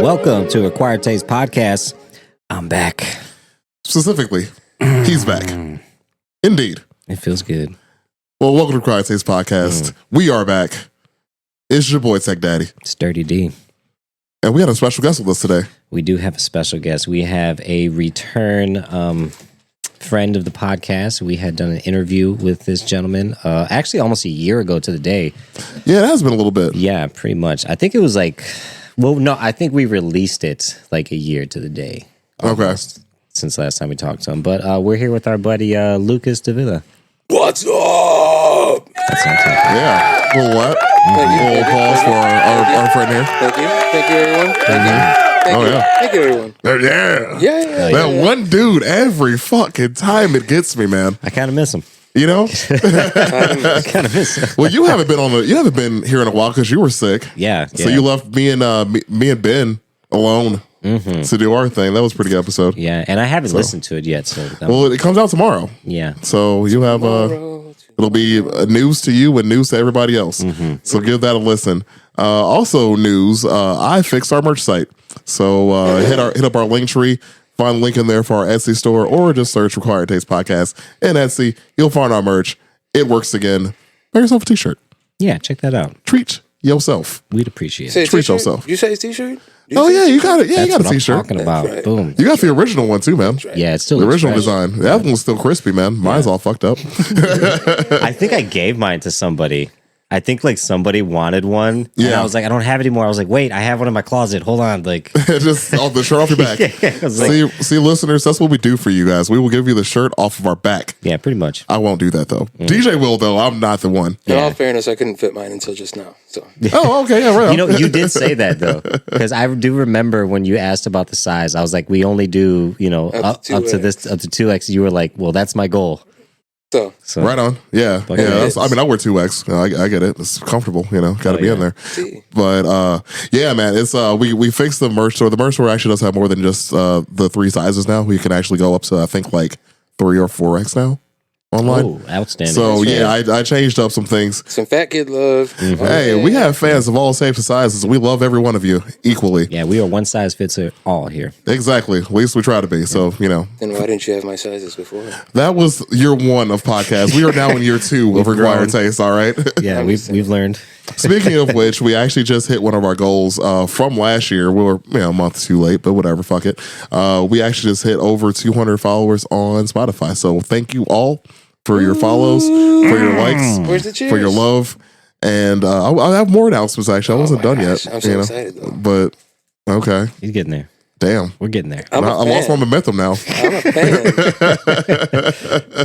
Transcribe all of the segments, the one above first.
Welcome to Acquired Taste Podcast. I'm back. Specifically, he's back. Indeed. It feels good. Well, welcome to Acquired Taste Podcast. We are back. It's your boy, Tech Daddy. It's Dirty D. And we had a special guest with us today. We do have a special guest. We have a return friend of the podcast. We had done an interview with this gentleman actually almost a year ago to the day. Yeah, it has been a little bit. Yeah, pretty much. I think it was like... Well, no, I think we released it like a year to the day. Almost, okay. Since last time we talked to him. But we're here with our buddy Lucas Davila. What's up? That's on top. Yeah. A little what? Thank you. A little applause for our friend here. Thank you. Thank you, everyone. Thank you. Thank you. Yeah. Thank you, everyone. Yeah. Yeah. That one dude, every fucking time it gets me, man. I kind of miss him. You know? I kind of miss him. Well, you haven't been here in a while because you were sick. Yeah. So you left me and Ben alone to do our thing. That was a pretty good episode. Yeah, and I haven't listened to it yet. So well, it comes out tomorrow. Yeah. So you have it'll be news to you and news to everybody else. So give that a listen. Also news, I fixed our merch site. So hit up our link tree. Find the link in there for our Etsy store, or just search Acquired Taste Podcast in Etsy. You'll find our merch. It works again. Buy yourself a t-shirt. Yeah, check that out. Treat yourself. We'd appreciate it. Say Treat yourself. You say t-shirt? Oh yeah, you got it. Yeah, That's you got a what I'm t-shirt. talking about. Right. Boom. You got the original one too, man. Yeah, it's still The looks original fresh. design. That one's still crispy, man. Mine's all fucked up. I think I gave mine to somebody. I think like somebody wanted one. And Yeah. I was like, I don't have it anymore. I was like, wait, I have one in my closet. Hold on. Like, Just off the shirt off your back. I was like, See, listeners, that's what we do for you guys. We will give you the shirt off of our back. yeah, pretty much. I won't do that though. DJ will though. I'm not the one. In Yeah. all fairness, I couldn't fit mine until just now. So Oh, okay, yeah, right. You know, you did say that though, because I do remember when you asked about the size. I was like, we only do, up to 2X. You were like, well, that's my goal. So Right on. Yeah. Fuck Yeah. it. I wear 2X. I get it. It's comfortable, got to be in there. see. But yeah, man, it's we fixed the merch store. The merch store actually does have more than just the 3 sizes now. We can actually go up to I think like 3 or 4X now online. Oh, outstanding. So That's yeah, right. I changed up some things. Some fat kid love. Hey, we have fans of all shapes and sizes. We love every one of you equally. Yeah, we are one size fits all here. Exactly. At least we try to be. So, Then why didn't you have my sizes before? that was year 1 of podcast. We are now in year 2 of Acquired Taste, all right? Yeah, we've learned. Speaking of which, we actually just hit one of our goals from last year. We were a month too late, but whatever, fuck it. We actually just hit over 200 followers on Spotify. So thank you all for your follows, for your likes, Where's the cheers? for your love. And I'll have more announcements, actually. I wasn't done gosh, yet. I'm so excited, though. But, okay. He's getting there. Damn. We're getting there. I lost my momentum now. I'm a fan.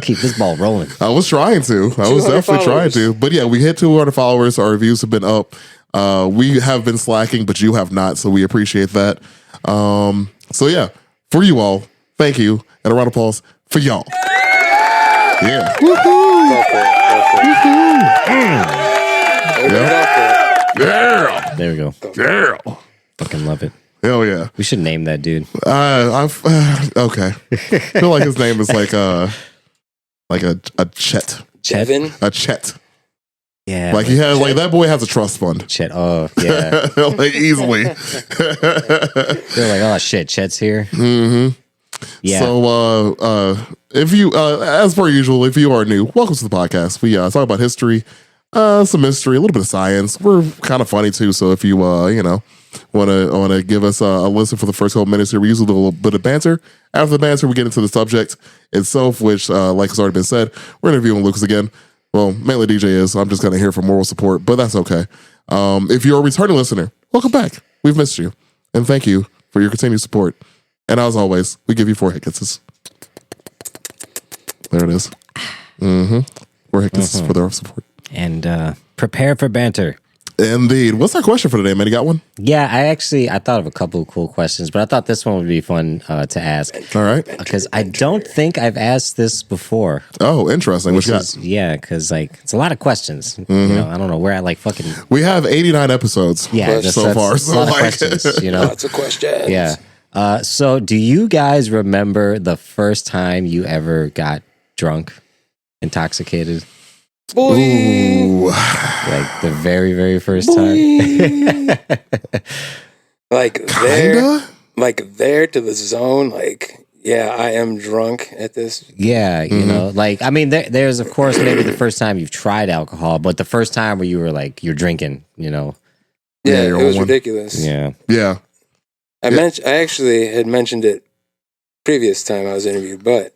Keep this ball rolling. I was trying to. I was 200 definitely trying followers. to. But yeah, we hit 200 followers. Our reviews have been up. We have been slacking, but you have not. So we appreciate that. So yeah, for you all, thank you. And a round of applause for y'all. Yeah. Go for it. Yeah. There we go. Yeah. Fucking love it. Hell yeah. We should name that dude. Okay. I feel like his name is like a Chet. Devin. A Chet. Yeah. Like he has that boy has a trust fund. Chet. Oh, yeah. Like easily. They're like, oh, shit, Chet's here. Mm-hmm. Yeah. So, if you, as per usual, if you are new, welcome to the podcast. We talk about history, some history, a little bit of science. We're kind of funny too. So if you, want to give us a listen for the first couple minutes here, we use a little bit of banter. After the banter, we get into the subject itself, which, like has already been said, we're interviewing Lucas again. Well, mainly DJ is. I'm just going to hear for moral support, but that's okay. If you're a returning listener, welcome back. We've missed you, and thank you for your continued support. And as always, we give you 4 hit kisses. There it is. 4 hit kisses for their support. And prepare for banter. Indeed. What's our question for today, man? You got one? Yeah, I thought of a couple of cool questions, but I thought this one would be fun to ask. All right. Because I don't think I've asked this before. Oh, interesting. What you got? Yeah, because like it's a lot of questions. You know, I don't know. We're at like fucking. We have 89 episodes so far. So a lot of questions, you know. Lots of questions. Yeah. So do you guys remember the first time you ever got drunk, intoxicated? Boy. Ooh. Like the very, very first time? Like there to the zone. Like, yeah, I am drunk at this. Yeah, you know, like, I mean, there's, of course, maybe the first time you've tried alcohol, but the first time where you were like, you're drinking, you know? Yeah, it was ridiculous. Yeah. Yeah. I actually had mentioned it previous time I was interviewed, but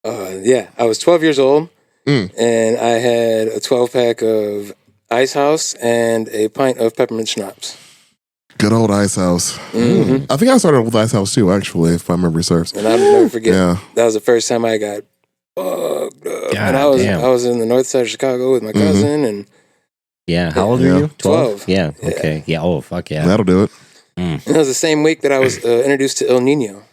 yeah, I was 12 years old and I had a 12-pack of Ice House and a pint of peppermint schnapps. Good old Ice House. Mm-hmm. I think I started with Ice House too, actually, if my memory serves. And I'll never forget. That was the first time I got fucked up. And I was in the north side of Chicago with my cousin and yeah. How old were you? 12. Yeah. Okay. Yeah. Oh, fuck yeah. That'll do it. And it was the same week that I was introduced to El Nino.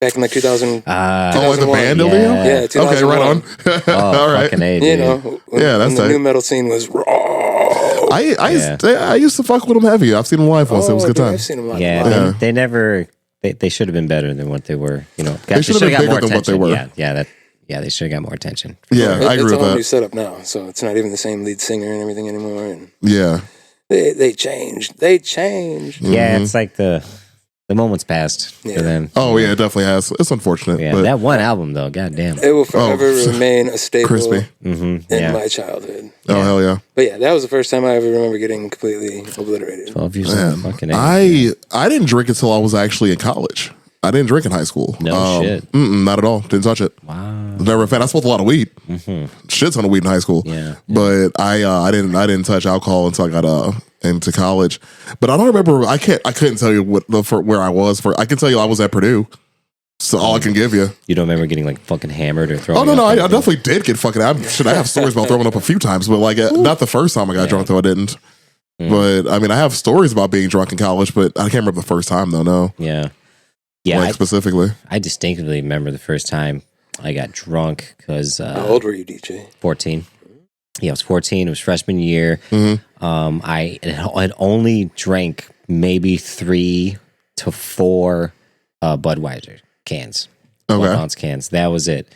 Back in like 2000. Like the band, yeah. Yeah, 2001. Okay, right on. Oh, all right. Fucking A, You dude. know, that's when the tight. new metal scene was raw. I used to fuck with them heavy. I've seen them live once. It was a good time. I've seen them live. Yeah, they never. They should have been better than what they were. You know, They should have been bigger than what they were. Yeah, they should have got more attention. Yeah, I agree with It's a whole that. new setup now, so it's not even the same lead singer and everything anymore. And Yeah. they changed. They changed. Yeah, it's like the moment's passed for them. Oh yeah, it definitely has. It's unfortunate. Yeah, but that one album though, goddamn. It will forever remain a staple crispy. in my childhood. Oh hell yeah. But yeah, that was the first time I ever remember getting completely obliterated. 12 years old, fucking A. I didn't drink until I was actually in college. I didn't drink in high school. No shit. Not at all. Didn't touch it. Wow. Never a fan. I smoked a lot of weed. Shit ton of weed in high school. Yeah. But I didn't touch alcohol until I got into college. But I don't remember. I couldn't tell you where I was for. I can tell you I was at Purdue. So all I can give you. You don't remember getting like fucking hammered or throwing? Oh no, up I definitely did get fucking. I have stories about throwing up a few times, but like not the first time I got drunk though. I didn't. But I mean, I have stories about being drunk in college, but I can't remember the first time though. No. Yeah. Yeah. Like specifically. I distinctly remember the first time I got drunk because How old were you, DJ? 14. Yeah, I was 14. It was freshman year. I had only drank maybe 3 to 4 Budweiser cans, 12-ounce cans. That was it.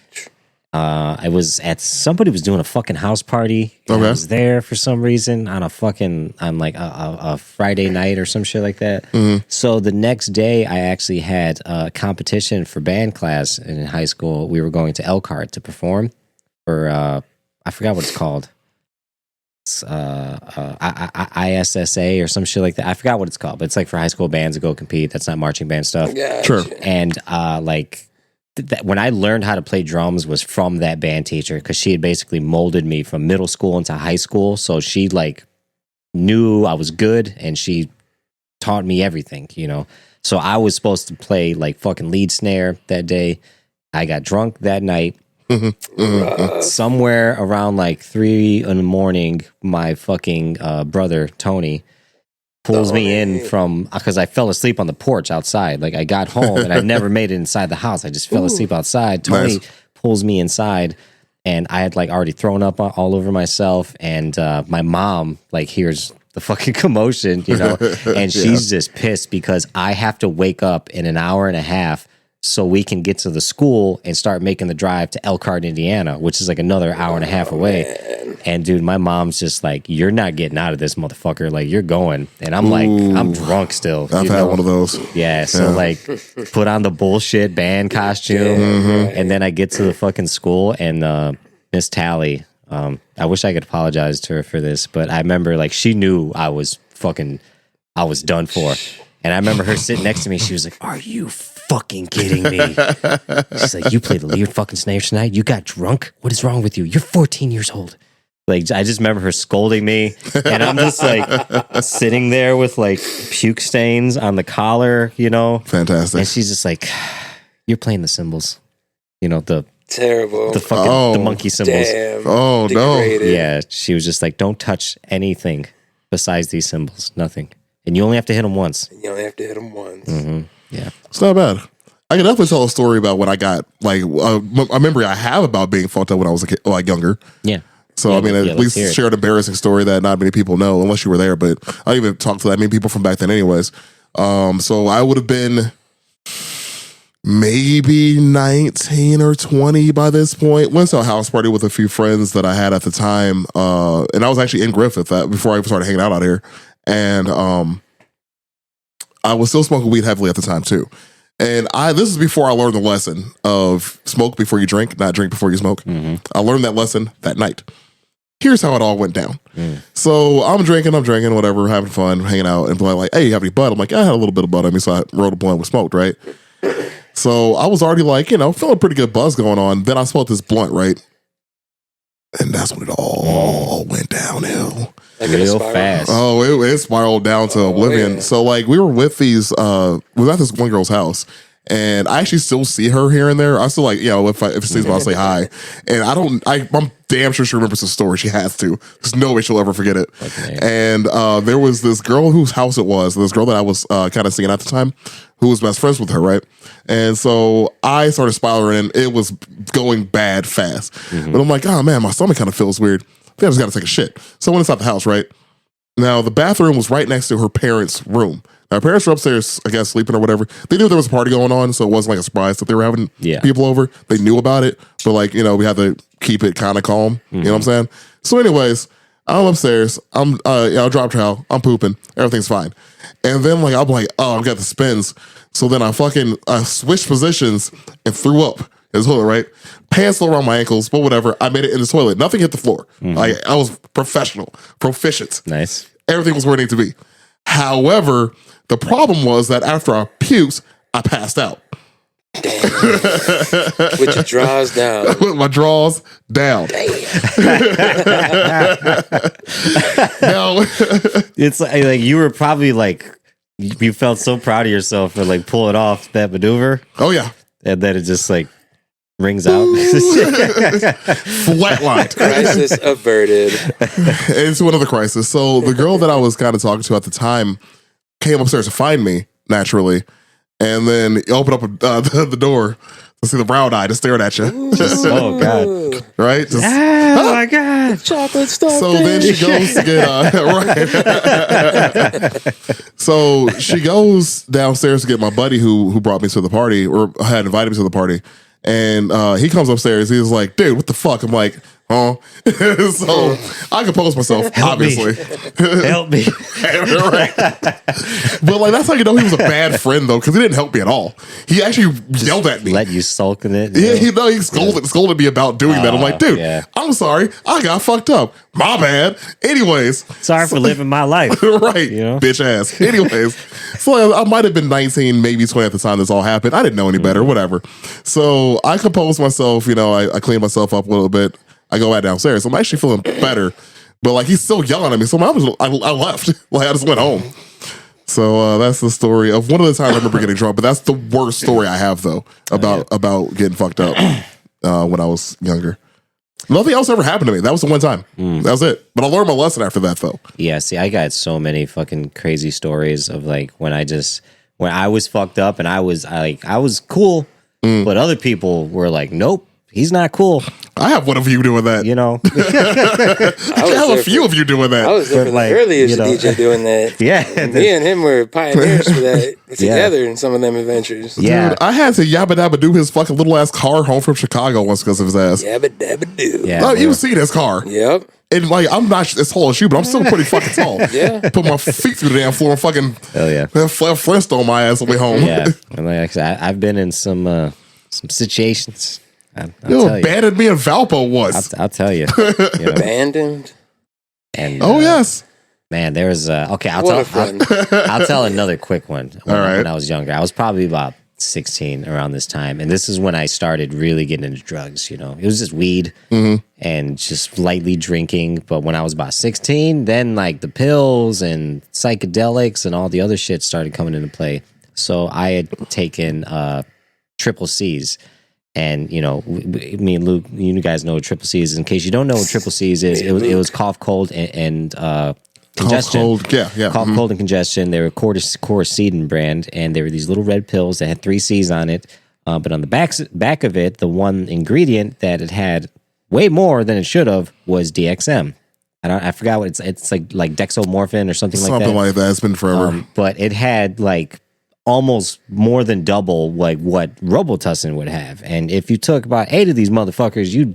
I was at somebody was doing a fucking house party. I was there for some reason on like a Friday night or some shit like that. So the next day, I actually had a competition for band class in high school. We were going to Elkhart to perform for I forgot what it's called. It's, ISSA or some shit like that. I forgot what it's called, but it's like for high school bands to go compete. That's not marching band stuff. Yeah, Sure. And like. When I learned how to play drums was from that band teacher because she had basically molded me from middle school into high school. So she like knew I was good and she taught me everything, you know. So I was supposed to play like fucking lead snare that day. I got drunk that night. Somewhere around like 3 a.m, my fucking brother Tony pulls me in from because I fell asleep on the porch outside. Like I got home and I never made it inside the house. I just fell asleep outside. Tony pulls me inside and I had like already thrown up all over myself. And my mom like hears the fucking commotion, you know, and she's just pissed because I have to wake up in an hour and a half so we can get to the school and start making the drive to Elkhart, Indiana, which is like another hour and a half away. Man. And dude, my mom's just like, you're not getting out of this, motherfucker. Like, you're going. And I'm like, I'm drunk still. I've had one of those. Yeah. So like, put on the bullshit band costume. And then I get to the fucking school and Miss Tally, I wish I could apologize to her for this, but I remember like she knew I was done for. And I remember her sitting next to me. She was like, "Are you fucking kidding me?" She's like, "You played the lead fucking snare tonight? You got drunk? What is wrong with you? You're 14 years old." Like, I just remember her scolding me. And I'm just like sitting there with like puke stains on the collar, you know? Fantastic. And she's just like, "You're playing the cymbals. You know, the terrible. The fucking the monkey cymbals." Damn. Oh, no. Degraded. Yeah. She was just like, "Don't touch anything." besides these symbols, nothing. And you only have to hit them once. You only have to hit them once. Mm-hmm. Yeah, it's not bad. I can definitely tell a story about when I got like a memory I have about being fucked up when I was a kid, like younger. Yeah. So I mean, at least share an embarrassing story that not many people know unless you were there. But I didn't even talk to that many people from back then, anyways. So I would have been maybe 19 or 20 by this point. Went to a house party with a few friends that I had at the time, and I was actually in Griffith before I started hanging out here, and I was still smoking weed heavily at the time too. And this is before I learned the lesson of smoke before you drink, not drink before you smoke. Mm-hmm. I learned that lesson that night. Here's how it all went down. So I'm drinking, whatever, having fun, hanging out, and like, hey, you have any bud? I'm like, I had a little bit of bud on me, so I rolled a blunt with smoked, right? So I was already like, feeling a pretty good buzz going on. Then I smoked this blunt, right? And that's when it all went downhill. Like real fast. Oh, it spiraled down to oblivion. Yeah. So like we were with we were at this one girl's house. And I actually still see her here and there. I still like, if she sees me, I'll say hi. And I'm damn sure she remembers the story. She has to. There's no way she'll ever forget it. Okay. And there was this girl whose house it was. This girl that I was kind of seeing at the time, who was best friends with her, right? And so I started spiraling, and it was going bad fast. Mm-hmm. But I'm like, oh man, my stomach kind of feels weird. I think I just got to take a shit. So I went inside the house, right? Now the bathroom was right next to her parents' room. Now, her parents were upstairs, I guess, sleeping or whatever. They knew there was a party going on, so it wasn't like a surprise that they were having people over. They knew about it, but like, we had to keep it kind of calm. Mm-hmm. You know what I'm saying? So anyways, I'm upstairs. I drop trowel. I'm pooping. Everything's fine. And then like, I'm like, oh, I've got the spins. So then I switched positions and threw up in the toilet, right? Pants fell around my ankles, but whatever. I made it in the toilet. Nothing hit the floor. Mm-hmm. I was proficient. Nice. Everything was where it needed to be. However, the problem was that after I puked, I passed out. Damn. With your drawers down. With my drawers down. Now, it's like you were probably like, you felt so proud of yourself for like pulling off that maneuver. Oh, yeah. And then it just like rings out. Flatlined. Crisis averted. Into another crisis. So the girl that I was kind of talking to at the time came upstairs to find me, naturally, and then opened up the door to see the brown eye just staring at you. Oh, God. Right? Oh, my God. Chocolate stuff. So then she goes to get, right. So she goes downstairs to get my buddy who brought me to the party, or had invited me to the party. And he comes upstairs. He's like, dude, what the fuck? I'm like, huh? So I compose myself, obviously. Help me. Right. But like, that's how you know he was a bad friend, though, because he didn't help me at all. He actually yelled at me. Let you sulk in it. Yeah, he scolded me about doing that. I'm like, dude, I'm sorry. I got fucked up. My bad. Anyways. Sorry for living my life. Right. Bitch ass. Anyways. So I might have been 19, maybe 20 at the time this all happened. I didn't know any better, whatever. So I composed myself, I cleaned myself up a little bit. I go back downstairs. I'm actually feeling better. But like, he's still yelling at me. So I left. Like, I just went home. So that's the story of one of the times I remember getting drunk. But that's the worst story I have, though, about getting fucked up when I was younger. Nothing else ever happened to me. That was the one time. That was it. But I learned my lesson after that, though. Yeah, see, I got so many fucking crazy stories of like when I was fucked up and I was cool, but other people were like, nope, he's not cool. I have one of you doing that. I have a few of you doing that. I was there for the earliest DJ doing that. Yeah. Me and him were pioneers for that together in some of them adventures. Yeah. Dude, I had to yabba dabba do his fucking little ass car home from Chicago once because of his ass. Yabba dabba do. Yeah, no, you've seen his car. Yep. And like, I'm not as tall as you, but I'm still pretty fucking tall. Yeah. Put my feet through the damn floor and fucking Flintstone my ass on the way home. Yeah. And like I've been in some situations. You abandoned me in Valpo once. I'll tell you. Abandoned? And yes. Man, there's I'll tell another quick one. When I was younger. I was probably about 16 around this time. And this is when I started really getting into drugs, It was just weed and just lightly drinking. But when I was about 16, then like the pills and psychedelics and all the other shit started coming into play. So I had taken triple C's. And, me and Luke, you guys know what triple C's is. In case you don't know what triple C's is, it was cough, cold, and congestion. Cold, yeah. Cough, cold, and congestion. They were Coricidin brand, and they were these little red pills that had 3 C's on it. But on the back of it, the one ingredient that it had way more than it should have was DXM. I forgot what it's like dexomorphin or something like that. Something like that. It's been forever. But it had like almost more than double like what Robitussin would have. And if you took about 8 of these motherfuckers, you're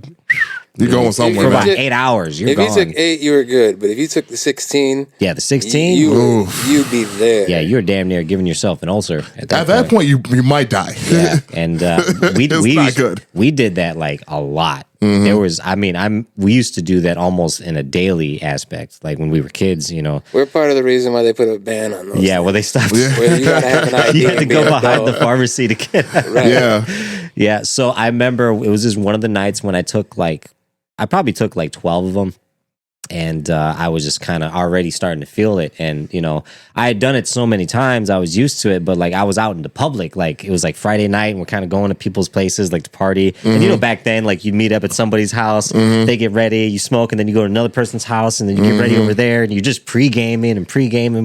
going somewhere for about man. 8 hours. You're if gone. you took 8, you were good. But if you took the 16, the 16, you'd be there. Yeah, you're damn near giving yourself an ulcer at that point. You might die. Yeah, and not good. We did that like a lot. Mm-hmm. There was, we used to do that almost in a daily aspect, like when we were kids. We're part of the reason why they put a ban on those. Yeah, well, they stopped. Where you gotta have an ID. You had to and be go an behind adult. the pharmacy to get. Right. Yeah. Yeah, so I remember it was just one of the nights when I probably took like 12 of them, and I was just kind of already starting to feel it. And I had done it so many times, I was used to it. But like I was out in the public, like it was like Friday night, and we're kind of going to people's places like to party. Mm-hmm. And back then, like you'd meet up at somebody's house, they get ready, you smoke, and then you go to another person's house, and then you get ready over there, and you're just pre-gaming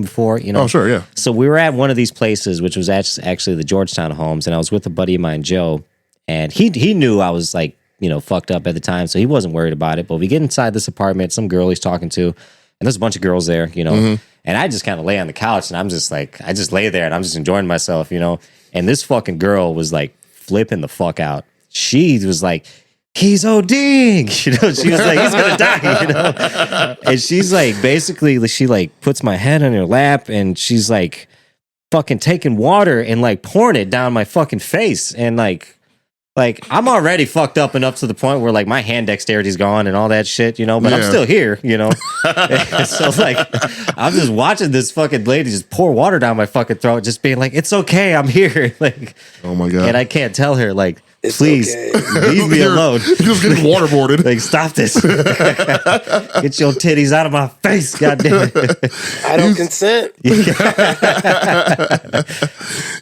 before. Oh, sure, yeah. So we were at one of these places, which was actually the Georgetown Homes, and I was with a buddy of mine, Joe, and he knew I was like, fucked up at the time, so he wasn't worried about it. But we get inside this apartment, some girl he's talking to, and there's a bunch of girls there, and I just kind of lay on the couch, and I'm just like, I just lay there, and I'm just enjoying myself, and this fucking girl was like flipping the fuck out. She was like, he's ODing, she was like, he's gonna die, and she's like, basically, she like puts my head on her lap, and she's like fucking taking water and like pouring it down my fucking face, and like I'm already fucked up enough to the point where like my hand dexterity's gone and all that shit, but I'm still here, so like I'm just watching this fucking lady just pour water down my fucking throat, just being like, it's okay, I'm here, like, oh my god, and I can't tell her like, It's please okay. leave me alone. You're just getting waterboarded. Like, stop this. Get your titties out of my face, goddamn it. I don't consent.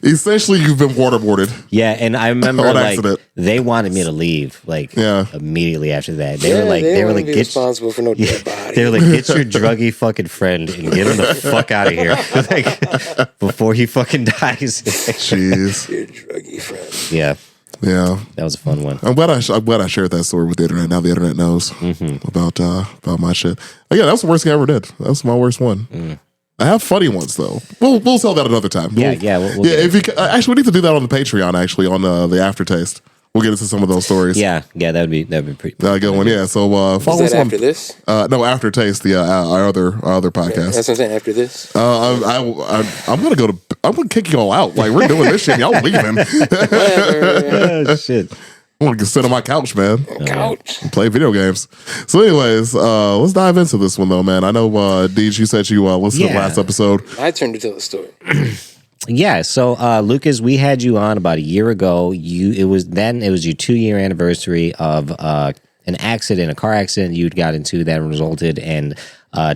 Essentially, you've been waterboarded. Yeah, and I remember On like accident. they wanted me to leave like immediately after that. They were like, they were wanna like, be get responsible for no dead body. they were like, get your druggy fucking friend and get him the fuck out of here, like before he fucking dies. Jeez. Your druggy friend. Yeah, that was a fun one. I'm glad I shared that story with the internet. Now the internet knows about my shit. Yeah, that's the worst thing I ever did. That's my worst one. I have funny ones though. We'll tell that another time. Yeah. We'll If you actually, we need to do that on the Patreon. Actually, on the aftertaste, we'll get into some of those stories. Yeah, that'd be pretty. That good one. Yeah. So follow Is us that on after this? no aftertaste. Our other podcast. That's what I'm saying. After this, I'm gonna kick you all out. Like we're doing this shit. Y'all leaving. whatever. Oh shit. I want to sit on my couch, man. Couch. Play video games. So, anyways, let's dive into this one though, man. I know, Deej, you said you listened to the last episode. I turned to tell a story. Yeah, so Lucas, we had you on about a year ago. It was your 2-year anniversary of an accident, a car accident you'd got into that resulted in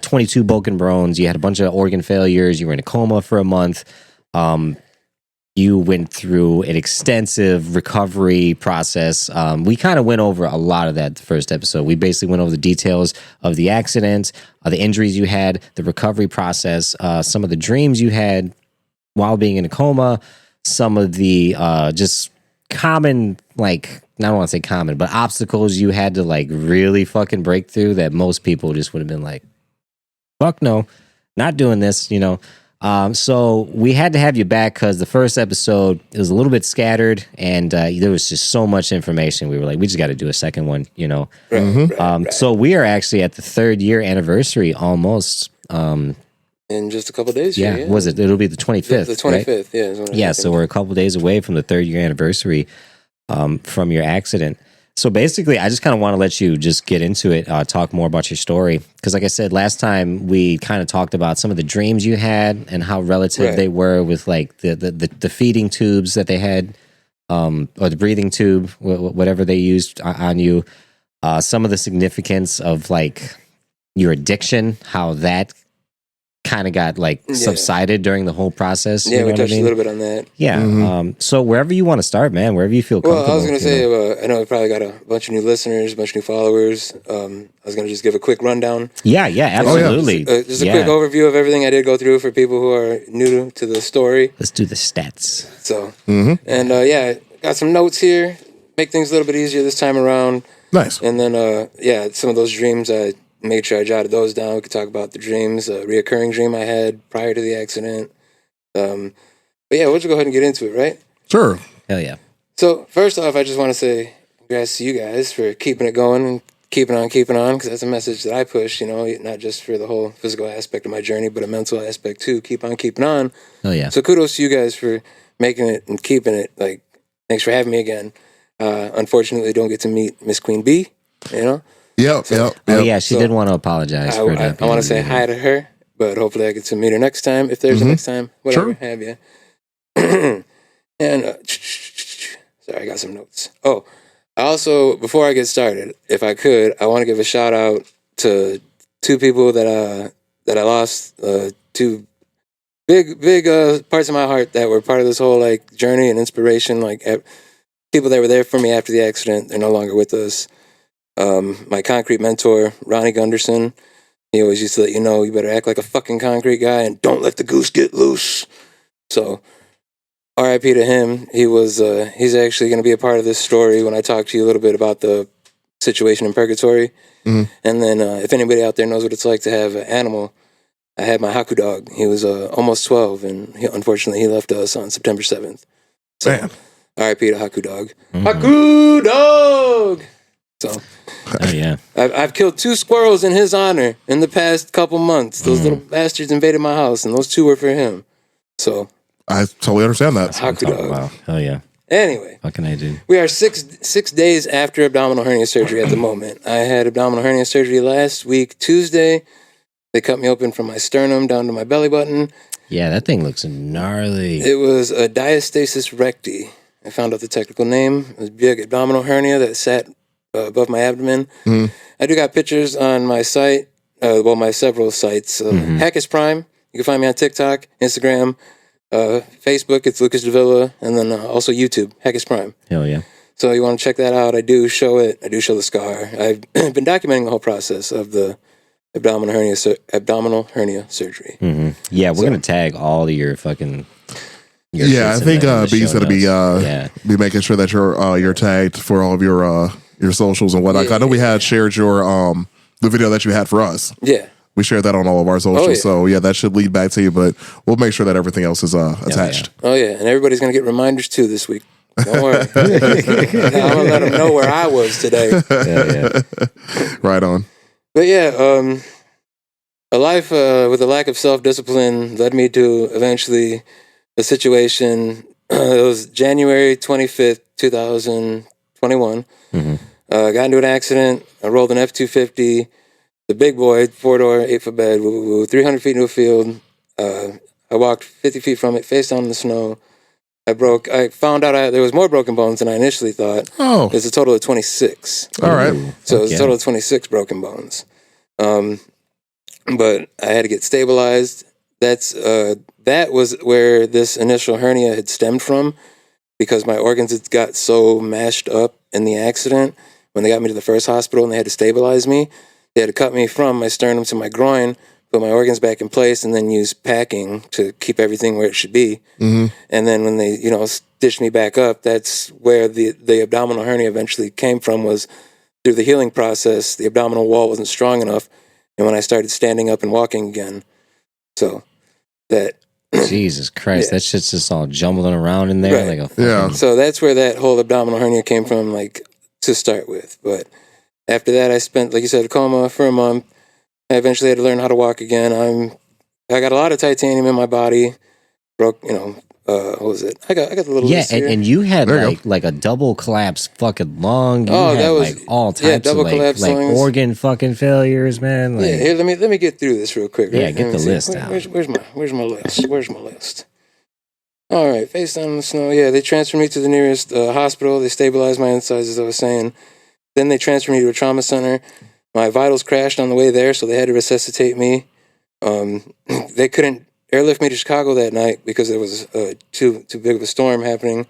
22 broken bones. You had a bunch of organ failures. You were in a coma for a month. You went through an extensive recovery process. We kind of went over a lot of that the first episode. We basically went over the details of the accident, the injuries you had, the recovery process, some of the dreams you had while being in a coma, some of the just common, like, I don't want to say common, but obstacles you had to like really fucking break through that most people just would have been like, fuck no, not doing this, So we had to have you back because the first episode, it was a little bit scattered and there was just so much information. We were like, we just got to do a second one, Right. So we are actually at the 3rd year anniversary almost. In just a couple of days. Yeah, was it? It'll be the 25th. The 25th, right? yeah. is when it Yeah, happened. so we're a couple days away from the 3rd year anniversary from your accident. So basically, I just kind of want to let you just get into it, talk more about your story. Because like I said, last time we kind of talked about some of the dreams you had and how relative they were with like the feeding tubes that they had, or the breathing tube, whatever they used on you. Some of the significance of like your addiction, how that kind of got like subsided during the whole process. Yeah, you know we what I touched mean? a little bit on that. Yeah. So wherever you want to start, man, wherever you feel comfortable. Well, I was going to say, I know we probably got a bunch of new listeners, a bunch of new followers. I was going to just give a quick rundown. Yeah, absolutely. Just a quick overview of everything I did go through for people who are new to the story. Let's do the stats. So, and got some notes here. Make things a little bit easier this time around. Nice. And then, some of those dreams, I made sure I jotted those down. We could talk about the dreams, a reoccurring dream I had prior to the accident. But yeah, we'll just go ahead and get into it, right? Sure. Hell yeah. So, first off, I just want to say congrats to you guys for keeping it going and keeping on, because that's a message that I push, not just for the whole physical aspect of my journey, but a mental aspect too. Keep on keeping on. Hell yeah. So kudos to you guys for making it and keeping it. Like, thanks for having me again. Unfortunately, don't get to meet Miss Queen Bee, Yep. Oh yeah, she did want to apologize for that. I want to say hi to her, but hopefully I get to meet her next time. If there's a next time, whatever, have you. And sorry, I got some notes. Oh, also, before I get started, if I could, I want to give a shout out to two people that I lost. Two big parts of my heart that were part of this whole like journey and inspiration. Like people that were there for me after the accident, they're no longer with us. My concrete mentor, Ronnie Gunderson, he always used to let you know you better act like a fucking concrete guy and don't let the goose get loose. So, R.I.P. to him. He's actually going to be a part of this story when I talk to you a little bit about the situation in purgatory. And then if anybody out there knows what it's like to have an animal, I had my Haku dog. He was almost 12, and unfortunately he left us on September 7th. So, Damn. R.I.P. to Haku dog. Haku dog! So, yeah. I've killed 2 squirrels in his honor in the past couple months. Those little bastards invaded my house, and those 2 were for him. So, I totally understand that. Haku dog. Wow. Hell yeah. Anyway, What can I do? we are 6 days after abdominal hernia surgery at the moment. I had abdominal hernia surgery last week, Tuesday. They cut me open from my sternum down to my belly button. Yeah, that thing looks gnarly. It was a diastasis recti. I found out the technical name. It was a big abdominal hernia that sat above my abdomen. I do got pictures on my site, my several sites. Hackis Prime. You can find me on TikTok, Instagram, Facebook. It's Lucas Davila, and then also YouTube, Hackis Prime. Hell yeah. So you want to check that out? I do show it. I do show the scar. I've been documenting the whole process of the abdominal hernia surgery. Yeah, we're gonna tag all of your fucking. I think B's gonna be making sure that you're tagged for all of your socials and whatnot. I know we had shared your the video that you had for us. Yeah. We shared that on all of our socials. So yeah, that should lead back to you, but we'll make sure that everything else is attached. Oh yeah, and everybody's gonna get reminders too this week. Don't worry. I'm gonna let them know where I was today. Right on. But yeah, a life with a lack of self-discipline led me to eventually a situation. It was January 25th, 2021. Got into an accident. I rolled an F-250, the big boy, 4-door, 8-foot bed, 300 feet into a field. I walked 50 feet from it, face down in the snow. I found out there was more broken bones than I initially thought. Oh. It's a total of 26. All right. So it's a total of 26 broken bones. But I had to get stabilized. That was where this initial hernia had stemmed from, because my organs had got so mashed up in the accident. When they got me to the first hospital and they had to stabilize me, they had to cut me from my sternum to my groin, put my organs back in place, and then use packing to keep everything where it should be. And then when they, stitched me back up, that's where the abdominal hernia eventually came from. Was through the healing process, the abdominal wall wasn't strong enough, and when I started standing up and walking again, so that. Jesus Christ, that shit's just all jumbling around in there like a fucking... So that's where that whole abdominal hernia came from, like, to start with. But after that, I spent, like you said, a coma for a month. I eventually had to learn how to walk again. I got a lot of titanium in my body. Broke, what was it? I got the little list here. and you had like a double collapse fucking lung. You had, that was like all types of like organ fucking failures, man. Like, here, let me get through this real quick. Right? Yeah, get the list out. Where's my list? Where's my list? All right, face down in the snow. Yeah, they transferred me to the nearest hospital. They stabilized my insides, as I was saying. Then they transferred me to a trauma center. My vitals crashed on the way there, so they had to resuscitate me. They couldn't airlift me to Chicago that night because there was too big of a storm happening.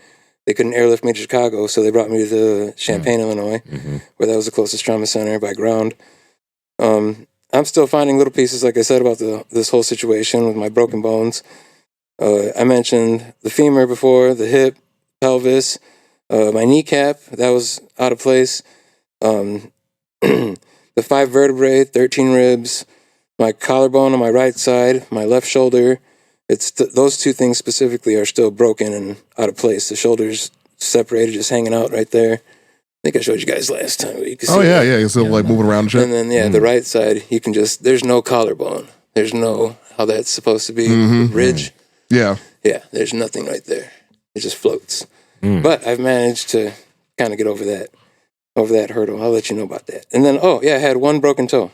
They couldn't airlift me to Chicago, so they brought me to Champaign, Illinois, where that was the closest trauma center by ground. I'm still finding little pieces, like I said, about this whole situation with my broken bones. I mentioned the femur before, the hip, pelvis, my kneecap, that was out of place. The 5 vertebrae, 13 ribs, my collarbone on my right side, my left shoulder. Those 2 things specifically are still broken and out of place. The shoulder's separated, just hanging out right there. I think I showed you guys last time. But you can see yeah. You're still like moving around and shit. And then, the right side, you can there's no collarbone. There's no, how that's supposed to be, ridge. Yeah. Yeah, there's nothing right there. It just floats. But I've managed to kind of get over that hurdle. I'll let you know about that. And then, I had one broken toe.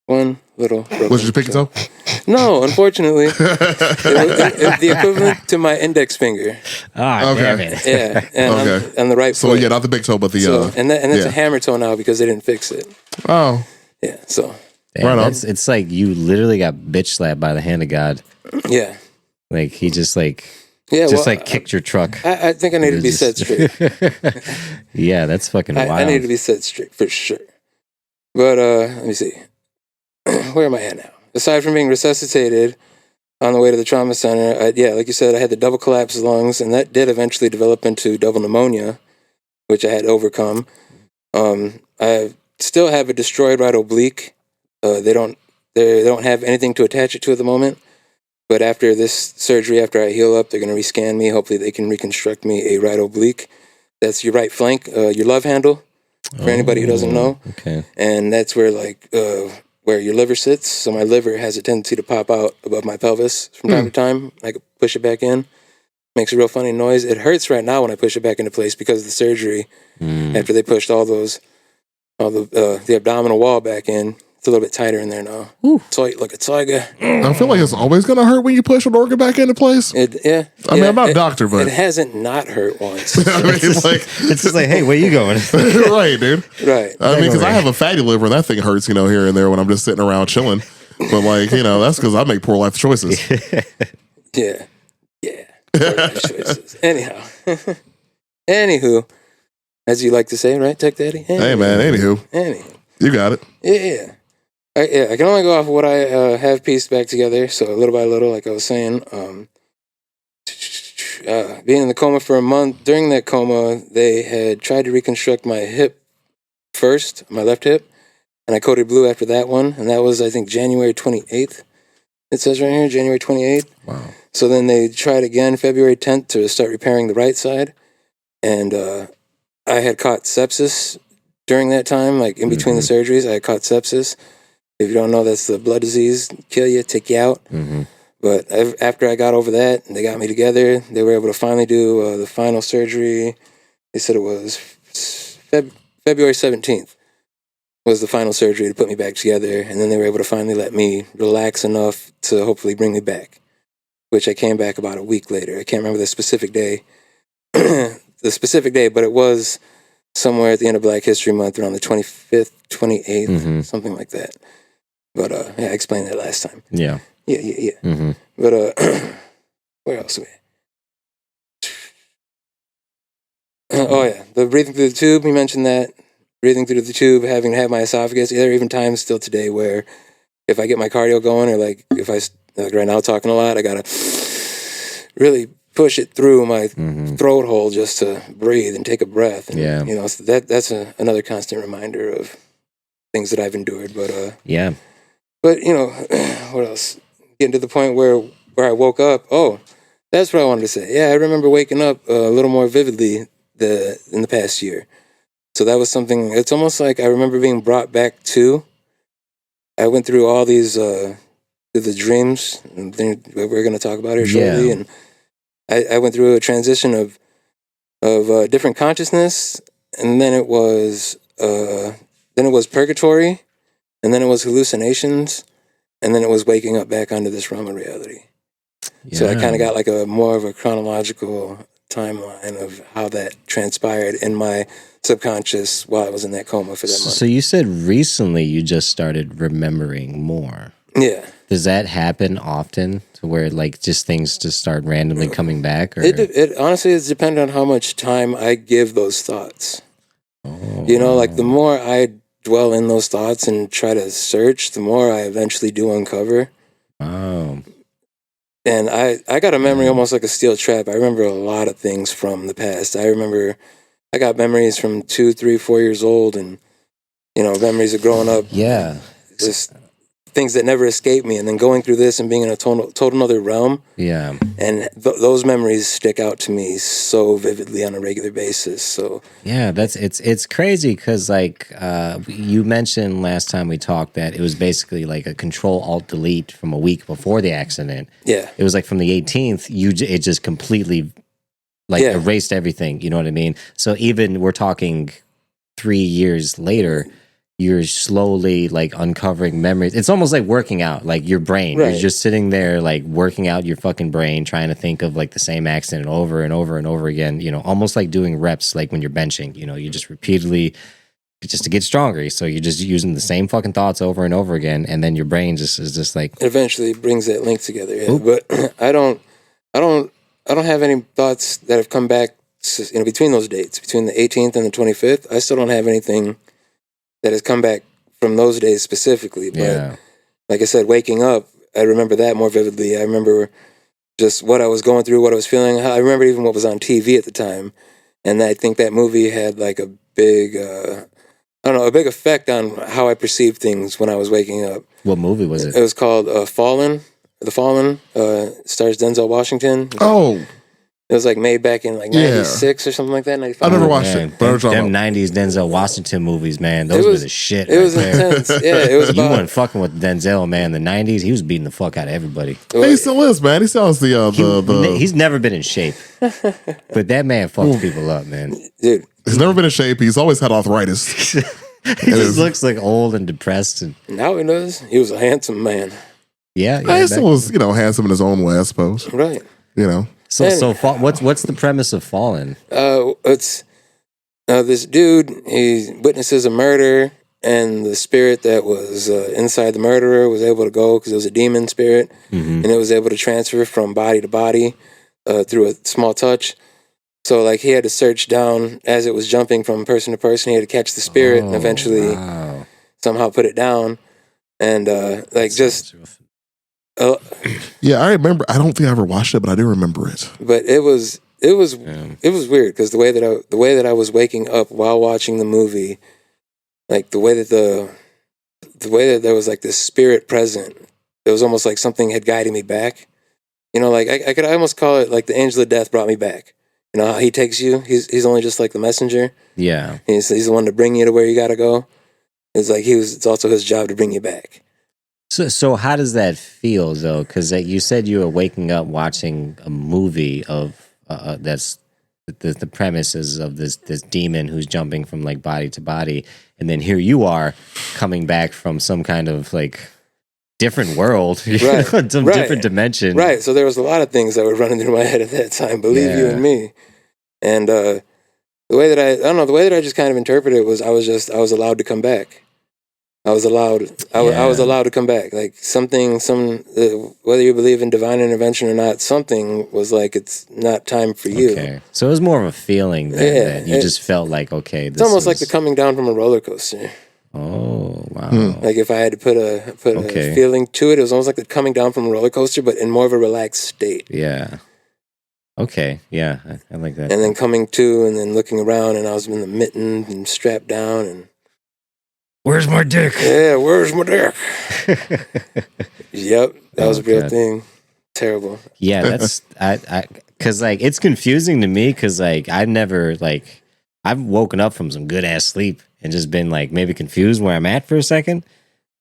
One little broken Was it your pinky toe? No, unfortunately. It was the equivalent to my index finger. Damn it. Yeah, and on the right so foot. Yeah, not the big toe, but the... and that's a hammer toe now because they didn't fix it. Oh. Yeah, so... Damn, it's like you literally got bitch slapped by the hand of God. Yeah. Like, he just kicked your truck. I think I need to be set straight. Yeah, that's fucking wild. I need to be set straight for sure. But let me see. Where am I at now? Aside from being resuscitated on the way to the trauma center, like you said, I had the double collapsed lungs, and that did eventually develop into double pneumonia, which I had overcome. I still have a destroyed right oblique. They don't have anything to attach it to at the moment. But after this surgery, after I heal up, they're going to rescan me. Hopefully they can reconstruct me a right oblique. That's your right flank, your love handle, for anybody who doesn't know. Okay. And that's where where your liver sits. So my liver has a tendency to pop out above my pelvis from time to time. I could push it back in. Makes a real funny noise. It hurts right now when I push it back into place because of the surgery. After they pushed all the abdominal wall back in. It's a little bit tighter in there now. Tight like a tiger. I feel like it's always going to hurt when you push an organ back into place. I mean, I'm not a doctor, but... It hasn't not hurt once. I mean, it's just like, hey, where you going? Right, dude. Right. I mean, because I have a fatty liver and that thing hurts, here and there when I'm just sitting around chilling. But that's because I make poor life choices. Yeah. Poor life choices. Anyhow. Anywho, as you like to say, right, Tech Daddy? Hey, man, anywho. You got it. Yeah. I can only go off of what I have pieced back together. So little by little, like I was saying, being in the coma for a month. During that coma, they had tried to reconstruct my hip first, my left hip, and I coded blue after that one. And that was, I think, January 28th. It says right here, January 28th. Wow. So then they tried again February 10th to start repairing the right side. And I had caught sepsis during that time, like in between the surgeries. I had caught sepsis. If you don't know, that's the blood disease, kill you, take you out. But after I got over that, and they got me together, they were able to finally do the final surgery. They said it was February 17th was the final surgery to put me back together. And then they were able to finally let me relax enough to hopefully bring me back, which I came back about a week later. I can't remember the specific day, but it was somewhere at the end of Black History Month, around the 25th, 28th, something like that. But I explained that last time. Yeah. But where else are we? The breathing through the tube. We mentioned that. Breathing through the tube, having to have my esophagus. There are even times still today where if I get my cardio going, or like if I right now talking a lot, I gotta really push it through my throat hole just to breathe and take a breath. And, so that's another constant reminder of things that I've endured. But But what else? Getting to the point where I woke up. Oh, that's what I wanted to say. Yeah, I remember waking up a little more vividly in the past year. So that was something. It's almost like I remember being brought back to. I went through all these the dreams, and we're going to talk about it shortly. And I went through a transition of different consciousness, and then it was purgatory, and then it was hallucinations, and then it was waking up back onto this realm of reality. Yeah. So I kind of got like more of a chronological timeline of how that transpired in my subconscious while I was in that coma for that month. So you said recently you just started remembering more. Yeah. Does that happen often to where like just things just start randomly coming back? Or? It honestly is dependent on how much time I give those thoughts. Oh, You know, like the more I dwell in those thoughts and try to search, the more I eventually do uncover. wow. And I got a memory almost like a steel trap. I remember a lot of things from the past. I got memories from 2, 3, 4 years old, and memories of growing up. Yeah. Just things that never escaped me, and then going through this and being in a total another realm. Yeah. And those memories stick out to me so vividly on a regular basis. So yeah, it's crazy because like you mentioned last time we talked that it was basically like a Control-Alt-Delete from a week before the accident. Yeah, it was like from the 18th, it just completely like erased everything. You know what I mean? So even we're talking 3 years later, you're slowly like uncovering memories. It's almost like working out, like your brain. Right. You're just sitting there like working out your fucking brain, trying to think of like the same accident over and over and over again, almost like doing reps, like when you're benching, you just repeatedly just to get stronger. So you're just using the same fucking thoughts over and over again. And then your brain just is just like, it eventually brings that link together. Yeah. But I don't have any thoughts that have come back, between those dates, between the 18th and the 25th. I still don't have anything that has come back from those days specifically. But like I said, waking up, I remember that more vividly. I remember just what I was going through, what I was feeling. I remember even what was on TV at the time. And I think that movie had like a big, a big effect on how I perceived things when I was waking up. What movie was it? It was called Fallen. The Fallen, stars Denzel Washington. Oh. It was like made back in like 96 or something like that, 95. I never watched it. But them 90s Denzel Washington movies, man, those were the shit. It was intense. Yeah, it was about... You weren't fucking with Denzel, man. In the 90s, he was beating the fuck out of everybody. He still is, man. He still has He's never been in shape. But that man fucks people up, man. Dude. He's never been in shape. He's always had arthritis. He just looks like old and depressed. And now he does. He was a handsome man. Yeah. He still was, handsome in his own way, I suppose. Right. So what's the premise of Fallen? It's this dude. He witnesses a murder, and the spirit that was inside the murderer was able to go because it was a demon spirit, and it was able to transfer from body to body through a small touch. So like he had to search down as it was jumping from person to person. He had to catch the spirit and eventually somehow put it down, and yeah, I remember. I don't think I ever watched it, but I do remember it. But it was weird because the way that I was waking up while watching the movie, like the way that there was like this spirit present, it was almost like something had guided me back. Like I could almost call it like the angel of death brought me back. How he takes you, he's only just like the messenger. Yeah, he's the one to bring you to where you got to go. It's like it's also his job to bring you back. So how does that feel though? Because you said you were waking up watching a movie of that's the premises of this demon who's jumping from like body to body, and then here you are coming back from some kind of like different world, different dimension. Right. So there was a lot of things that were running through my head at that time. Believe you and me, and the way that I just kind of interpreted it was I was allowed to come back. I was allowed to come back. Like whether you believe in divine intervention or not, something was like, it's not time for you. Okay. So it was more of a feeling that you just felt like, okay, it's almost like the coming down from a roller coaster. Oh, wow. Like if I had to put a feeling to it, it was almost like the coming down from a roller coaster, but in more of a relaxed state. Yeah. Okay. Yeah. I like that. And then coming to and then looking around, and I was in the mitten and strapped down and, where's my dick? Yeah, where's my dick? Yep, that was a real thing. Terrible. Yeah, that's because like it's confusing to me because like I've woken up from some good ass sleep and just been like maybe confused where I'm at for a second,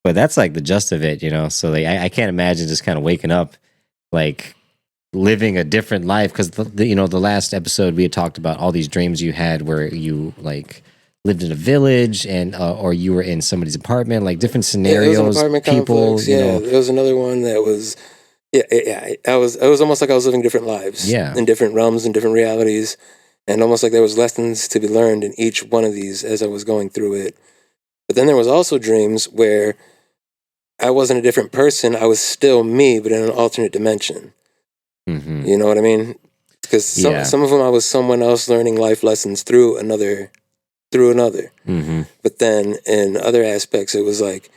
but that's like the gist of it, So like I can't imagine just kind of waking up like living a different life because the last episode we had talked about all these dreams you had where you like lived in a village and or you were in somebody's apartment, like different scenarios. Yeah, it was an apartment people, complex. Yeah, there was another one that was. Yeah. It was almost like I was living different lives. Yeah. In different realms and different realities, and almost like there was lessons to be learned in each one of these as I was going through it. But then there was also dreams where I wasn't a different person. I was still me, but in an alternate dimension. Mm-hmm. You know what I mean? Because some of them I was someone else learning life lessons through another. Mm-hmm. But then in other aspects, it was like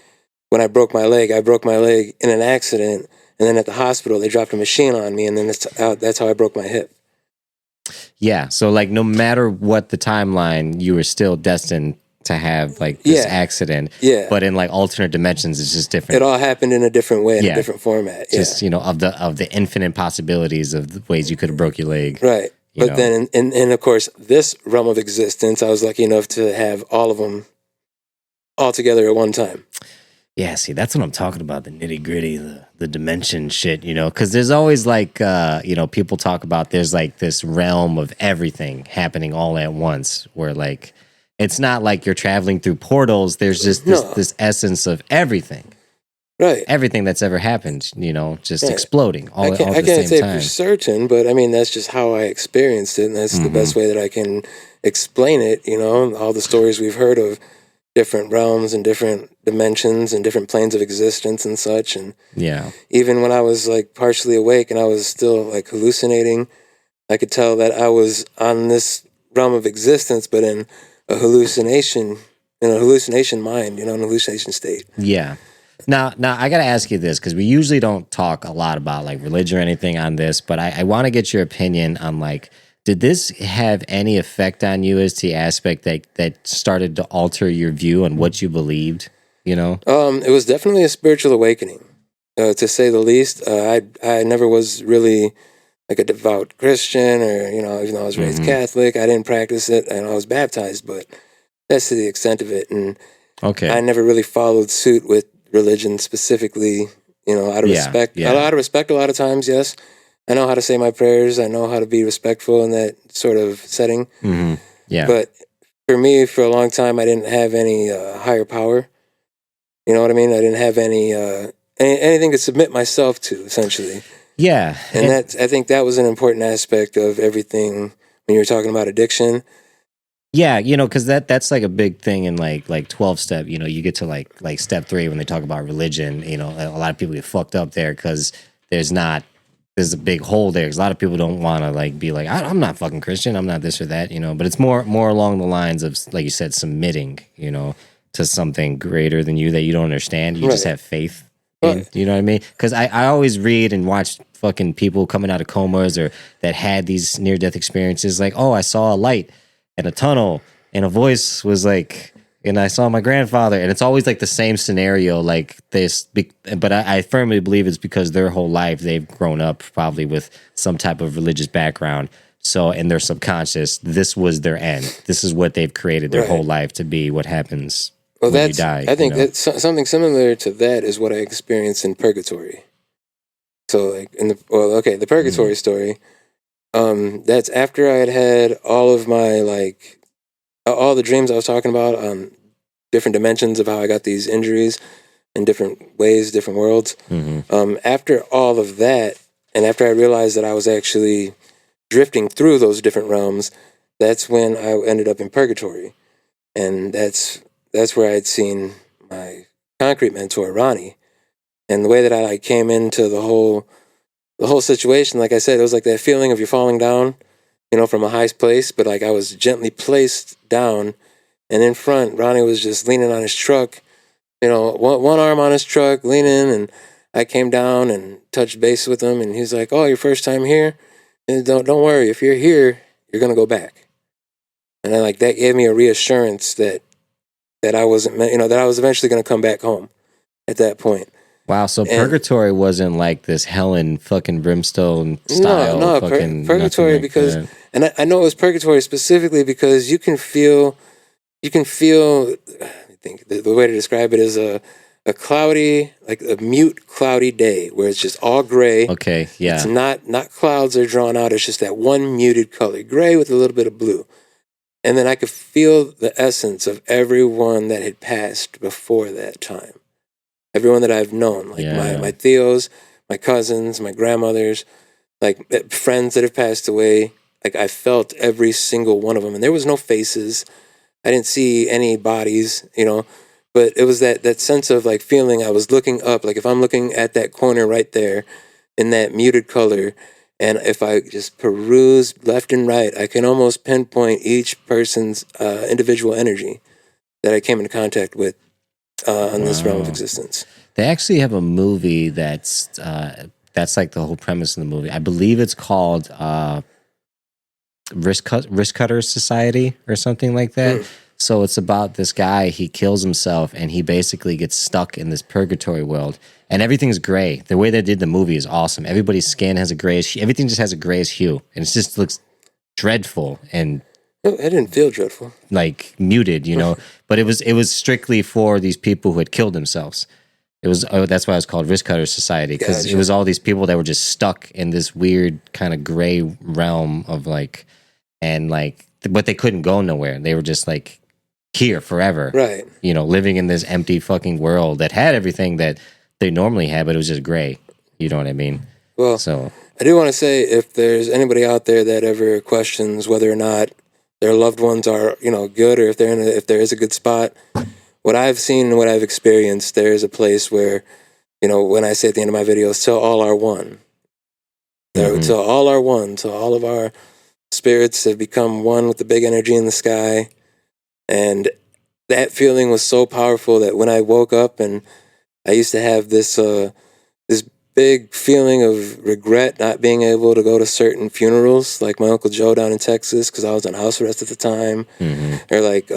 when I broke my leg in an accident, and then at the hospital they dropped a machine on me, and then that's how I broke my hip. Yeah. So like, no matter what the timeline, you were still destined to have like this accident. Yeah. But in like alternate dimensions, it's just different. It all happened in a different way, in a different format. Just, of the infinite possibilities of the ways you could have broke your leg. Right. But then, in of course, this realm of existence, I was lucky enough to have all of them all together at one time. Yeah, see, that's what I'm talking about, the nitty gritty, the dimension shit, because there's always like, people talk about there's like this realm of everything happening all at once where like, it's not like you're traveling through portals. There's just this essence of everything. Right. Everything that's ever happened, just exploding all at the same time. I can't say for certain, but I mean, that's just how I experienced it. And that's the best way that I can explain it. All the stories we've heard of different realms and different dimensions and different planes of existence and such. And even when I was like partially awake and I was still like hallucinating, I could tell that I was on this realm of existence, but in a hallucination mind, an hallucination state. Yeah. Now I got to ask you this, because we usually don't talk a lot about like religion or anything on this, but I want to get your opinion on like, did this have any effect on you as the aspect that started to alter your view on what you believed? It was definitely a spiritual awakening, to say the least. I never was really like a devout Christian, or even though I was raised Catholic, I didn't practice it, and I was baptized, but that's to the extent of it. And I never really followed suit with religion specifically, out of respect. Out of respect, a lot of times, yes. I know how to say my prayers. I know how to be respectful in that sort of setting. Mm-hmm. Yeah. But for me, for a long time, I didn't have any higher power. You know what I mean? I didn't have anything to submit myself to, essentially. Yeah. And I think that was an important aspect of everything when you're talking about addiction. Yeah, because that's like a big thing in like 12-step. You get to like step 3 when they talk about religion. A lot of people get fucked up there because there's a big hole there. Because a lot of people don't want to like be like, I'm not fucking Christian. I'm not this or that. But it's more along the lines of, like you said, submitting. To something greater than you that you don't understand. You just have faith in. You know what I mean? Because I always read and watch fucking people coming out of comas or that had these near death experiences. Like, oh, I saw a light in a tunnel, and a voice was like, and I saw my grandfather, and it's always like the same scenario, like this. But I firmly believe it's because their whole life they've grown up probably with some type of religious background. So in their subconscious, this was their end. This is what they've created their whole life to be. What happens when you die? I think that's something similar to that is what I experienced in purgatory. So like the purgatory story. That's after I had all of my all the dreams I was talking about on different dimensions of how I got these injuries in different ways, different worlds. After all of that, and after I realized that I was actually drifting through those different realms, that's when I ended up in purgatory, and that's where I had seen my concrete mentor, Ronnie, and the way that I came into the whole situation. Like I said, it was like that feeling of you're falling down, from a high place, but like I was gently placed down, and in front, Ronnie was just leaning on his truck, one arm on his truck, leaning, and I came down and touched base with him, and he's like, "Oh, your first time here? And don't worry, if you're here, you're gonna go back." And then that gave me a reassurance that I wasn't, that I was eventually gonna come back home at that point. Wow, so purgatory wasn't like this hell and fucking brimstone style. No, purgatory like because, that. And I know it was purgatory specifically because you can feel. I think the way to describe it is a cloudy, like a mute cloudy day where it's just all gray. Okay, yeah. It's not clouds are drawn out. It's just that one muted color, gray with a little bit of blue. And then I could feel the essence of everyone that had passed before that time. Everyone that I've known, like my Theos, my cousins, my grandmothers, like friends that have passed away. Like I felt every single one of them, and there was no faces. I didn't see any bodies, but But it was that sense of like feeling I was looking up. Like if I'm looking at that corner right there in that muted color, and if I just peruse left and right, I can almost pinpoint each person's individual energy that I came into contact with on this realm of existence. They actually have a movie that's like the whole premise of the movie. I believe it's called Risk Cutter Society or something like that. So it's about this guy, he kills himself and he basically gets stuck in this purgatory world and everything's gray. The way they did the movie is awesome. Everybody's skin has a grayish, everything just has a grayish hue and it just looks dreadful and it didn't feel dreadful. Like muted, you know, but it was strictly for these people who had killed themselves. It was that's why it's called Risk Cutter Society because it was all these people that were just stuck in this weird kind of gray realm of like, and like, but they couldn't go nowhere. They were just like here forever, right? You know, living in this empty fucking world that had everything that they normally had, but it was just gray. You know what I mean? Well, so I do want to say if there's anybody out there that ever questions whether or not their loved ones are, you know, good, or if there is a good spot. What I've seen and what I've experienced, there is a place where, you know, when I say at the end of my videos, till all are one. Till all are one. Till all of our spirits have become one with the big energy in the sky. And that feeling was so powerful that when I woke up and I used to have this big feeling of regret not being able to go to certain funerals, like my Uncle Joe down in Texas, because I was on house arrest at the time, or like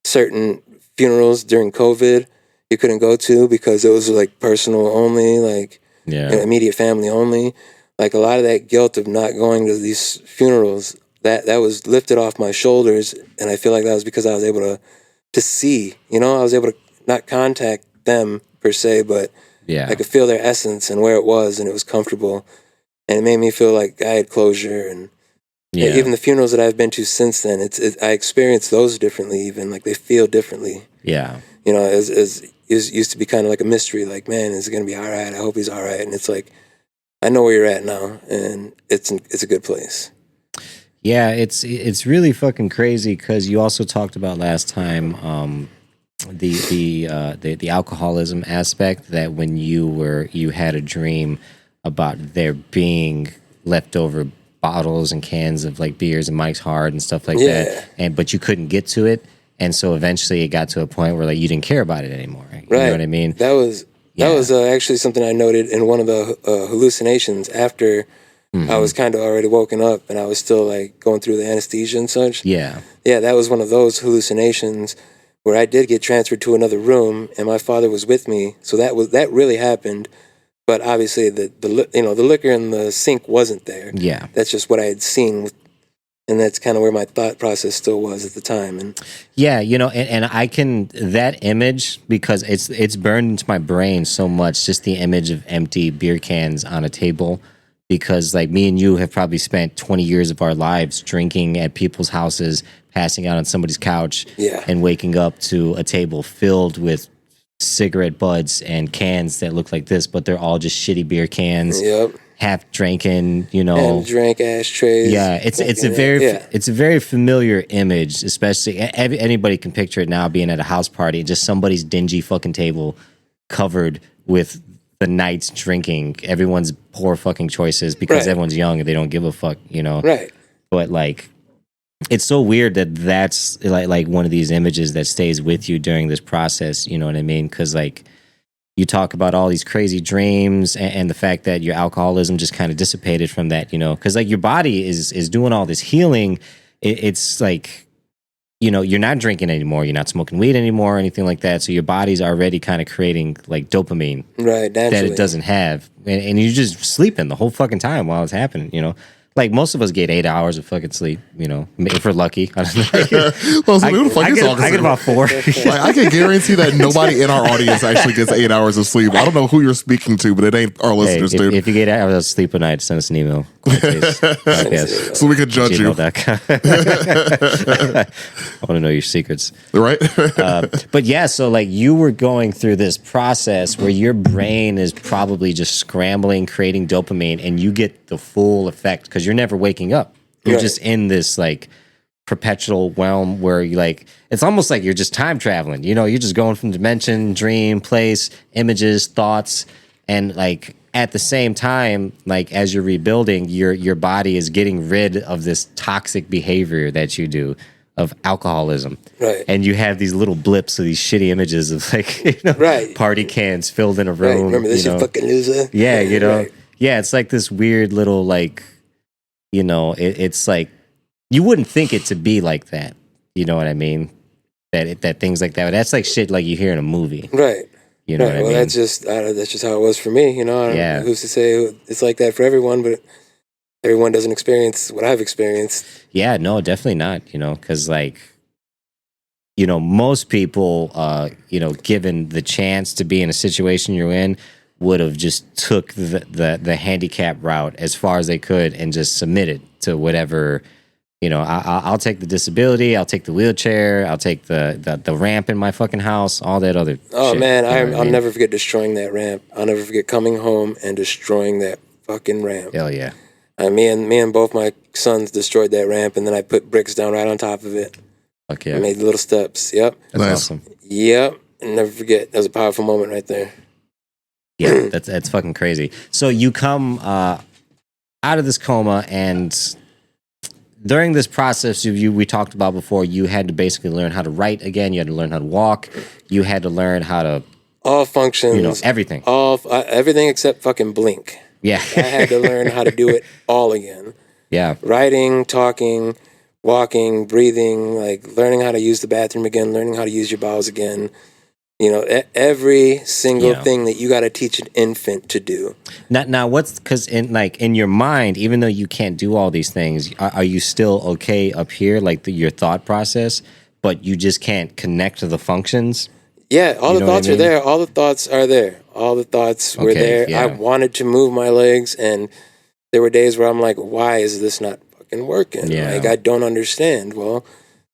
certain funerals during COVID you couldn't go to because it was like personal only, like you know, immediate family only. Like a lot of that guilt of not going to these funerals, that was lifted off my shoulders, and I feel like that was because I was able to see, you know, I was able to not contact them per se, but I could feel their essence and where it was, and it was comfortable, and it made me feel like I had closure. And even the funerals that I've been to since then, I experience those differently. Even like they feel differently. Yeah, you know, as it used to be kind of like a mystery. Like, man, is it gonna be all right? I hope he's all right. And it's like, I know where you're at now, and it's a good place. Yeah, it's really fucking crazy because you also talked about last time. The alcoholism aspect, that when you had a dream about there being leftover bottles and cans of like beers and Mike's Hard and stuff like that, but you couldn't get to it, and so eventually it got to a point where like you didn't care about it anymore. Right? You know what I mean? That was actually something I noted in one of the hallucinations after I was kind of already woken up and I was still like going through the anesthesia and such. Yeah, that was one of those hallucinations where I did get transferred to another room, and my father was with me. So that really happened, but obviously the liquor in the sink wasn't there. Yeah, that's just what I had seen, and that's kind of where my thought process still was at the time. And yeah, you know, and I can, that image, because it's burned into my brain so much, just the image of empty beer cans on a table. Because like me and you have probably spent 20 years of our lives drinking at people's houses, passing out on somebody's couch, and waking up to a table filled with cigarette butts and cans that look like this, but they're all just shitty beer cans, half drinking, you know, and drank ashtrays. Yeah, it's a very familiar image, especially anybody can picture it now, being at a house party, just somebody's dingy fucking table covered with the night's drinking, everyone's poor fucking choices because everyone's young and they don't give a fuck, you know. Right. But like, it's so weird that that's like one of these images that stays with you during this process. You know what I mean? Because like, you talk about all these crazy dreams and the fact that your alcoholism just kind of dissipated from that. You know, because like your body is doing all this healing. It's like, you know, you're not drinking anymore, you're not smoking weed anymore or anything like that. So your body's already kind of creating like dopamine that it doesn't have. And you're just sleeping the whole fucking time while it's happening, you know. Like most of us get 8 hours of fucking sleep, you know, if we're lucky. I get about 4. Like, I can guarantee that nobody in our audience actually gets 8 hours of sleep. I don't know who you're speaking to, but it ain't our listeners, dude. If you get 8 hours of sleep a night, send us an email. So we can judge you. I want to know your secrets. Right? But yeah, so like you were going through this process where your brain is probably just scrambling, creating dopamine, and you get the full effect because you're never waking up. You're just in this like perpetual realm where you like, it's almost like you're just time traveling. You know, you're just going from dimension, dream, place, images, thoughts, and like at the same time, like as you're rebuilding, your body is getting rid of this toxic behavior that you do of alcoholism. Right. And you have these little blips of these shitty images of like, you know, right. party cans filled in a Right. room. Remember this, you fucking loser? Yeah, you know. Right. Yeah, it's like this weird little like, you know, it's like you wouldn't think it to be like that. You know what I mean? That things like that. That's like shit like you hear in a movie. Right. You know what I mean? Well, that's just how it was for me. You know, who's to say it's like that for everyone? But everyone doesn't experience what I've experienced. Yeah, no, definitely not. You know, because like, you know, most people, you know, given the chance to be in a situation you're in, would have just took the handicap route as far as they could and just submitted to whatever. You know, I'll take the disability, I'll take the wheelchair, I'll take the ramp in my fucking house, all that other. Oh shit, man, you know I'll never forget destroying that ramp. I'll never forget coming home and destroying that fucking ramp. Hell yeah. Me and both my sons destroyed that ramp, and then I put bricks down right on top of it. Okay. I made little steps. Yep. That's Nice. awesome. Yep. And never forget. That was a powerful moment right there. Yeah, that's fucking crazy. So you come out of this coma, and during this process we talked about before, you had to basically learn how to write again. You had to learn how to walk. You had to learn how to all functions. You know, everything. Everything except fucking blink. Yeah. I had to learn how to do it all again. Yeah. Writing, talking, walking, breathing, like learning how to use the bathroom again, learning how to use your bowels again. You know, every single thing that you got to teach an infant to do. Now what's, because in your mind, even though you can't do all these things, are you still okay up here, like your thought process, but you just can't connect to the functions? Yeah, all the thoughts are there. All the thoughts are there. All the thoughts were there. Yeah. I wanted to move my legs, and there were days where I'm like, why is this not fucking working? Yeah. Like, I don't understand. Well,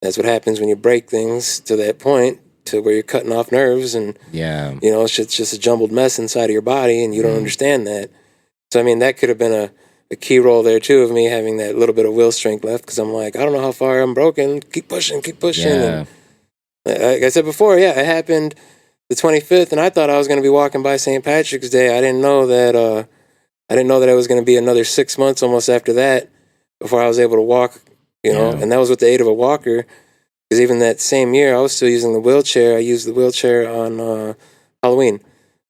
that's what happens when you break things to that point, to where you're cutting off nerves, and you know, it's just a jumbled mess inside of your body, and you don't understand that. So I mean, that could have been a key role there too, of me having that little bit of will strength left, because I'm like, I don't know how far I'm broken. Keep pushing. Yeah. And like I said before, it happened the 25th, and I thought I was going to be walking by St. Patrick's Day. I didn't know that it was going to be another 6 months almost after that before I was able to walk. You know, and that was with the aid of a walker. Because even that same year, I was still using the wheelchair. I used the wheelchair on Halloween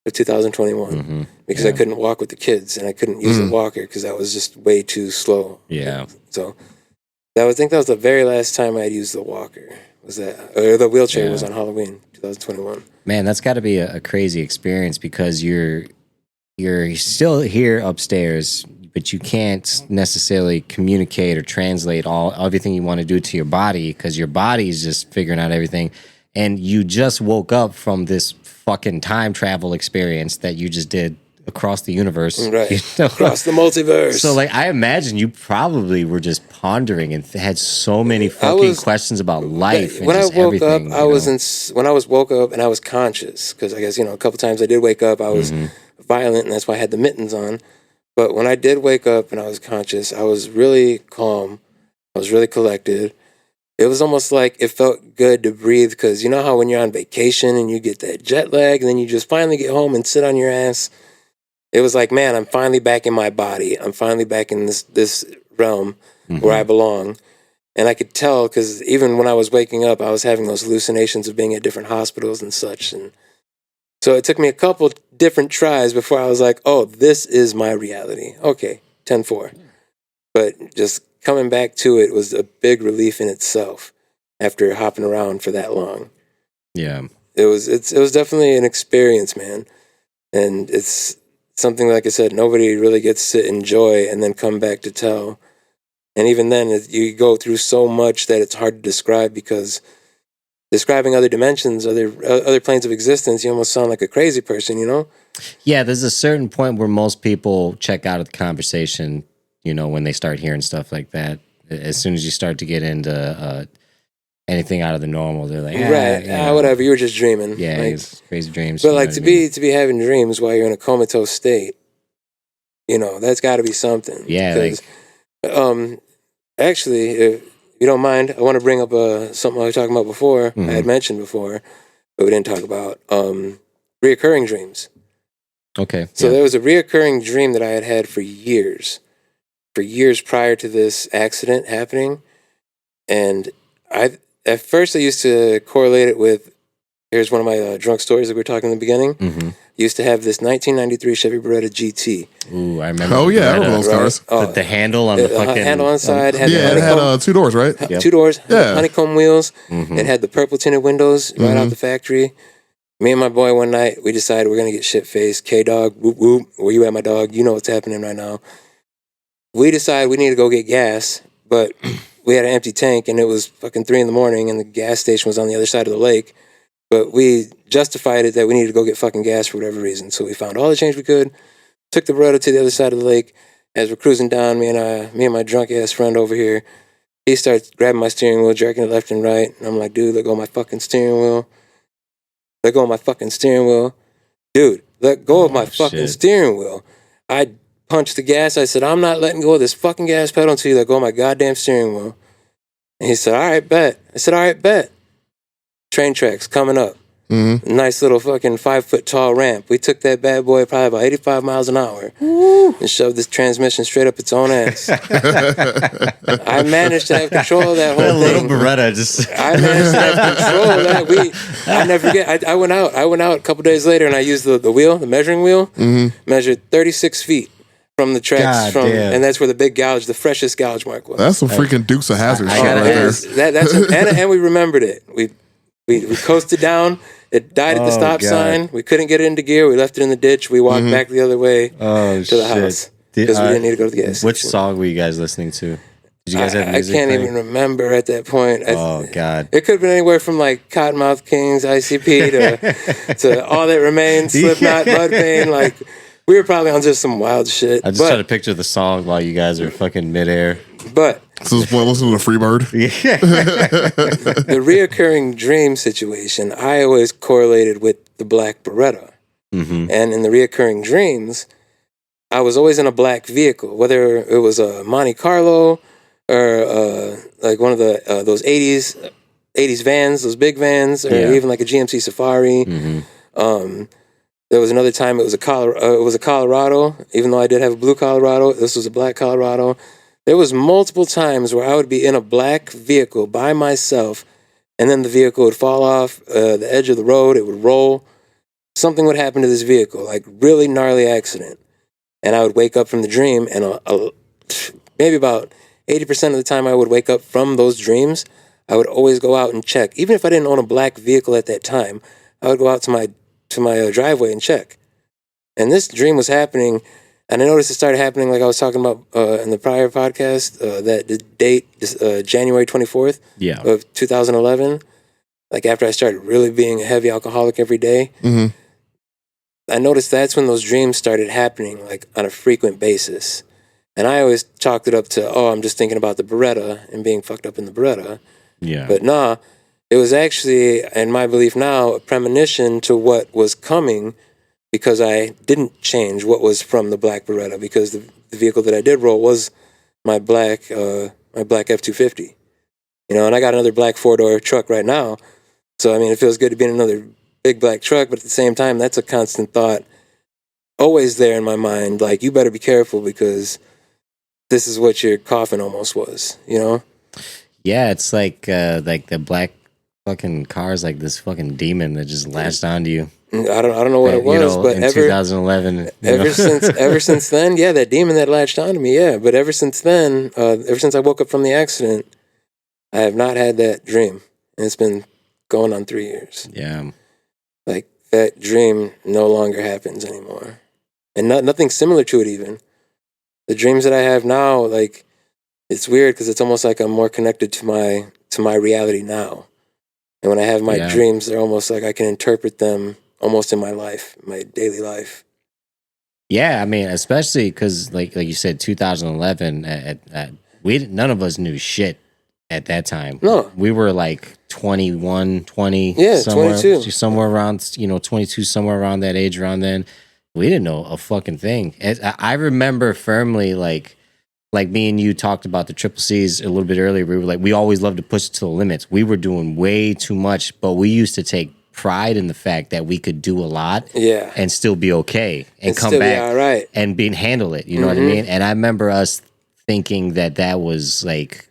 of 2021 because I couldn't walk with the kids, and I couldn't use the walker because that was just way too slow. Yeah. So I think that was the very last time I had used the walker. Or the wheelchair was on Halloween 2021. Man, that's got to be a crazy experience, because you're still here upstairs, but you can't necessarily communicate or translate everything you want to do to your body, because your body is just figuring out everything. And you just woke up from this fucking time travel experience that you just did across the universe. Right. You know? Across the multiverse. So, like, I imagine you probably were just pondering and had so many fucking questions about life. When I woke up, when I was woke up and I was conscious, because I guess, you know, a couple times I did wake up, I was violent, and that's why I had the mittens on. But when I did wake up and I was conscious, I was really calm. I was really collected. It was almost like it felt good to breathe, because you know how when you're on vacation and you get that jet lag, and then you just finally get home and sit on your ass. It was like, man, I'm finally back in my body. I'm finally back in this realm where I belong. And I could tell, because even when I was waking up, I was having those hallucinations of being at different hospitals and such. And so it took me a couple different tries before I was like, oh, this is my reality. Okay, 10-4. But just coming back to it was a big relief in itself after hopping around for that long. Yeah. It was definitely an experience, man. And it's something, like I said, nobody really gets to enjoy and then come back to tell. And even then, you go through so much that it's hard to describe, because describing other dimensions, other planes of existence, you almost sound like a crazy person, you know? Yeah, there's a certain point where most people check out of the conversation, you know, when they start hearing stuff like that. As soon as you start to get into anything out of the normal, they're like, whatever, you were just dreaming. Yeah, like, it's crazy dreams. But like to be having dreams while you're in a comatose state, you know, that's got to be something. Yeah, because actually, you don't mind, I want to bring up something I was talking about before. I had mentioned before, but we didn't talk about reoccurring dreams. Okay. So there was a reoccurring dream that I had for years prior to this accident happening, and at first I used to correlate it with. Here's one of my drunk stories that we were talking in the beginning. Mm-hmm. Used to have this 1993 Chevy Beretta GT. Ooh, I remember. Oh yeah, I remember those cars. Right? The handle on the fucking handle on the side. Had yeah, it had 2 doors, right? Yep. 2 doors. Yeah. Honeycomb wheels. Mm-hmm. It had the purple tinted windows right out the factory. Me and my boy one night, we decided we're gonna get shit faced. K-Dog, whoop whoop. Where you at, my dog? You know what's happening right now. We decided we need to go get gas, but we had an empty tank, and it was fucking 3 a.m, and the gas station was on the other side of the lake. But we justified it that we needed to go get fucking gas for whatever reason. So we found all the change we could, took the Beretta to the other side of the lake. As we're cruising down, me and my drunk ass friend over here, he starts grabbing my steering wheel, jerking it left and right. And I'm like, dude, let go of my fucking steering wheel. Let go of my fucking steering wheel. Dude, let go of my fucking steering wheel. I punched the gas. I said, I'm not letting go of this fucking gas pedal until you let go of my goddamn steering wheel. And he said, all right, bet. I said, all right, bet. Train tracks coming up. Mm-hmm. Nice little fucking 5-foot tall ramp. We took that bad boy probably about 85 miles an hour and shoved this transmission straight up its own ass. I managed to have control of that whole thing. Little Beretta just. I managed to have control of that. I never forget. I went out a couple days later and I used the wheel, the measuring wheel, measured 36 feet from the tracks, and that's where the big gouge, the freshest gouge mark was. That's some freaking Dukes of Hazzard shit right there. And we remembered it. We coasted down. It died at the stop sign. We couldn't get it into gear. We left it in the ditch. We walked back the other way to the house because we didn't need to go to the gas Which station. song were you guys listening to? Did you guys have music? I can't playing? even remember at that point. Oh God! It could have been anywhere from like Cottonmouth Kings, ICP to All That Remains, Slipknot, Mudvayne. Like we were probably on just some wild shit. I just try to picture the song while you guys are fucking midair. But so this one listening to Freebird. The reoccurring dream situation, I always correlated with the black Beretta. Mm-hmm. And in the reoccurring dreams, I was always in a black vehicle, whether it was a Monte Carlo or like one of the those 80s vans, those big vans, or even like a GMC Safari. Mm-hmm. There was another time it was a Colorado, even though I did have a blue Colorado. This was a black Colorado. There was multiple times where I would be in a black vehicle by myself, and then the vehicle would fall off the edge of the road. It would roll. Something would happen to this vehicle, like really gnarly accident. And I would wake up from the dream, and maybe about 80% of the time I would wake up from those dreams, I would always go out and check. Even if I didn't own a black vehicle at that time, I would go out to my driveway and check. And this dream was happening. And I noticed it started happening, like I was talking about in the prior podcast, that the date is January 24th of 2011. Like after I started really being a heavy alcoholic every day, I noticed that's when those dreams started happening, like on a frequent basis. And I always chalked it up to, I'm just thinking about the Beretta and being fucked up in the Beretta. Yeah. But nah, it was actually, in my belief now, a premonition to what was coming, because I didn't change what was from the black Beretta, because the vehicle that I did roll was my black F-250. And I got another black 4-door truck right now. So, I mean, it feels good to be in another big black truck, but at the same time, that's a constant thought always there in my mind. Like, you better be careful because this is what your coffin almost was, Yeah, it's like the black fucking car's like this fucking demon that just latched onto you. I don't know what it was, but in 2011, ever since then, that demon that latched onto me, but ever since then, ever since I woke up from the accident, I have not had that dream, and it's been going on 3 years. Yeah, like that dream no longer happens anymore, and nothing similar to it even. The dreams that I have now, like it's weird because it's almost like I'm more connected to my reality now, and when I have my dreams, they're almost like I can interpret them almost in my life, my daily life. Yeah, I mean, especially because, like you said, 2011. None of us knew shit at that time. No, we were like 21, 20. Yeah, 22. Somewhere around 22, somewhere around that age. Around then, we didn't know a fucking thing. I remember firmly like like me and you talked about the triple C's a little bit earlier. We were like, we always loved to push it to the limits. We were doing way too much, but we used to take pride in the fact that we could do a lot and still be okay and come back all right. and handle it. You know what I mean? And I remember us thinking that was like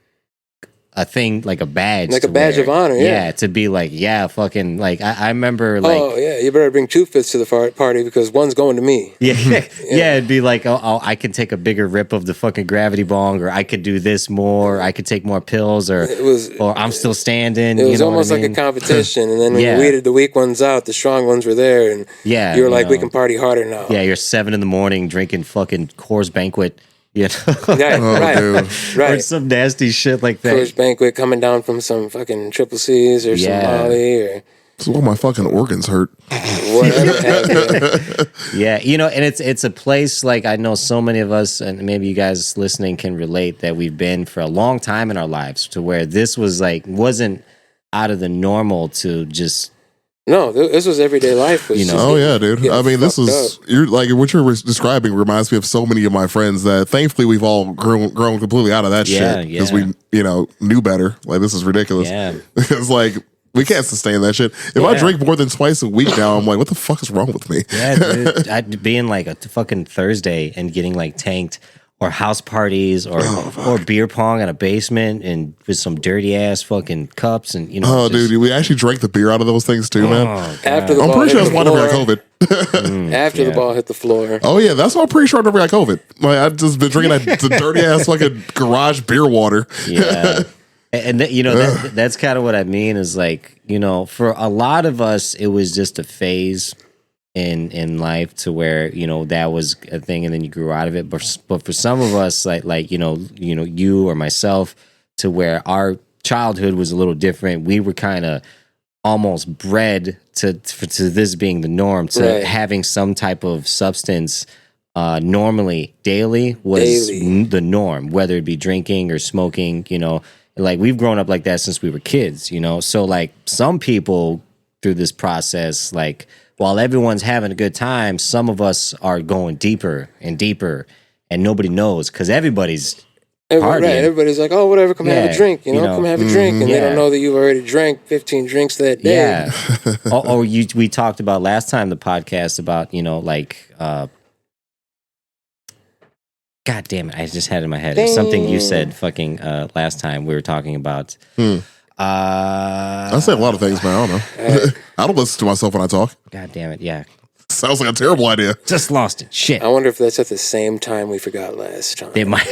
a thing, like a badge. Like a badge of honor, yeah. To be like, fucking, like, I remember, like... Oh, yeah, you better bring 2 fifths to the party because one's going to me. Yeah, it'd be like, oh, I could take a bigger rip of the fucking gravity bong, or I could do this more, I could take more pills, or I'm still standing. It was almost like a competition, and then when you weeded the weak ones out, the strong ones were there, and you were like, we can party harder now. Yeah, you're 7 a.m. drinking fucking Coors Banquet. You know? Right. Or some nasty shit like that. Coors Banquet coming down from some fucking triple C's or some Molly or... So all my fucking organs hurt. Whatever. Yeah, you know, and it's a place, like, I know so many of us, and maybe you guys listening can relate, that we've been for a long time in our lives, to where this was like, wasn't out of the normal to just... No, this was everyday life. You know? Oh yeah, dude. I mean, this is you're like what you're describing reminds me of so many of my friends that thankfully we've all grown completely out of that shit because we knew better. Like, this is ridiculous. Yeah, it's like we can't sustain that shit. If I drink more than twice a week now, I'm like, what the fuck is wrong with me? Yeah, dude. I'd be in like a fucking Thursday and getting like tanked. Or house parties, or beer pong in a basement, and with some dirty ass fucking cups, and you know. Oh, dude, we actually drank the beer out of those things too, man. After the I'm ball pretty sure hit that's why I never got COVID. After the ball hit the floor. Oh yeah, that's why I'm pretty sure I never got COVID. Like, I've just been drinking that dirty ass fucking garage beer water. Yeah, and that's kind of what I mean. Is like, you know, for a lot of us, it was just a phase in life, to where, you know, that was a thing, and then you grew out of it. But for some of us, like you know you or myself, to where our childhood was a little different. We were kind of almost bred to this being the norm, to having some type of substance normally daily was the norm, whether it be drinking or smoking. You know, like, we've grown up like that since we were kids. You know, so like some people through this process, like, while everyone's having a good time, some of us are going deeper and deeper, and nobody knows because everybody's partying. Right, everybody's like, oh, whatever, come have a drink, you know, come have a drink, and they don't know that you've already drank 15 drinks that day. Yeah. We talked about last time, the podcast, about, you know, like, God damn it, I just had it in my head. It was something you said fucking last time we were talking about. I say a lot of things, man. I don't know. I don't listen to myself when I talk. God damn it, yeah. Sounds like a terrible idea. Just lost it. Shit. I wonder if that's at the same time we forgot last time. It might.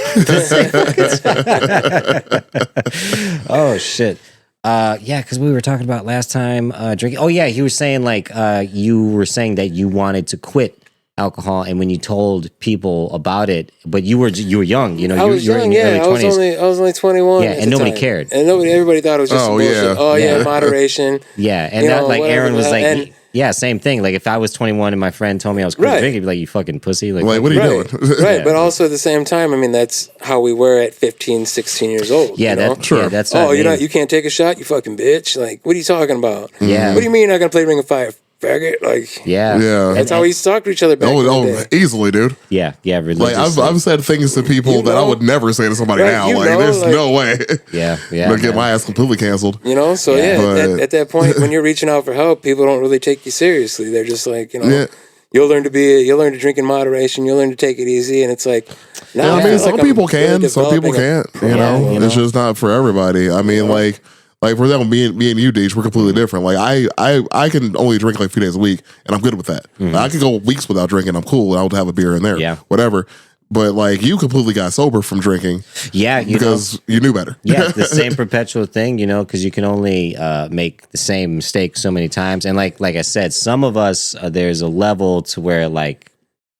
Oh, shit. Yeah, because we were talking about last time drinking. Oh, yeah, he was saying, like, you were saying that you wanted to quit alcohol, and when you told people about it, but you were young, you know, you were in your early 20s. I was only 21. Yeah, and nobody cared. And everybody thought it was just some bullshit. Oh yeah, moderation. Yeah, and that, like, Aaron was like, yeah, same thing. Like, if I was 21 and my friend told me I was quitting drinking, he'd be like, you fucking pussy. Like what are you doing? Right, but also at the same time, I mean, that's how we were at 15, 16 years old. Yeah, that's oh, you can't take a shot, you fucking bitch. Like, what are you talking about? Yeah. What do you mean you're not going to play Ring of Fire? Faggot, like, yeah. That's how we used to talk to each other back in the day. Easily, dude. Yeah. Like, I've said things to people that I would never say to somebody now. Like, there's no way. Yeah. I'm gonna get my ass completely canceled. You know, so at that point, when you're reaching out for help, people don't really take you seriously. They're just like, you know, you'll learn to drink in moderation. You'll learn to take it easy, and it's like, I mean, some people can, some people can't. You know, it's just not for everybody. I mean, like, for example, me and you, Deej, we're completely different. Like, I can only drink like a few days a week, and I'm good with that. I can go weeks without drinking. I'm cool. I'll have a beer in there, whatever. But like, you completely got sober from drinking, because you knew better. Yeah, the same perpetual thing, you know, because you can only make the same mistake so many times. And like I said, some of us, there's a level to where, like,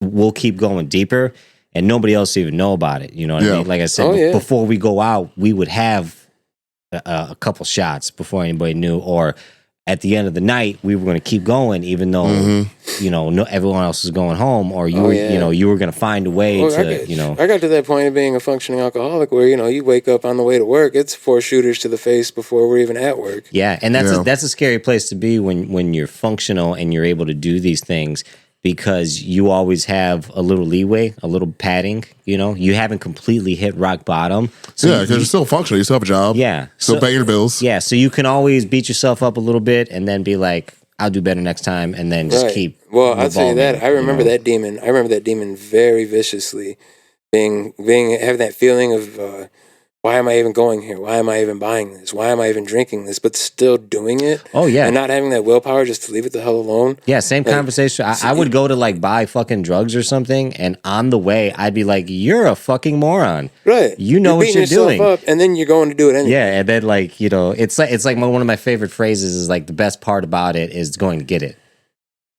we'll keep going deeper, and nobody else even know about it. You know what I mean? Like I said, before we go out, we would have a couple shots before anybody knew, or at the end of the night we were going to keep going, even though you know, everyone else was going home, or you were going to find a way to I got to that point of being a functioning alcoholic where, you know, you wake up on the way to work, it's 4 shooters to the face before we're even at work. Yeah, and that's a scary place to be when you're functional and you're able to do these things, because you always have a little leeway, a little padding. You know, you haven't completely hit rock bottom. So yeah, because you're still functioning. You still have a job. Yeah. Still paying your bills. Yeah, so you can always beat yourself up a little bit and then be like, I'll do better next time, and then just keep. Well, I'll tell you that. I remember you know? that demon. I remember that demon very viciously, having that feeling of why am I even going here? Why am I even buying this? Why am I even drinking this? But still doing it. Oh yeah, and not having that willpower just to leave it the hell alone. Yeah, same conversation. I would go to like buy fucking drugs or something, and on the way, I'd be like, "You're a fucking moron." Right. You know what you're doing. Up, and then you're going to do it anyway. Yeah, and then like it's like one of my favorite phrases is like the best part about it is going to get it.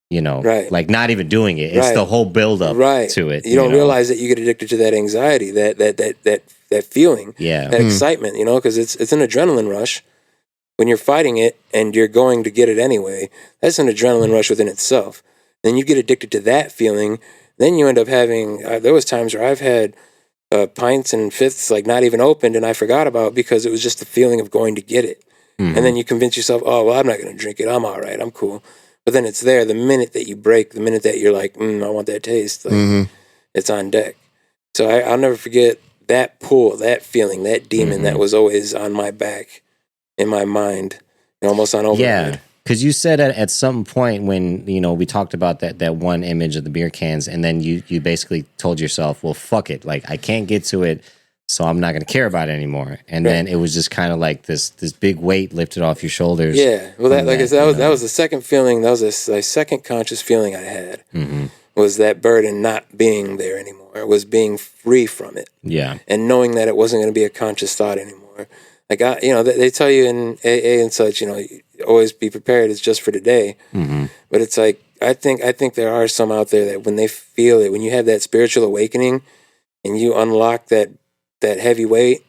Right. Like not even doing it. It's the whole build up to it. You don't realize that you get addicted to that anxiety, that feeling, that excitement, because it's an adrenaline rush. When you're fighting it and you're going to get it anyway, that's an adrenaline rush within itself. Then you get addicted to that feeling. Then you end up having, there was times where I've had pints and fifths like not even opened and I forgot about because it was just the feeling of going to get it. And then you convince yourself, oh, well, I'm not going to drink it. I'm all right. I'm cool. But then it's there the minute that you break, the minute that you're like, I want that taste, like, it's on deck. So I'll never forget that pull, that feeling, that demon that was always on my back, in my mind, almost on overhead. Yeah, because you said at some point when we talked about that one image of the beer cans, and then you basically told yourself, well, fuck it, like I can't get to it, so I'm not going to care about it anymore. And then it was just kind of like this big weight lifted off your shoulders. Yeah, well, that I said, that was the second feeling. That was a second conscious feeling I had. Was that burden not being there anymore? It was being free from it. Yeah, and knowing that it wasn't going to be a conscious thought anymore. Like they tell you in AA and such, always be prepared. It's just for today. But it's like I think there are some out there that when they feel it, when you have that spiritual awakening, and you unlock that heavy weight,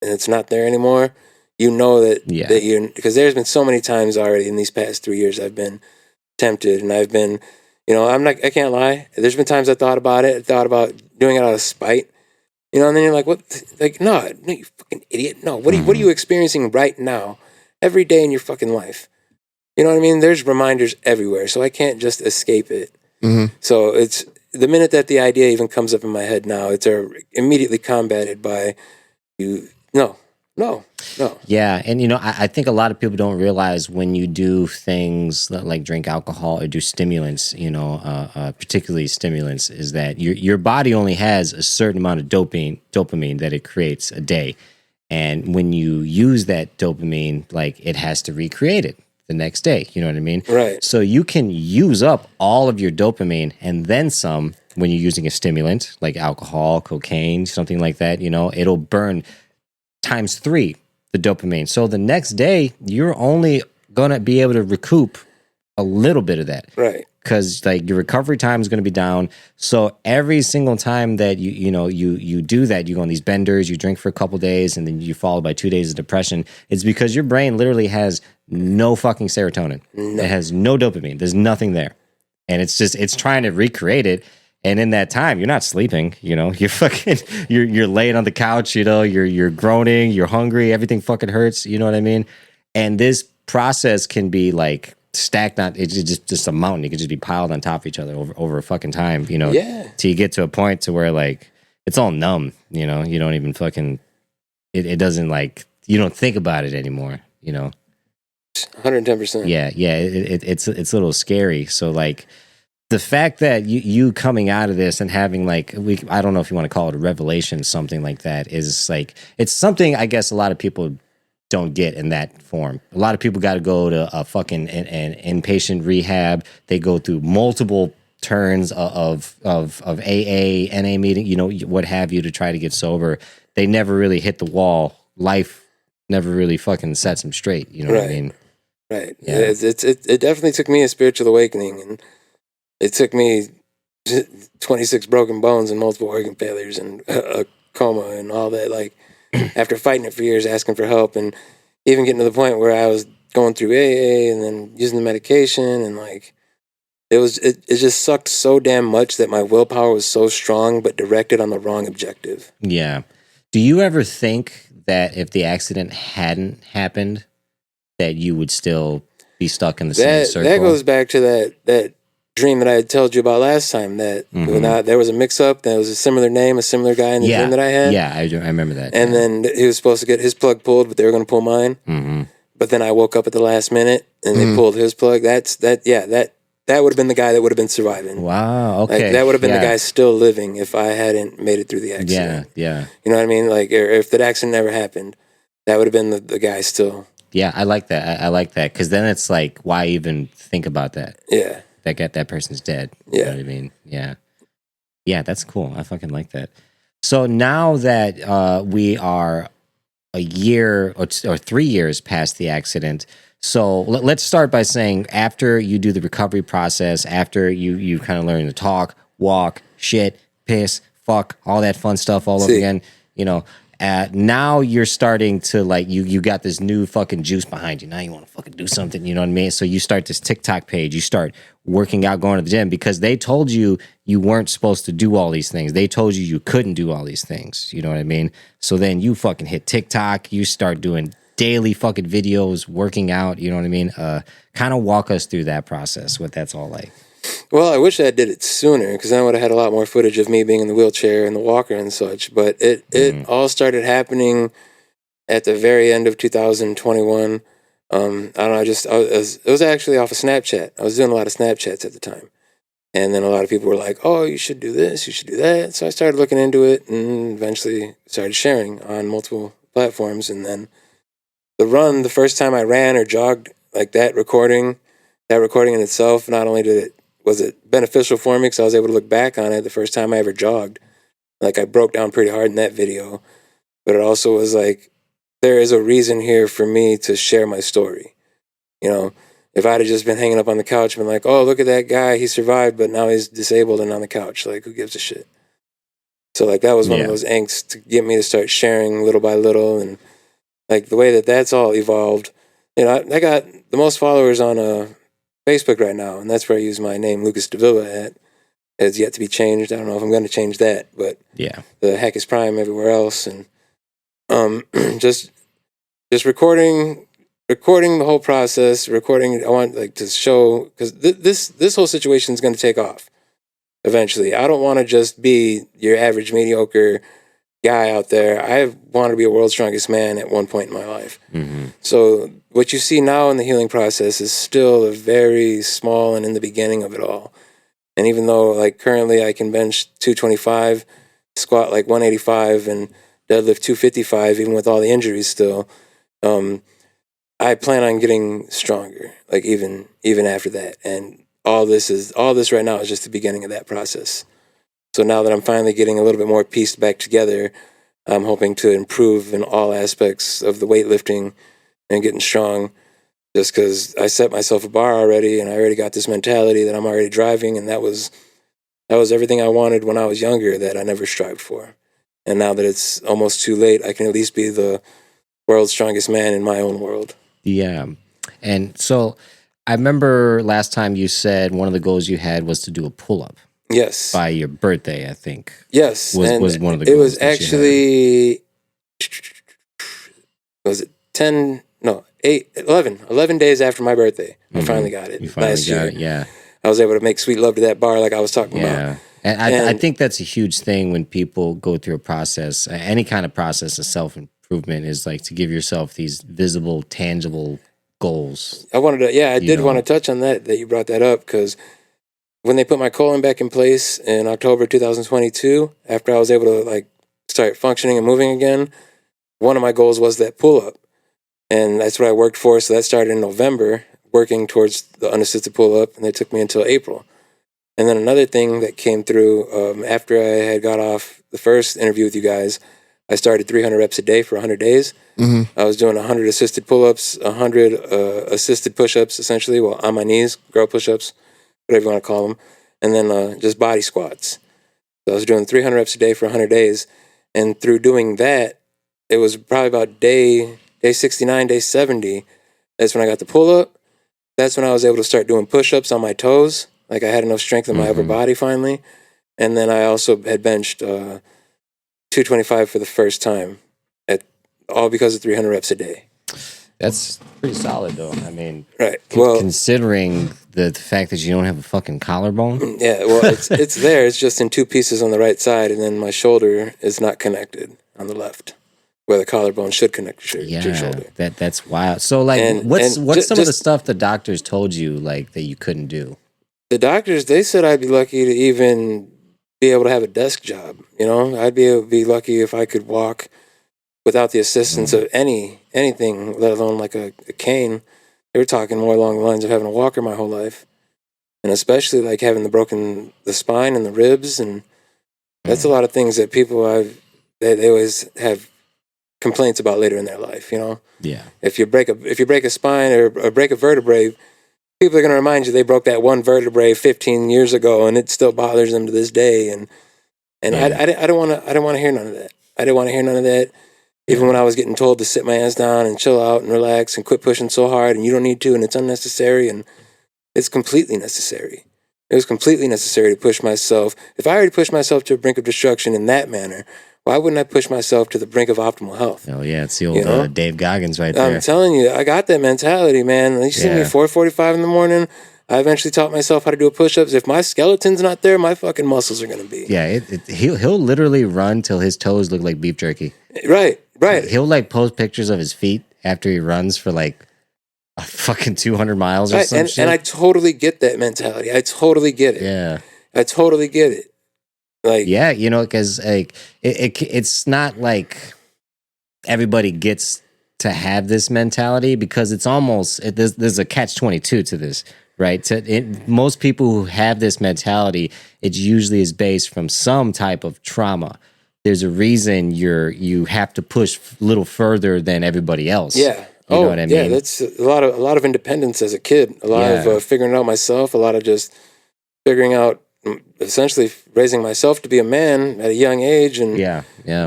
and it's not there anymore, that you're, because there's been so many times already in these past 3 years I've been tempted, and I've been, I can't lie. There's been times I thought about it, thought about doing it out of spite, and then you're like, what? Like, no, you fucking idiot. No, what are you experiencing right now, every day in your fucking life? You know what I mean? There's reminders everywhere, so I can't just escape it. So it's the minute that the idea even comes up in my head now, it's immediately combated by you. No. Yeah, and I think a lot of people don't realize when you do things like drink alcohol or do stimulants, particularly stimulants, is that your body only has a certain amount of dopamine that it creates a day, and when you use that dopamine, like it has to recreate it the next day. You know what I mean? Right. So you can use up all of your dopamine and then some when you're using a stimulant like alcohol, cocaine, something like that. It'll burn times 3 the dopamine. So the next day, you're only going to be able to recoup a little bit of that. Right. Because like your recovery time is going to be down. So every single time that you do that, you go on these benders, you drink for a couple days, and then you follow by 2 days of depression, it's because your brain literally has no fucking serotonin. No. It has no dopamine. There's nothing there. And it's trying to recreate it. And in that time, you're not sleeping, you're fucking, you're laying on the couch, you're groaning, you're hungry, everything fucking hurts, you know what I mean? And this process can be like stacked on, it's just a mountain. It could just be piled on top of each other over a fucking time, till you get to a point to where like, it's all numb, you don't even fucking, it doesn't like, you don't think about it anymore, 110%. Yeah. It's a little scary. So like, the fact that you coming out of this and having like I don't know if you want to call it a revelation, something like that, is like it's something I guess a lot of people don't get in that form. A lot of people got to go to a fucking an inpatient rehab. They go through multiple turns of AA, NA meeting, what have you, to try to get sober. They never really hit the wall. Life never really fucking sets them straight. You know what I mean? Right. Yeah. It definitely took me a spiritual awakening, and it took me 26 broken bones and multiple organ failures and a coma and all that. Like, after fighting it for years, asking for help, and even getting to the point where I was going through AA and then using the medication, and like, it just sucked so damn much that my willpower was so strong, but directed on the wrong objective. Yeah. Do you ever think that if the accident hadn't happened, that you would still be stuck in the same circle? That goes back to that dream that I had told you about last time, that when there was a mix-up, there was a similar name, a similar guy in the dream that I had. Yeah, I remember that. And then he was supposed to get his plug pulled, but they were going to pull mine. Mm-hmm. But then I woke up at the last minute, and they pulled his plug. That would have been the guy that would have been surviving. Wow, okay. Like, that would have been the guy still living if I hadn't made it through the accident. Yeah. You know what I mean? Like, or if that accident never happened, that would have been the guy still. Yeah, I like that. I like that, because then it's like, why even think about that? Yeah. That person's dead. Yeah. You know what I mean? Yeah. Yeah, that's cool. I fucking like that. So now that we are a year or 3 years past the accident, so let's start by saying, after you do the recovery process, after you kind of learn to talk, walk, shit, piss, fuck, all that fun stuff all over again, you know, now you're starting to, like, you got this new fucking juice behind you. Now you want to fucking do something, you know what I mean? So you start this TikTok page, you start working out, going to the gym, because they told you weren't supposed to do all these things. They told you couldn't do all these things, you know what I mean? So then you fucking hit TikTok, you start doing daily fucking videos, working out, you know what I mean? Kind of walk us through that process, what that's all like. Well, I wish I did it sooner, because then I would have had a lot more footage of me being in the wheelchair and the walker and such. But it all started happening at the very end of 2021. I don't know. It was actually off of Snapchat. I was doing a lot of Snapchats at the time, and then a lot of people were like, "Oh, you should do this, you should do that." So I started looking into it, and eventually started sharing on multiple platforms. And then the first time I ran or jogged, like that recording in itself, not only was it beneficial for me because I was able to look back on it the first time I ever jogged. Like, I broke down pretty hard in that video, but it also was like, there is a reason here for me to share my story. You know, if I'd have just been hanging up on the couch and been like, oh, look at that guy, he survived, but now he's disabled and on the couch. Like, who gives a shit? So, like, that was one of those angsts to get me to start sharing little by little. And, like, the way that's all evolved, you know, I got the most followers on Facebook right now, and that's where I use my name, Lucas Davila, at. It's yet to be changed. I don't know if I'm going to change that, but the Hack is Prime everywhere else, and just recording the whole process. Recording, I want, like, to show, because this whole situation is going to take off eventually. I don't want to just be your average mediocre guy out there. I want to be a world's strongest man at one point in my life. Mm-hmm. So what you see now in the healing process is still a very small and in the beginning of it all. And even though, like, currently I can bench 225, squat like 185, and deadlift 255, even with all the injuries still, I plan on getting stronger, like, even after that. And all this right now is just the beginning of that process. So now that I'm finally getting a little bit more pieced back together, I'm hoping to improve in all aspects of the weightlifting and getting strong, just because I set myself a bar already, and I already got this mentality that I'm already driving, and that was everything I wanted when I was younger that I never strived for. And now that it's almost too late, I can at least be the world's strongest man in my own world. Yeah. And so I remember last time you said one of the goals you had was to do a pull-up. Yes. By your birthday, I think. Yes. Was one of the goals. It was actually, was it 11 days after my birthday. I finally got it last year. Yeah. I was able to make sweet love to that bar like I was talking about. And I think that's a huge thing when people go through a process, any kind of process of self-improvement, is like to give yourself these visible, tangible goals. I did want to touch on that you brought that up, because when they put my colon back in place in October 2022, after I was able to, like, start functioning and moving again, one of my goals was that pull-up. And that's what I worked for. So that started in November, working towards the unassisted pull-up, and they took me until April. And then another thing that came through, after I had got off the first interview with you guys, I started 300 reps a day for 100 days. Mm-hmm. I was doing 100 assisted pull-ups, 100 assisted push-ups, essentially, well, on my knees, girl push-ups, whatever you want to call them, and then just body squats. So I was doing 300 reps a day for 100 days, and through doing that, it was probably about day 69, day 70, that's when I got the pull-up. That's when I was able to start doing push-ups on my toes. Like, I had enough strength in my upper body finally. And then I also had benched 225 for the first time, all because of 300 reps a day. That's pretty solid, though. I mean, right. Considering the fact that you don't have a fucking collarbone. Yeah, well, it's there. It's just in two pieces on the right side, and then my shoulder is not connected on the left, where the collarbone should connect to your shoulder. That's wild. So, like, what's some of the stuff the doctors told you, like, that you couldn't do? The doctors, they said I'd be lucky to even be able to have a desk job. You know, I'd be lucky if I could walk without the assistance of anything, let alone like a cane. They were talking more along the lines of having a walker my whole life, and especially like having the spine and the ribs, and that's a lot of things that people they always have complaints about later in their life. You know, yeah. If you break a spine or break a vertebrae, people are going to remind you they broke that one vertebrae 15 years ago, and it still bothers them to this day. And I don't want to hear none of that. I didn't want to hear none of that. Even when I was getting told to sit my ass down and chill out and relax and quit pushing so hard, and you don't need to, and it's unnecessary, and it's completely necessary. It was completely necessary to push myself. If I already pushed myself to the brink of destruction in that manner, why wouldn't I push myself to the brink of optimal health? Oh yeah, it's the old Dave Goggins right there. I'm telling you, I got that mentality, man. You see me 4:45 in the morning. I eventually taught myself how to do push-ups. If my skeleton's not there, my fucking muscles are gonna be. Yeah, he'll literally run till his toes look like beef jerky. Right. He'll like post pictures of his feet after he runs for like a fucking 200 miles or something. And I totally get that mentality. I totally get it. Yeah, I totally get it. Like, yeah, you know, because like it's not like everybody gets to have this mentality, because it's almost there's a catch-22 to this, right? Most people who have this mentality, it usually is based from some type of trauma. There's a reason you have to push a little further than everybody else. Yeah. You know what I mean? Yeah, that's a lot of independence as a kid. A lot of figuring it out myself. A lot of just figuring out, essentially raising myself to be a man at a young age, and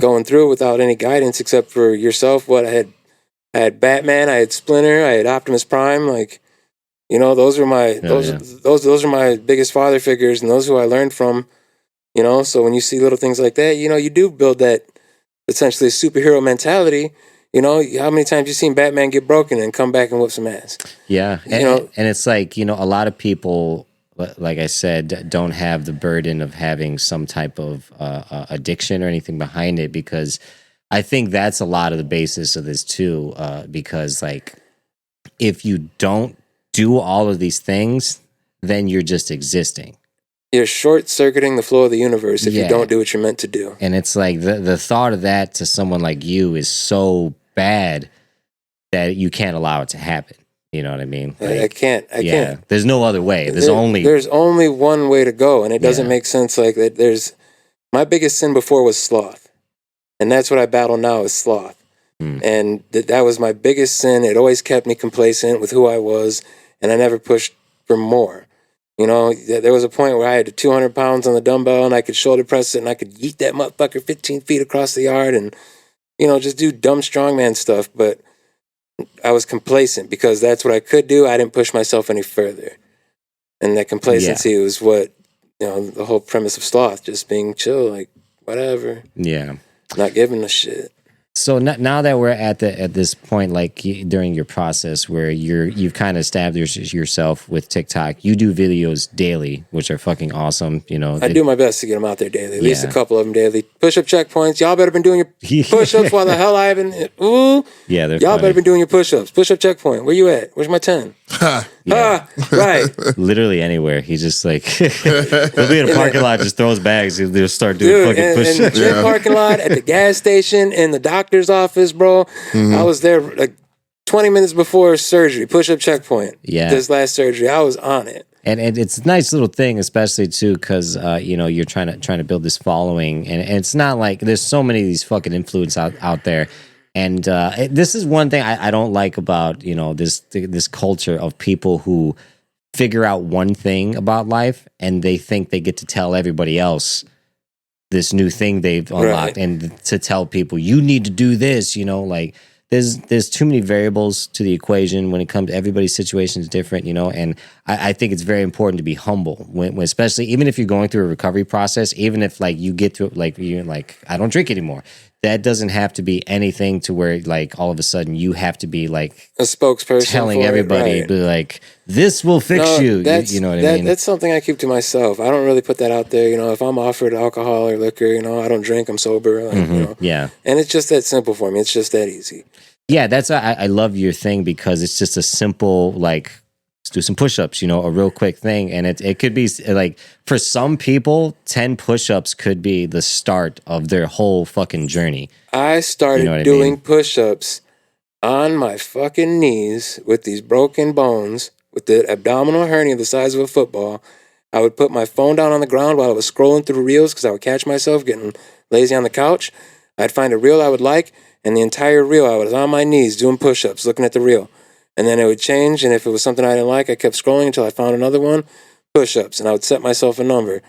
going through it without any guidance except for yourself. What I had Batman, I had Splinter, I had Optimus Prime. Like, you know, those are my those are my biggest father figures, and those who I learned from. You know, so when you see little things like that, you know, you do build that essentially superhero mentality. You know, how many times you seen Batman get broken and come back and whip some ass? Yeah, and it's like, you know, a lot of people, like I said, don't have the burden of having some type of addiction or anything behind it, because I think that's a lot of the basis of this too. Because like, if you don't do all of these things, then you're just existing. You're short-circuiting the flow of the universe if you don't do what you're meant to do. And it's like the thought of that to someone like you is so bad that you can't allow it to happen. You know what I mean? Like, I can't. There's no other way. There's only one way to go, and it doesn't make sense like that. My biggest sin before was sloth, and that's what I battle now is sloth. And that was my biggest sin. It always kept me complacent with who I was, and I never pushed for more. You know, there was a point where I had 200 pounds on the dumbbell, and I could shoulder press it, and I could yeet that motherfucker 15 feet across the yard, and, you know, just do dumb strongman stuff. But I was complacent because that's what I could do. I didn't push myself any further. And that complacency was what, you know, the whole premise of sloth, just being chill, like, whatever. Yeah. Not giving a shit. So now that we're at this point, like during your process where you've kind of established yourself with TikTok, you do videos daily, which are fucking awesome. You know, I do my best to get them out there daily, at least a couple of them daily. Push-up checkpoints. Y'all better been doing your push-ups while the hell I haven't. Ooh, yeah, y'all better been doing your push-ups. Push-up checkpoint. Where you at? Where's my 10? Right. Literally anywhere. He's just like, he'll be in a parking lot, just throws bags. He'll start doing fucking push-ups. In the gym parking lot, at the gas station, in the doctor's office, bro. I was there like 20 minutes before surgery, push-up checkpoint. Yeah. This last surgery, I was on it. And it's a nice little thing, especially too, because you know, you're trying to build this following, and it's not like there's so many of these fucking influencers out there. And this is one thing I don't like about, you know, this culture of people who figure out one thing about life and they think they get to tell everybody else this new thing they've unlocked, and to tell people you need to do this. You know, like there's too many variables to the equation when it comes to everybody's situation is different. You know, and I think it's very important to be humble when especially even if you're going through a recovery process, even if like you get through like you're like I don't drink anymore. that doesn't have to be anything to where like all of a sudden you have to be like a spokesperson telling for everybody, it, right. be like, this will fix you. You know what I mean? That's something I keep to myself. I don't really put that out there. You know, if I'm offered alcohol or liquor, you know, I don't drink. I'm sober. Like, you know, Yeah. And it's just that simple for me. It's just that easy. Yeah, that's I love your thing because it's just a simple like let's do some push-ups, you know, a real quick thing, and it could be like for some people 10 push-ups could be the start of their whole fucking journey. I started doing push-ups on my fucking knees with these broken bones, with the abdominal hernia the size of a football. I would put my phone down on the ground while I was scrolling through reels because I would catch myself getting lazy on the couch. I'd find a reel I would like, and the entire reel I was on my knees doing push-ups, looking at the reel. And then it would change, and if it was something I didn't like, I kept scrolling until I found another one, push-ups, and I would set myself a number.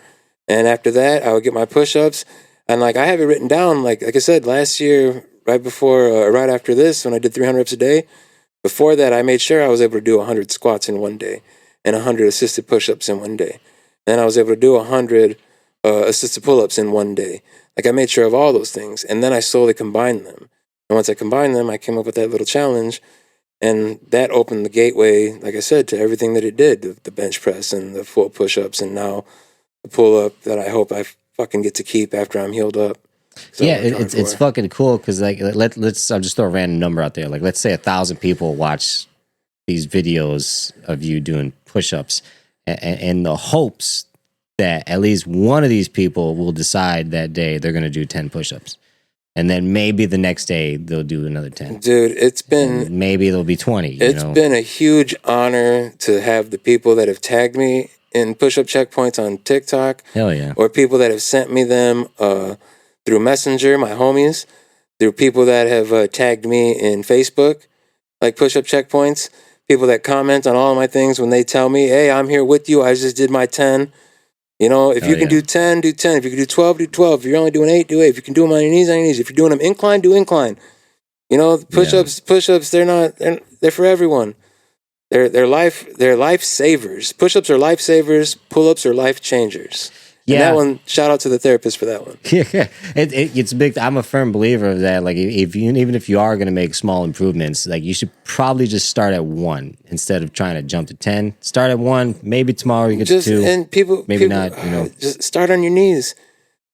And after that, I would get my push-ups, and like I have it written down, like I said, last year, right after this, when I did 300 reps a day, before that, I made sure I was able to do 100 squats in one day and 100 assisted push-ups in one day. And I was able to do 100 assisted pull-ups in one day. Like I made sure of all those things, and then I slowly combined them. And once I combined them, I came up with that little challenge. And that opened the gateway, like I said, to everything that it did, the bench press and the full push-ups and now the pull-up that I hope I fucking get to keep after I'm healed up. So yeah, it's fucking cool because like let's I'll just throw a random number out there. Like let's say 1,000 people watch these videos of you doing push-ups and the hopes that at least one of these people will decide that day they're going to do 10 push-ups. And then maybe the next day they'll do another 10. Dude, it's been... And maybe it'll be 20. It's been a huge honor to have the people that have tagged me in push-up checkpoints on TikTok. Hell yeah. Or people that have sent me them through Messenger, my homies. Through people that have tagged me in Facebook, like push-up checkpoints. People that comment on all of my things when they tell me, hey, I'm here with you. I just did my 10. You know, if you can do 10, do 10. If you can do 12, do 12. If you're only doing 8, do 8. If you can do them on your knees, on your knees. If you're doing them incline, do incline. You know, push-ups, they're for everyone. They're life savers. Push-ups are life savers. Pull-ups are life changers. Yeah. And that one, shout out to the therapist for that one. Yeah, it's big. I'm a firm believer of that. Like, even if you are going to make small improvements, like you should probably just start at 1 instead of trying to jump to 10. Start at 1. Maybe tomorrow you get to 2. And people, not. You know, just start on your knees.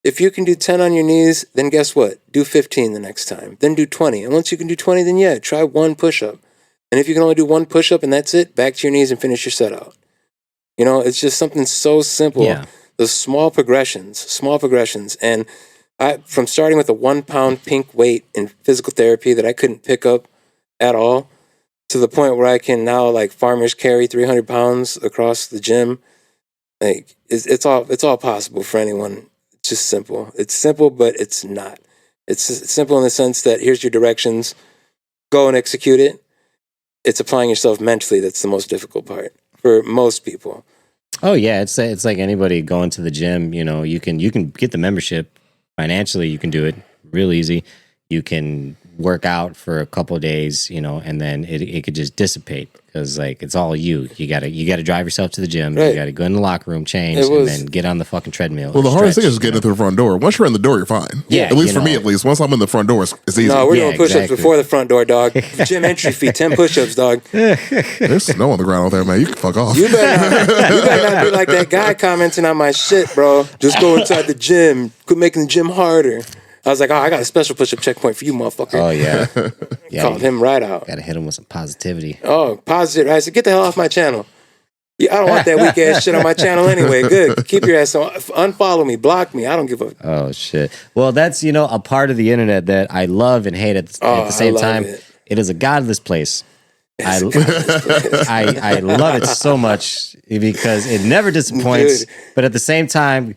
If you can do 10 on your knees, then guess what? Do 15 the next time. Then do 20. And once you can do 20, then try 1 push-up. And if you can only do 1 push-up and that's it, back to your knees and finish your set out. You know, it's just something so simple. Yeah. The small progressions. And from starting with a 1 pound pink weight in physical therapy that I couldn't pick up at all, to the point where I can now like farmers carry 300 pounds across the gym. Like it's all possible for anyone. It's just simple. It's simple, but it's not. It's simple in the sense that here's your directions, go and execute it. It's applying yourself mentally that's the most difficult part for most people. Oh yeah, it's like anybody going to the gym. You know, you can get the membership financially. You can do it real easy. You can work out for a couple of days, you know, and then it could just dissipate because like it's all you. You gotta drive yourself to the gym. Right. You gotta go in the locker room, change, and then get on the fucking treadmill. Well, the hardest thing is getting through the front door. Once you're in the door, you're fine. Yeah, at least for me, at least. Once I'm in the front door, it's easy. No, we're doing push-ups before the front door, dog. Gym entry fee, 10 push-ups, dog. There's snow on the ground out there, man. You can fuck off. You better not be like that guy commenting on my shit, bro. Just go inside the gym. Quit making the gym harder. I was like, I got a special push-up checkpoint for you, motherfucker. Oh, yeah. Called him right out. Got to hit him with some positivity. Oh, positive. I said, get the hell off my channel. Yeah, I don't want that weak-ass shit on my channel anyway. Good. Keep your ass on. Unfollow me. Block me. I don't give a... Oh, shit. Well, that's, you know, a part of the internet that I love and hate at the same time. It is a godless place. I love it so much because it never disappoints. Dude. But at the same time...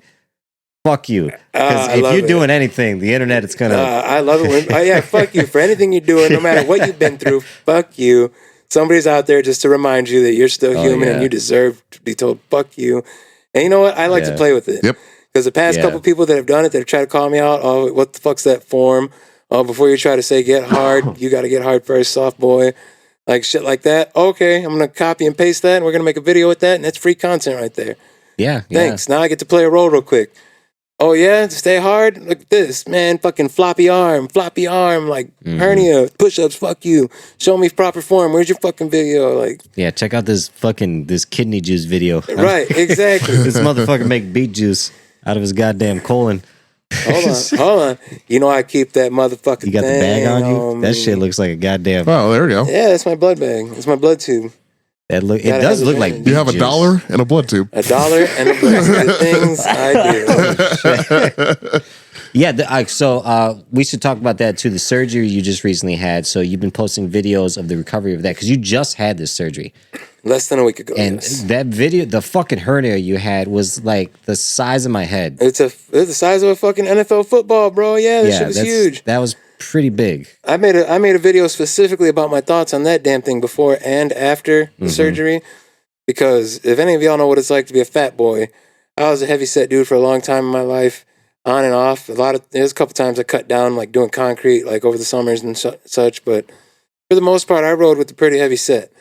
Fuck you. Because if you're doing anything, the internet is going to... I love it. When, fuck you. For anything you're doing, no matter what you've been through, fuck you. Somebody's out there just to remind you that you're still human and you deserve to be told, fuck you. And you know what? I like to play with it. Yep. Because the past couple people that have done it, that have tried to call me out, oh, what the fuck's that form? Oh, before you try to say get hard, you got to get hard first, soft boy. Like shit like that. Okay, I'm going to copy and paste that, and we're going to make a video with that, and that's free content right there. Yeah. Thanks. Now I get to play a role real quick. oh yeah, stay hard. Look at this, man. Fucking floppy arm, like hernia, push-ups. Fuck you. Show me proper form. Where's your fucking video? Like, Yeah, check out this kidney juice video. right, exactly. This motherfucker make beet juice out of his goddamn colon. Hold on. You know I keep that motherfucking. You got the bag on you? That shit looks like a goddamn. Oh, there we go. Yeah, that's my blood bag. It's my blood tube. It does look like beet You have juice. $1 and a blood tube. $1 and a blood tube. The things I do. Yeah, so we should talk about that too. The surgery you just recently had. So you've been posting videos of the recovery of that because you just had this surgery. Less than a week ago. And yes. that video, the fucking hernia you had was like the size of my head. It's the size of a fucking NFL football, bro. Yeah, that shit was huge. That was pretty big. I made a video specifically about my thoughts on that damn thing before and after the surgery, because if any of y'all know what it's like to be a fat boy, I was a heavy set dude for a long time in my life, on and off. There's a couple times I cut down, like doing concrete, like over the summers and such. But for the most part, I rode with a pretty heavy set.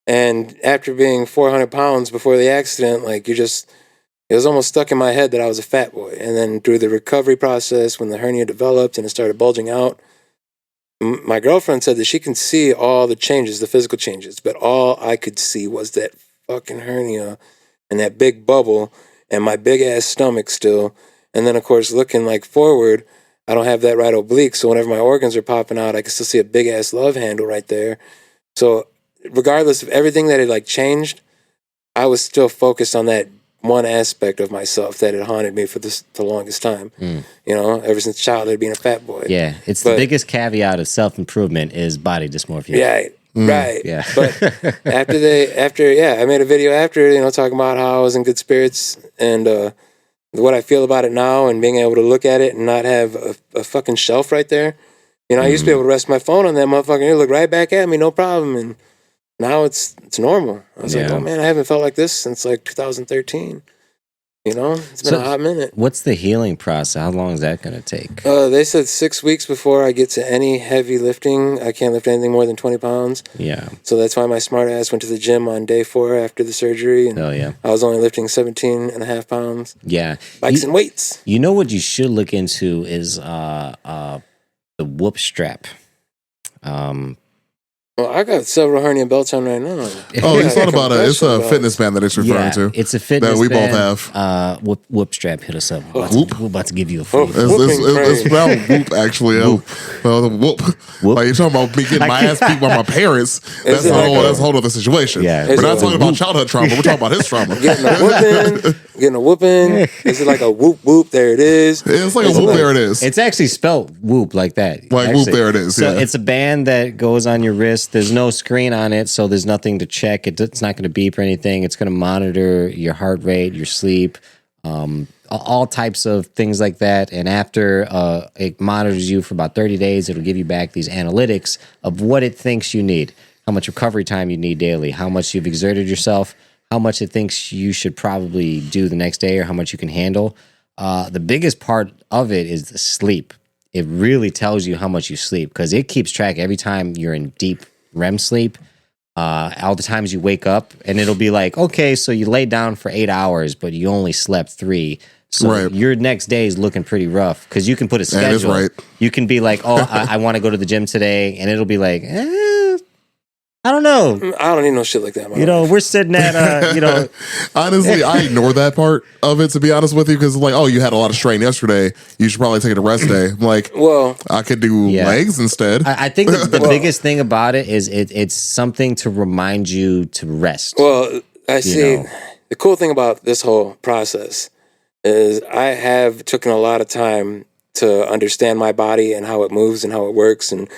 And after being 400 pounds before the accident, like it was almost stuck in my head that I was a fat boy. And then through the recovery process, when the hernia developed and it started bulging out, my girlfriend said that she can see all the changes, the physical changes, but all I could see was that fucking hernia and that big bubble and my big ass stomach still. And then, of course, looking like forward, I don't have that right oblique. So whenever my organs are popping out, I can still see a big ass love handle right there. So regardless of everything that had like changed, I was still focused on that one aspect of myself that had haunted me for the longest time. You know, ever since childhood, being a fat boy. Yeah, it's the biggest caveat of self-improvement is body dysmorphia. Right. Yeah. But I made a video after, you know, talking about how I was in good spirits and what I feel about it now and being able to look at it and not have a fucking shelf right there. You know, I used to be able to rest my phone on that motherfucker and it look right back at me, no problem. And now it's normal. I was like, oh man, I haven't felt like this since like 2013. You know, it's been a hot minute. What's the healing process? How long is that going to take? They said 6 weeks before I get to any heavy lifting. I can't lift anything more than 20 pounds. Yeah. So that's why my smart ass went to the gym on day 4 after the surgery. And Hell yeah. I was only lifting 17 and a half pounds. Yeah. Bikes and weights. You know what you should look into is the whoop strap. Well, I got several hernia belts on right now. Oh, you thought about it. It's a fitness band that it's referring to. It's a fitness that we band. both have. Whoop strap, hit us up. We're about to give you a free. It's pronounced whoop, actually. Whoop. Whoop. Like, you're talking about me getting my ass beat by my parents. That's a whole other situation. Yeah. We're not talking about childhood trauma. We're talking about his trauma. Getting a whooping. Is it like a whoop whoop? There it is. It's like a whoop, there it is. It's actually spelled whoop like that. Like actually. whoop, there it is. So yeah. it's a band that goes on your wrist. There's no screen on it, so there's nothing to check. It's not going to beep or anything. It's going to monitor your heart rate, your sleep, all types of things like that. And after it monitors you for about 30 days, it'll give you back these analytics of what it thinks you need, how much recovery time you need daily, how much you've exerted yourself, how much it thinks you should probably do the next day or how much you can handle. The biggest part of it is the sleep. It really tells you how much you sleep because it keeps track every time you're in deep REM sleep, all the times you wake up, and it'll be like, okay, so you lay down for 8 hours, but you only slept 3. So your next day is looking pretty rough because you can put a schedule. That is right. You can be like, oh, I want to go to the gym today, and it'll be like, I don't know. I don't need no shit like that. You know, we're sitting at, Honestly, I ignore that part of it, to be honest with you, because like, oh, you had a lot of strain yesterday. You should probably take a rest day. I'm like, well, I could do legs instead. I think the biggest thing about it is it's something to remind you to rest. Well, I see. The cool thing about this whole process is I have taken a lot of time to understand my body and how it moves and how it works, and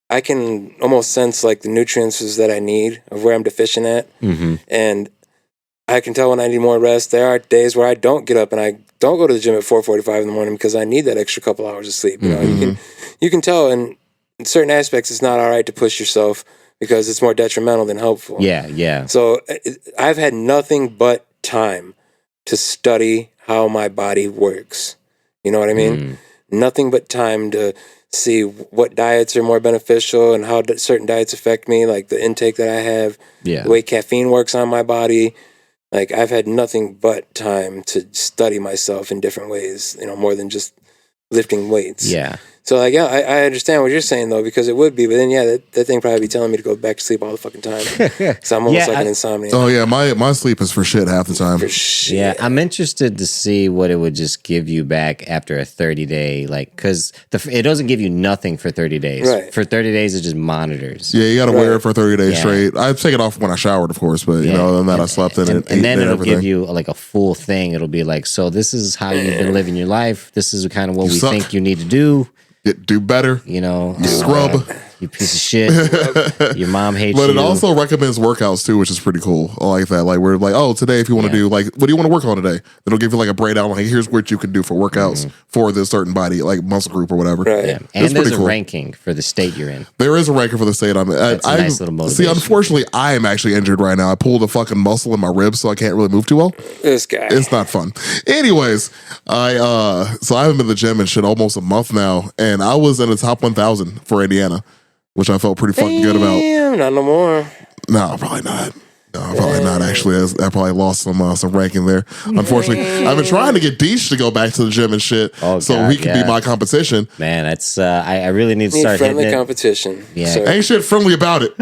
I can almost sense like the nutrients that I need of where I'm deficient at. And I can tell when I need more rest. There are days where I don't get up and I don't go to the gym at 4:45 in the morning because I need that extra couple hours of sleep. You know, you can tell in certain aspects it's not all right to push yourself because it's more detrimental than helpful. Yeah. So I've had nothing but time to study how my body works. You know what I mean? Nothing but time to see what diets are more beneficial and how certain diets affect me, like the intake that I have, the way caffeine works on my body, like I've had nothing but time to study myself in different ways, more than just lifting weights. Yeah. So like, yeah, I understand what you're saying though, because it would be, but then that thing probably be telling me to go back to sleep all the fucking time. Because I'm almost like an insomnia. Oh yeah, my sleep is for shit half the time. For shit. Yeah, I'm interested to see what it would just give you back after a 30-day, because it doesn't give you nothing for 30 days. Right. For 30 days, it just monitors. Yeah, you got to wear it for 30 days Yeah. straight. I take it off when I showered, of course, but other than that, I slept in it. And then it'll everything. give you like a full thing. It'll be like, so this is how you've been living your life. This is kind of what we suck. think you need to do. Do better. You scrub. You piece of shit. Your mom hates you. But it also recommends workouts too, which is pretty cool. I like that. Like we're like, oh, today if you want to do like, what do you want to work on today? It'll give you like a breakdown. Like here's what you can do for workouts for this certain body, like muscle group or whatever. Right. Yeah. And there's a ranking for the state you're in. There is a ranking for the state I'm in. That's a nice little motivation. See, unfortunately, I am actually injured right now. I pulled a fucking muscle in my ribs, so I can't really move too well. This guy. It's not fun. Anyways, so I haven't been to the gym in shit almost a month now, and I was in the top 1,000 for Indiana, which I felt pretty fucking good about. Damn, not no more. No, probably not. No, probably not. Actually, I probably lost some ranking there. Unfortunately, I've been trying to get Deesh to go back to the gym and shit, so he can be my competition. Man, that's I really need to Need start hitting friendly it. competition. Yeah. sir. Ain't shit friendly about it.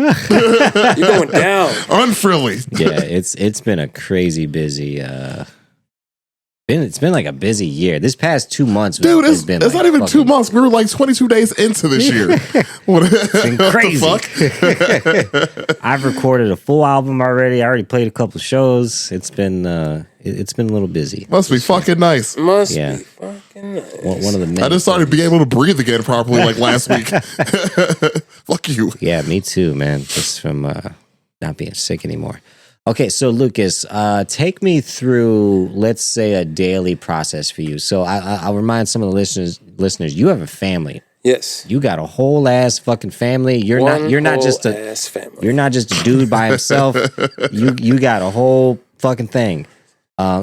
You're going down. Unfriendly. Yeah, it's been a crazy busy. It's been like a busy year. This past 2 months, Dude, has been it's like not even fucking, 2 months. We were like 22 days into this year. It's been crazy. What the fuck? I've recorded a full album already. I already played a couple shows. It's been it's been a little busy. Must be fucking nice. Must Yeah. be fucking nice. One of the many I just started things. being able to breathe again properly like last week. Fuck you. Yeah, me too, man. Just from not being sick anymore. Okay, so Lucas, take me through, let's say, a daily process for you. So I'll remind some of the listeners, you have a family. Yes. You got a whole ass fucking family. You're not just a ass family. You're not just a dude by himself. You got a whole fucking thing.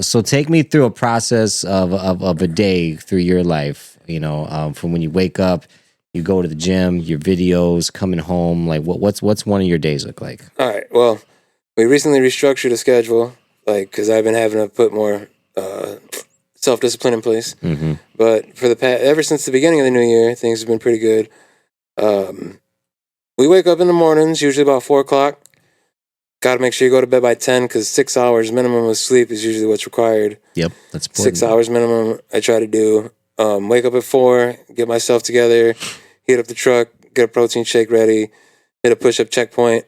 So take me through a process of a day through your life. From when you wake up, you go to the gym, your videos, coming home. Like what's one of your days look like? All right. Well, we recently restructured a schedule, because I've been having to put more self-discipline in place. Mm-hmm. But for ever since the beginning of the new year, things have been pretty good. We wake up in the mornings, usually about 4:00. Got to make sure you go to bed by 10, because 6 hours minimum of sleep is usually what's required. Yep, that's important. 6 hours minimum. I try to do. Wake up at 4, get myself together, heat up the truck, get a protein shake ready, hit a push-up checkpoint.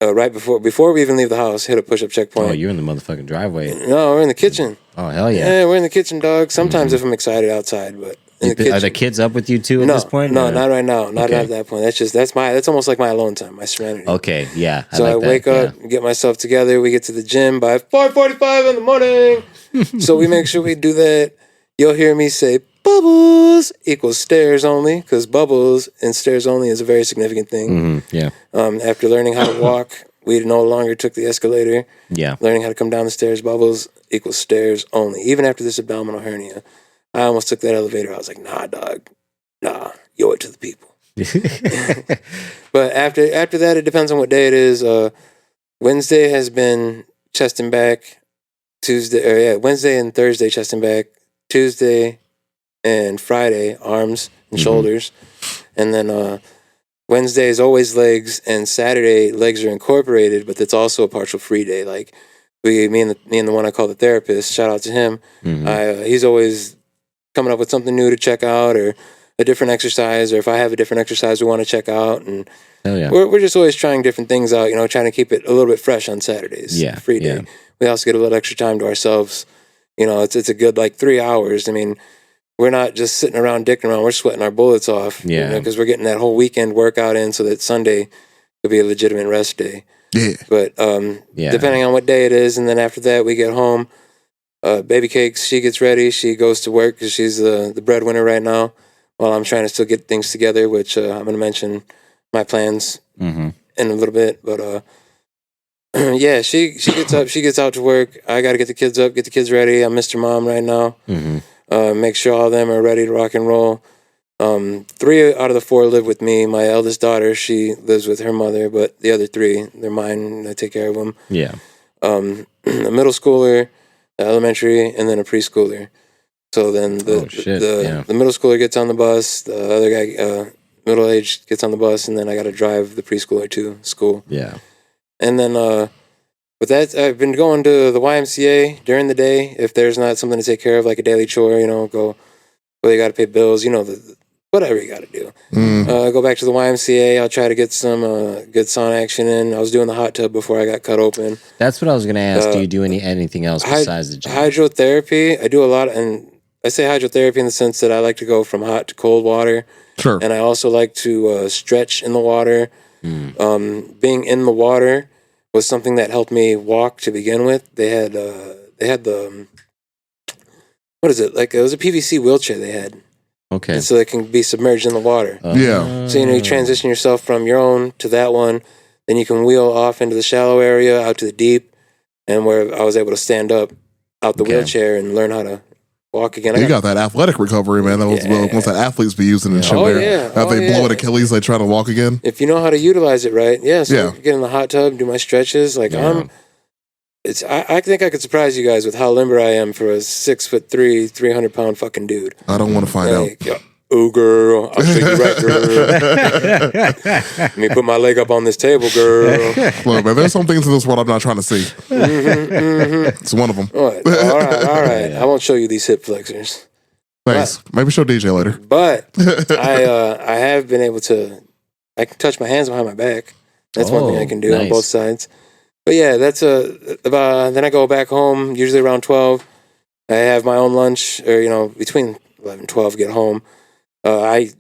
Right before we even leave the house, hit a push-up checkpoint. Oh, you're in the motherfucking driveway. No, we're in the kitchen. Oh, hell yeah. Yeah, we're in the kitchen, dog. Sometimes if I'm excited outside, but in the kitchen. Are the kids up with you too at this point? No, or? not right now. Not Okay. at that point. That's almost like my alone time, my serenity. Okay, yeah. So like I that, wake up, get myself together. We get to the gym by 4:45 in the morning. So we make sure we do that. You'll hear me say, bubbles equals stairs only, because bubbles and stairs only is a very significant thing. Mm-hmm, yeah. After learning how to walk, we no longer took the escalator. Yeah. Learning how to come down the stairs, bubbles equals stairs only. Even after this abdominal hernia, I almost took that elevator. I was like, nah, dog. Nah, you owe it to the people. But after that, it depends on what day it is. Wednesday has been chest and back. Wednesday and Thursday, chest and back. Tuesday and Friday, arms and shoulders. And then Wednesday is always legs, and Saturday legs are incorporated, but it's also a partial free day. Like me and the one I call the therapist, shout out to him. He's always coming up with something new to check out, or a different exercise, or if I have a different exercise we want to check out, and Hell yeah. we're just always trying different things out. Trying to keep it a little bit fresh on Saturdays. Yeah, free day. yeah. We also get a little extra time to ourselves. It's a good 3 hours. I mean, we're not just sitting around dicking around. We're sweating our bullets off. Yeah. Because we're getting that whole weekend workout in, so that Sunday could be a legitimate rest day. Yeah. But depending on what day it is, and then after that we get home. Baby Cakes, she gets ready. She goes to work because she's the breadwinner right now. While I'm trying to still get things together, which I'm going to mention my plans in a little bit. But yeah, she gets up. She gets out to work. I got to get the kids up, get the kids ready. I'm Mr. Mom right now. Make sure all of them are ready to rock and roll. 3 out of the 4 live with me. My eldest daughter, she lives with her mother, but the other 3, they're mine, and I take care of them. Yeah. a middle schooler, elementary, and then a preschooler. So then the middle schooler gets on the bus, the other guy, middle aged, gets on the bus, and then I got to drive the preschooler to school. Yeah. And then with that, I've been going to the YMCA during the day. If there's not something to take care of, like a daily chore, go, well, you got to pay bills, whatever you got to do. Go back to the YMCA. I'll try to get some good sauna action in. I was doing the hot tub before I got cut open. That's what I was going to ask. Do you do anything else besides the gym? Hydrotherapy. I do a lot, and I say hydrotherapy in the sense that I like to go from hot to cold water. Sure. And I also like to stretch in the water. Being in the water was something that helped me walk to begin with. They had the what is it? Like it was a PVC wheelchair they had. Okay. And so it can be submerged in the water. Yeah. So you transition yourself from your own to that one, then you can wheel off into the shallow area, out to the deep, and where I was able to stand up out the wheelchair and learn how to walk again. You got that athletic recovery, man. That was most that athletes be using and shit there. Yeah. If they blow an Achilles, they try to walk again. If you know how to utilize it right, So get in the hot tub, do my stretches. Like I think I could surprise you guys with how limber I am for a 6'3", 300-pound fucking dude. I don't want to find out. Yeah. Oh, girl. I'll show you right, girl. Let me put my leg up on this table, girl. Look, man, there's some things in this world I'm not trying to see. It's one of them. All right. I won't show you these hip flexors. Thanks. Maybe show DJ later. But I have been able to, I can touch my hands behind my back. That's one thing I can do on both sides. But yeah, that's then I go back home, usually around 12. I have my own lunch, or, between 11 and 12, get home. I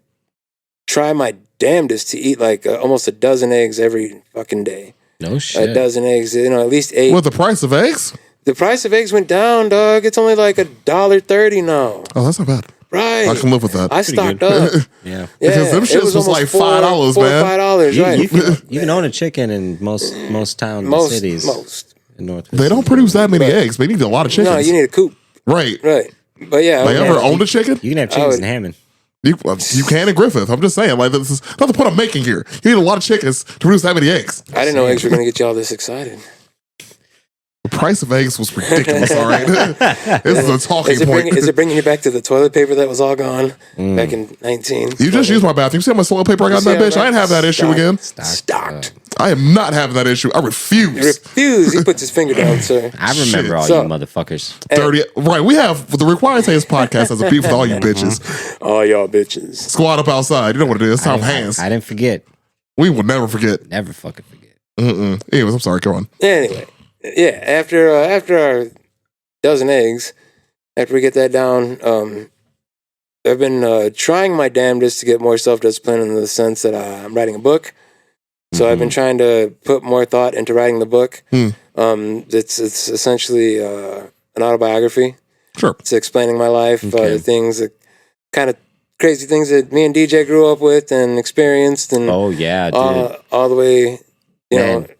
try my damnedest to eat like almost a dozen eggs every fucking day. No shit. A dozen eggs, at least 8. With the price of eggs? The price of eggs went down, dog. It's only like $1.30 now. Oh, that's not bad. Right. I can live with that. I stocked up. Yeah. Because them shits was like $5, man. $5, right. You can own a chicken in most towns and cities. Most. In North. They don't produce that many eggs. They need a lot of chickens. No, you need a coop. Right. But yeah. Like, ever owned a chicken? You can have chickens in Hammond. You can in Griffith. I'm just saying, like, this is not the point I'm making here. You need a lot of chickens to produce that many eggs. I didn't know eggs were going to get y'all this excited. The price of eggs was ridiculous, all right? This is a talking point. Is it bringing you back to the toilet paper that was all gone back in 19? You just used my bathroom. You see how much toilet paper I got in that bitch? I didn't have that issue again. Stocked. I am not having that issue. I refuse. He puts his finger down, sir. I remember all you motherfuckers. 30. Right, we have the Required Taste podcast as a beef with all you bitches. All y'all bitches. Squat up outside. You know what it is. Top hands. I didn't forget. We will never forget. Never fucking forget. Anyways, I'm sorry. Go on. Anyway, yeah. After our dozen eggs, after we get that down, I've been trying my damnedest to get more self-discipline in the sense that I'm writing a book. So I've been trying to put more thought into writing the book. It's essentially an autobiography. Sure. It's explaining my life, the things, the kind of crazy things that me and DJ grew up with and experienced, and oh yeah, dude. All the way.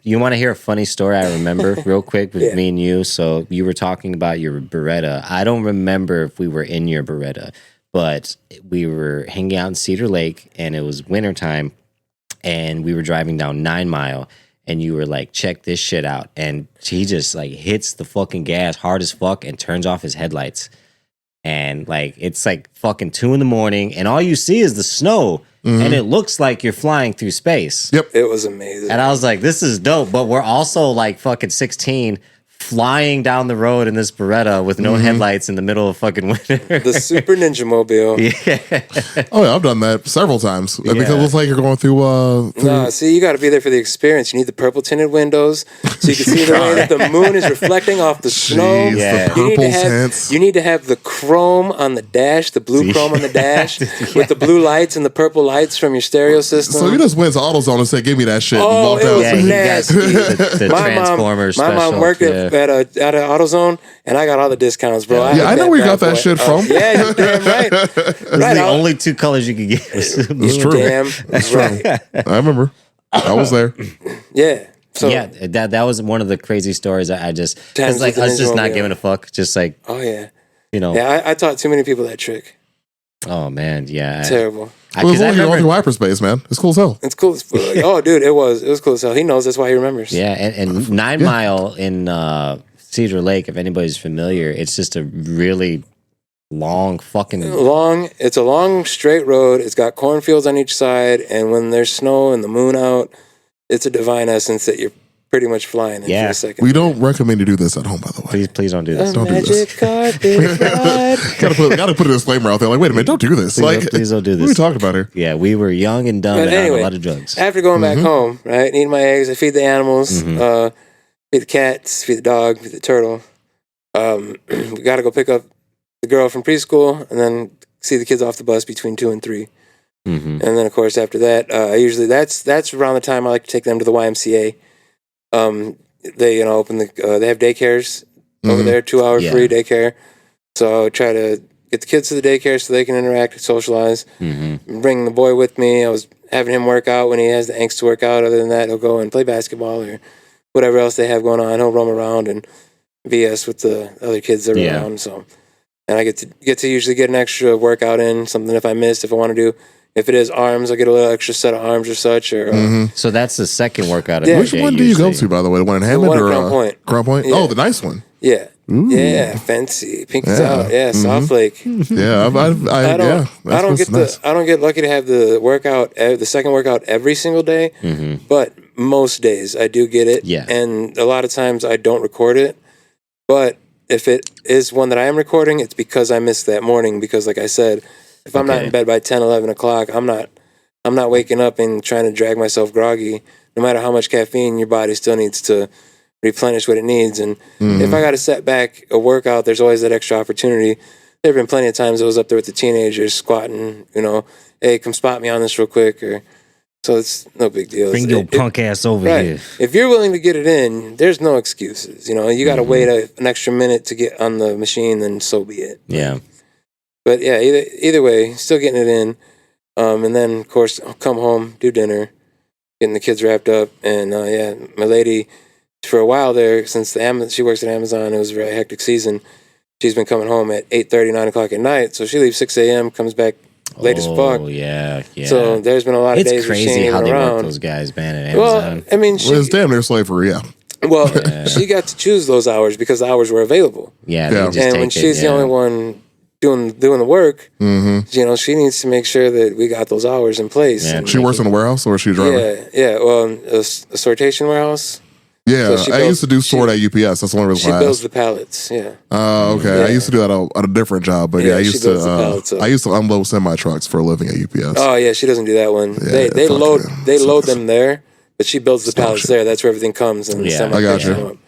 You want to hear a funny story I remember real quick with me and you? So you were talking about your Beretta. I don't remember if we were in your Beretta, but we were hanging out in Cedar Lake, and it was wintertime. And we were driving down 9 Mile, and you were like, check this shit out. And he just like hits the fucking gas hard as fuck and turns off his headlights. And like, it's like fucking 2 a.m, and all you see is the snow, and it looks like you're flying through space. Yep. It was amazing. And I was like, this is dope, but we're also like fucking 16 flying down the road in this Beretta with no headlights in the middle of fucking winter. The Super Ninja Mobile. Yeah. Oh yeah, I've done that several times because it looks like you're going through. No, see, you got to be there for the experience. You need the purple tinted windows so you can see the way that the moon is reflecting off the snow. The purple tints. You need to have the chrome on the dash, the blue chrome on the dash, with the blue lights and the purple lights from your stereo system. So you just went to AutoZone and said, "Give me that shit." Oh, and it was nasty. The Transformers. My mom worked at AutoZone, and I got all the discounts, bro. I know where you got that shit from. Yeah, you're damn right. The only 2 colors you could get was blue. It's true. Damn right. I remember. I was there. Yeah. So, yeah, that was one of the crazy stories I just, Times it's like with the us just Ninja not Mobile. giving a fuck, just like, oh yeah, you know. yeah. I taught too many people that trick. Oh man, yeah. Terrible. Well, as long as you're going through hyperspace, man. It's cool as hell. It's cool as fuck. Oh, dude, it was cool as hell. He knows, that's why he remembers. Yeah, and 9 Mile in Cedar Lake, if anybody's familiar, it's just a really long fucking... It's a long, straight road. It's got cornfields on each side, and when there's snow and the moon out, it's a divine essence that you're pretty much flying in for a second. We don't recommend you do this at home, by the way. Please don't do this. Don't do this. Gotta put a disclaimer out there. Like, wait a minute, don't do this. Please don't do this. What are we talking about here? Yeah, we were young and dumb and on a lot of drugs. After going back home, right, eating my eggs, I feed the animals, feed the cats, feed the dog, feed the turtle. We got to go pick up the girl from preschool and then see the kids off the bus between 2 and 3. And then, of course, after that, usually that's around the time I like to take them to the YMCA. They open they have daycares over there, 2-hour free daycare. So I try to get the kids to the daycare so they can interact, socialize. Bring the boy with me. I was having him work out when he has the angst to work out. Other than that, he'll go and play basketball or whatever else they have going on. He'll roam around and BS with the other kids that are around. So, and I get to usually get an extra workout in, something if I missed, if I want to do. If it is arms, I get a little extra set of arms or such. Or So that's the second workout of Which one do you go to, by the way? The one in Hammond or Crown Point? Crown Point? Yeah. Oh, the nice one. Yeah. Ooh. Yeah, fancy. Pinky's out. Yeah, Soft Lake. Yeah, I don't get lucky to have the workout, the second workout every single day, but most days I do get it. Yeah. And a lot of times I don't record it. But if it is one that I am recording, it's because I missed that morning. Because like I said, if I'm not in bed by 10, 11 o'clock, I'm not waking up and trying to drag myself groggy. No matter how much caffeine, your body still needs to replenish what it needs. And if I got to set back a workout, there's always that extra opportunity. There have been plenty of times I was up there with the teenagers squatting, hey, come spot me on this real quick. So it's no big deal. Bring your punk ass over here. If you're willing to get it in, there's no excuses. You got to wait an extra minute to get on the machine, then so be it. Yeah. But yeah, either way, still getting it in. And then, of course, I'll come home, do dinner, getting the kids wrapped up. And my lady, for a while there, since she works at Amazon, it was a very hectic season. She's been coming home at 8:30, 9 o'clock at night. So she leaves 6 a.m., comes back late as fuck. Oh, yeah. So there's been a lot of days where she ain't crazy how they around. work those guys, man, at Amazon. Well, I mean, it's damn near slavery, yeah. Well, she got to choose those hours because the hours were available. Yeah. And when she's the only one doing the work, she needs to make sure that we got those hours in place. Yeah. She works in a warehouse, or is she a driver? Yeah. Well, a sortation warehouse. Yeah, I used to do sort at UPS. That's the only reason she builds the pallets. Yeah. Okay. I used to do that on a different job, but I used to unload semi trucks for a living at UPS. Oh yeah, she doesn't do that one. Yeah, they load them there, but she builds the pallets there. That's where everything comes, and I got you.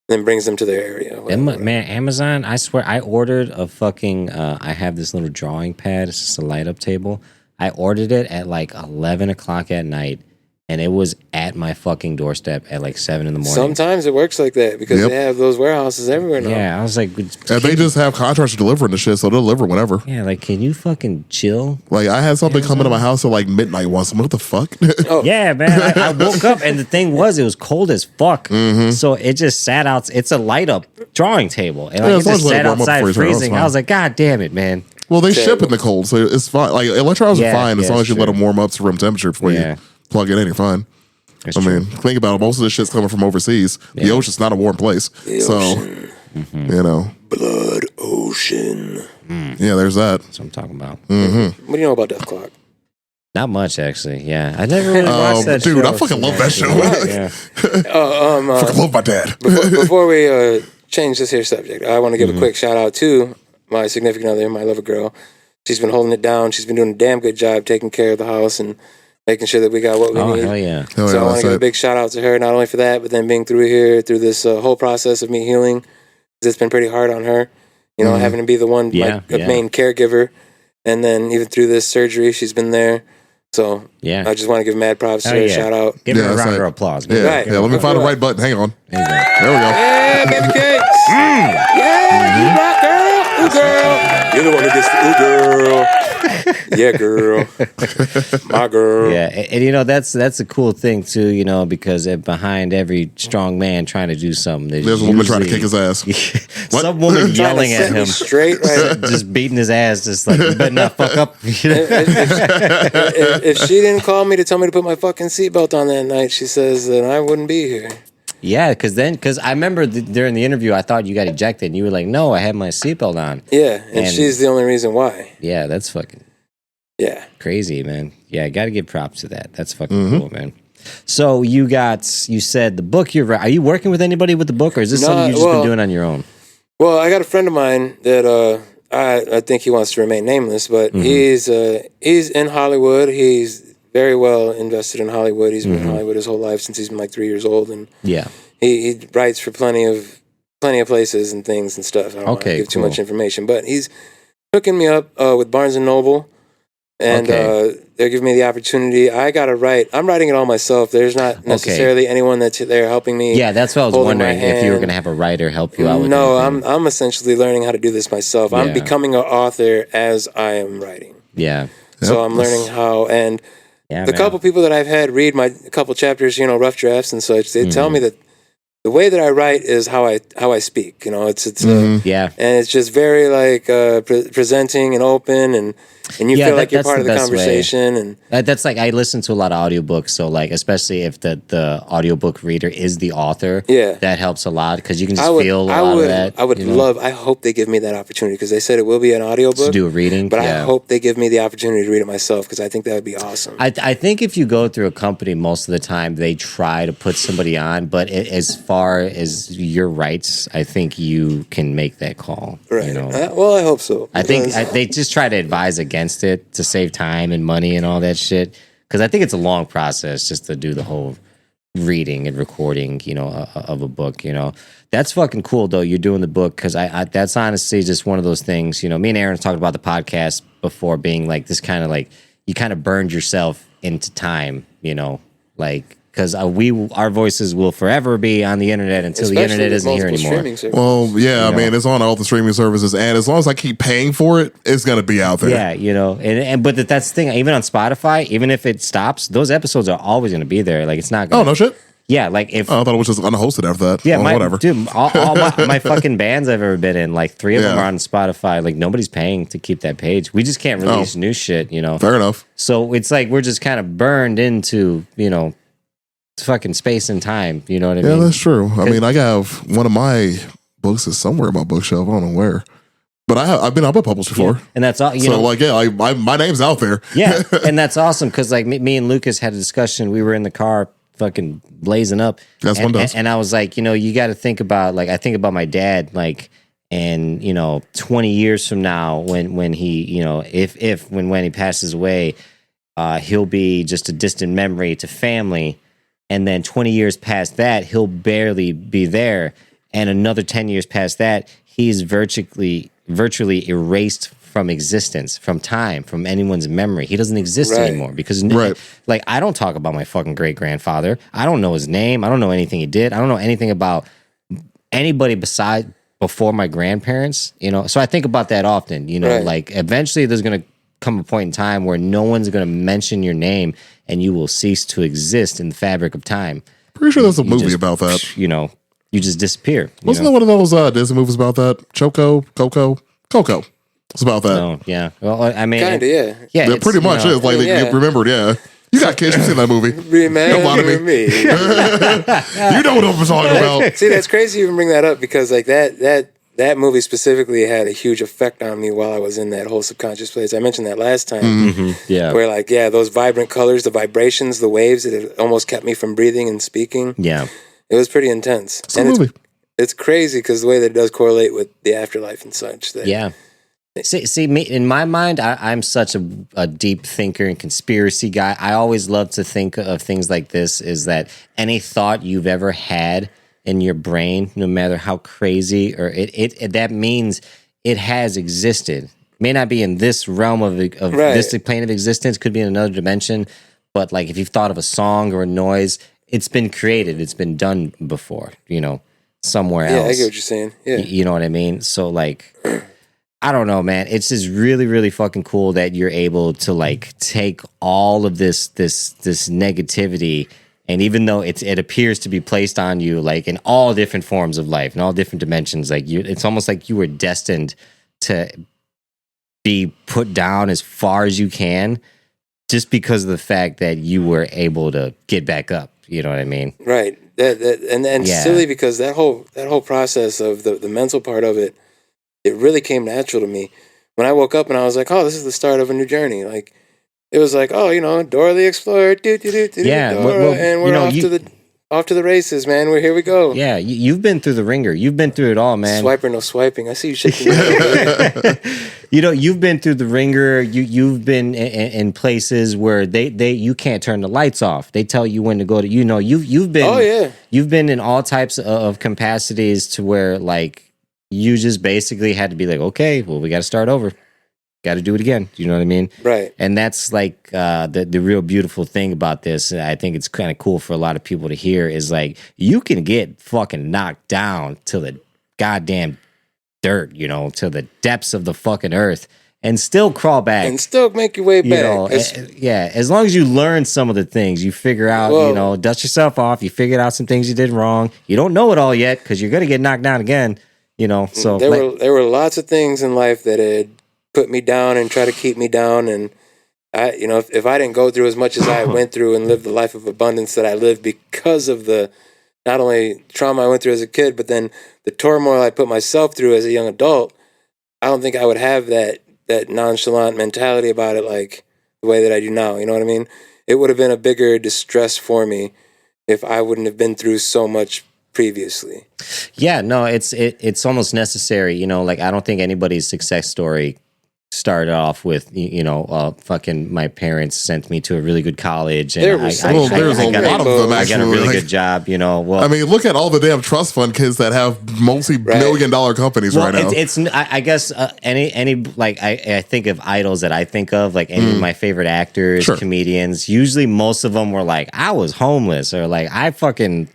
Then brings them to their area. Man, Amazon, I swear, I ordered a fucking, I have this little drawing pad. It's just a light up table. I ordered it at like 11 o'clock at night, and it was at my fucking doorstep at like 7 in the morning. Sometimes it works like that because they have those warehouses everywhere now. Yeah, I was like... And they just have contractors delivering the shit, so they'll deliver whenever. Yeah, like, can you fucking chill? Like, I had something come into my house at like midnight once. I'm like, what the fuck? Yeah, man. I woke up, and the thing was, it was cold as fuck. So it just sat out. It's a light up drawing table. And it just sat outside freezing. I was like, God damn it, man. Well, they ship in the cold, so it's fine. Like, electrons are fine as long as you let them warm up to room temperature before you plug it in, you're fine. That's I mean, think about it. Most of this shit's coming from overseas. The ocean's not a warm place. Blood ocean. Yeah, there's that. That's what I'm talking about. What do you know about Death Clock? Not much, actually. Yeah, I never really watched that show. Dude, I fucking love that show. Fucking love my dad. Before we change this here subject, I want to give a quick shout out to my significant other, my lover girl. She's been holding it down. She's been doing a damn good job taking care of the house and making sure that we got what we need. Hell yeah. So I want to give a big shout out to her, not only for that, but then being through this whole process of me healing. It's been pretty hard on her, having to be the one, main caregiver. And then even through this surgery, she's been there. So I just want to give mad props to her. Shout out. Give her a round of applause. Yeah, right. Let me find the right button. Hang on. There you go. There we go. Yeah, baby cakes. Yeah, you rock, girl. Ooh, girl. You're the one who gets the ooh, girl. Yeah, girl. My girl. Yeah, and that's a cool thing too, because behind every strong man trying to do something, there's a woman trying to kick his ass. Some woman yelling at him, straight, right? just beating his ass, just like, you better not fuck up. If she didn't call me to tell me to put my fucking seatbelt on that night, she says that I wouldn't be here. Yeah, because I remember during the interview, I thought you got ejected, and you were like, "No, I had my seatbelt on." Yeah, and she's the only reason why. Yeah, that's fucking crazy, man. Yeah, I got to give props to that. That's fucking cool, man. So you said the book you're writing. Are you working with anybody with the book, or is this something you've just been doing on your own? Well, I got a friend of mine that I think he wants to remain nameless, but he's in Hollywood. He's very well invested in Hollywood. He's been in Hollywood his whole life since he's been like 3 years old, and he writes for plenty of places and things and stuff. I don't want to give too much information, but he's hooking me up with Barnes and Noble, and they're giving me the opportunity. I gotta write. I'm writing it all myself. There's not necessarily anyone that's there helping me. Yeah, that's what I was wondering, if you were gonna have a writer help you out with No, I'm essentially learning how to do this myself. I'm becoming an author as I am writing. Yeah. So I'm learning how, and the couple people that I've had read a couple chapters, rough drafts and such, they tell me that the way that I write is how I speak. It's and it's just very like presenting and open, and you feel like you're part of the conversation. And that's like, I listen to a lot of audiobooks, so like, especially if the audiobook reader is the author, that helps a lot, because you can just feel a lot of that. I would love. I hope they give me that opportunity, because they said it will be an audiobook to do a reading, but I hope they give me the opportunity to read it myself, because I think that would be awesome. I think if you go through a company, most of the time they try to put somebody on, but as far as your rights, I think you can make that call. Right. Well, I hope so. I think they just try to advise against it to save time and money and all that shit, because I think it's a long process just to do the whole reading and recording, of a book. That's fucking cool though. You're doing the book, because I that's honestly just one of those things. Me and Aaron talked about the podcast before, being like this kind of like, you kind of burned yourself into time, like, because our voices will forever be on the internet until the internet isn't here anymore. Well, I mean, it's on all the streaming services, and as long as I keep paying for it, it's going to be out there. Yeah, but that's the thing. Even on Spotify, even if it stops, those episodes are always going to be there. Like, it's not going to... Oh, no shit? Yeah, like if... I thought it was just unhosted after that. Yeah, whatever. Dude, all my fucking bands I've ever been in, like 3 of them are on Spotify. Like, nobody's paying to keep that page. We just can't release new shit, Fair enough. So it's like we're just kind of burned into, fucking space and time. You know what I mean? Yeah, that's true. I mean, I have one of my books is somewhere on my bookshelf. I don't know where. But I've been published before. And that's all, so like, my name's out there. Yeah, and that's awesome, because like me and Lucas had a discussion. We were in the car fucking blazing up. That's one does. And I was like, you got to think about, like, I think about my dad, like, and 20 years from now, when he, when he passes away, he'll be just a distant memory to family. And then 20 years past that, he'll barely be there. And another 10 years past that, he's virtually erased from existence, from time, from anyone's memory. He doesn't exist anymore, because like, I don't talk about my fucking great-grandfather. I don't know his name. I don't know anything he did. I don't know anything about anybody before my grandparents, So I think about that often, like, eventually there's going to come a point in time where no one's going to mention your name, and you will cease to exist in the fabric of time. Pretty sure there's a movie about that. You just disappear. Wasn't there one of those Disney movies about that? Coco. It's about that. Oh, yeah. Well, I mean, kind of, yeah. Yeah, it pretty much is. Like, they get remembered, yeah. You got kids, you've seen that movie. Remember me. You know what I'm talking about. See, that's crazy you even bring that up, because like that movie specifically had a huge effect on me while I was in that whole subconscious place. I mentioned that last time. Mm-hmm. Yeah. Where like, those vibrant colors, the vibrations, the waves, it almost kept me from breathing and speaking. Yeah. It was pretty intense. It's a movie. It's crazy, because the way that it does correlate with the afterlife and such. Yeah. See, me, in my mind, I'm such a deep thinker and conspiracy guy. I always love to think of things like this, is that any thought you've ever had in your brain, no matter how crazy, or it that means it has existed. It may not be in this realm of this plane of existence, could be in another dimension, but like, if you've thought of a song or a noise, it's been created, it's been done before, somewhere else. Yeah, I get what you're saying. Yeah. You know what I mean? So like, I don't know, man. It's just really, really fucking cool that you're able to like take all of this negativity, and even though it appears to be placed on you like in all different forms of life, in all different dimensions, like it's almost like you were destined to be put down as far as you can, just because of the fact that you were able to get back up. You know what I mean? Right. And silly, because that whole process of the mental part of it, it really came natural to me. When I woke up and I was like, oh, this is the start of a new journey. Like, it was like, oh, Dora the Explorer, yeah, Dora, and we're off to the races, man. Here we go. Yeah, you've been through the ringer. You've been through it all, man. Swiper, no swiping. I see you shaking your head. You've been through the ringer. You've been in places where you can't turn the lights off. They tell you when to go to. You've been. Oh yeah. You've been in all types of capacities to where like you just basically had to be like, okay, well, we got to start over. Got to do it again. You know what I mean? Right. And that's like the real beautiful thing about this. And I think it's kind of cool for a lot of people to hear is like you can get fucking knocked down to the goddamn dirt, to the depths of the fucking earth, and still crawl back and still make your way back. As long as you learn some of the things, you figure out, dust yourself off. You figured out some things you did wrong. You don't know it all yet because you're gonna get knocked down again. So there were lots of things in life that had put me down and try to keep me down, and I, if I didn't go through as much as I went through and live the life of abundance that I lived because of the not only trauma I went through as a kid, but then the turmoil I put myself through as a young adult, I don't think I would have that nonchalant mentality about it like the way that I do now. You know what I mean? It would have been a bigger distress for me if I wouldn't have been through so much previously. Yeah, no, it's almost necessary. Like I don't think anybody's success story started off with fucking my parents sent me to a really good college and there's a lot of them actually. I got a really good job. I mean, look at all the damn trust fund kids that have multi-million-dollar companies right now. I guess any like I think of idols that I think of, like any of my favorite actors, comedians. Usually, most of them were like, I was homeless, or like I fucking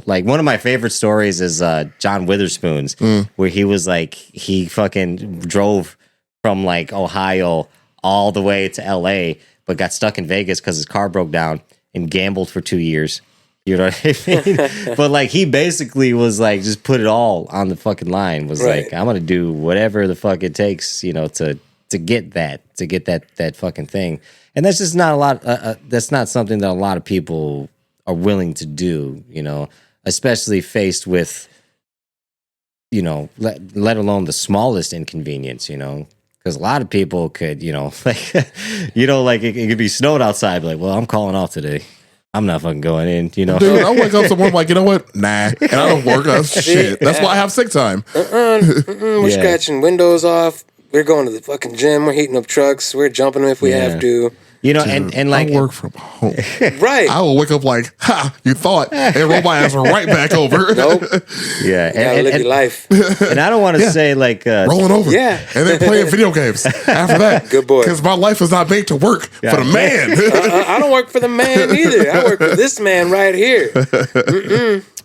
like one of my favorite stories is John Witherspoon's, where he was like he fucking drove from like Ohio all the way to LA, but got stuck in Vegas because his car broke down and gambled for 2 years. You know what I mean? But like he basically was like just put it all on the fucking line. Was like, I'm gonna do whatever the fuck it takes, to get that fucking thing. And that's just not a lot. That's not something that a lot of people are willing to do. Especially faced with, let alone the smallest inconvenience. Because a lot of people could, like, like it could be snowed outside. But like, well, I'm calling off today. I'm not fucking going in, Dude, I wake up somewhere like, you know what? Nah. And I don't work. Shit. That's why I have sick time. We're scratching windows off. We're going to the fucking gym. We're heating up trucks. We're jumping them if we have to. Dude, and like I work from home. Right. I will wake up like, ha, you thought, and roll my ass right back over. Nope. Yeah. And live your life. And I don't want to say like rolling over. Yeah. And then playing video games after that. Good boy. Because my life is not made to work for the man. I don't work for the man either. I work for this man right here.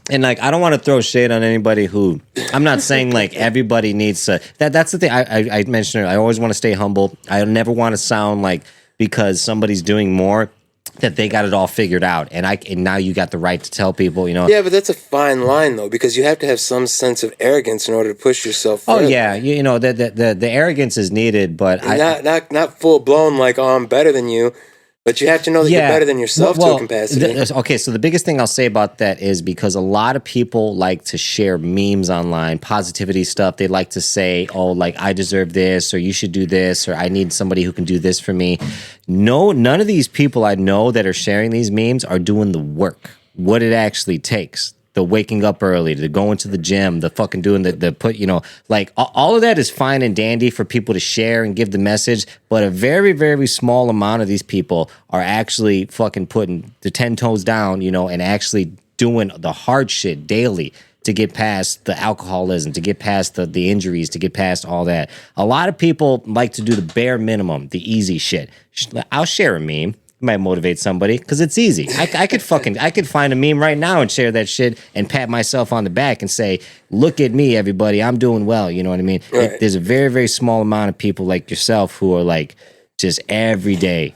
And like, I don't want to throw shade on anybody who, I'm not saying like everybody needs to, that's the thing I mentioned earlier. I always want to stay humble. I never want to sound like, because somebody's doing more, that they got it all figured out, and now you got the right to tell people, Yeah, but that's a fine line though, because you have to have some sense of arrogance in order to push yourself further. Oh yeah, the arrogance is needed, but not full blown like, oh, I'm better than you. But you have to know that you're better than yourself to a capacity. Okay, so the biggest thing I'll say about that is because a lot of people like to share memes online, positivity stuff. They like to say, oh, like, I deserve this, or you should do this, or I need somebody who can do this for me. No, none of these people I know that are sharing these memes are doing the work, what it actually takes. The waking up early, the going to the gym, the fucking doing the put, like all of that is fine and dandy for people to share and give the message, but a very, very small amount of these people are actually fucking putting the 10 toes down, and actually doing the hard shit daily to get past the alcoholism, to get past the injuries, to get past all that. A lot of people like to do the bare minimum, the easy shit. I'll share a meme. might motivate somebody because it's easy. I could find a meme right now and share that shit and pat myself on the back and say, "Look at me, everybody, I'm doing well." You know what I mean? Right. There's a very, very small amount of people like yourself who are like just every day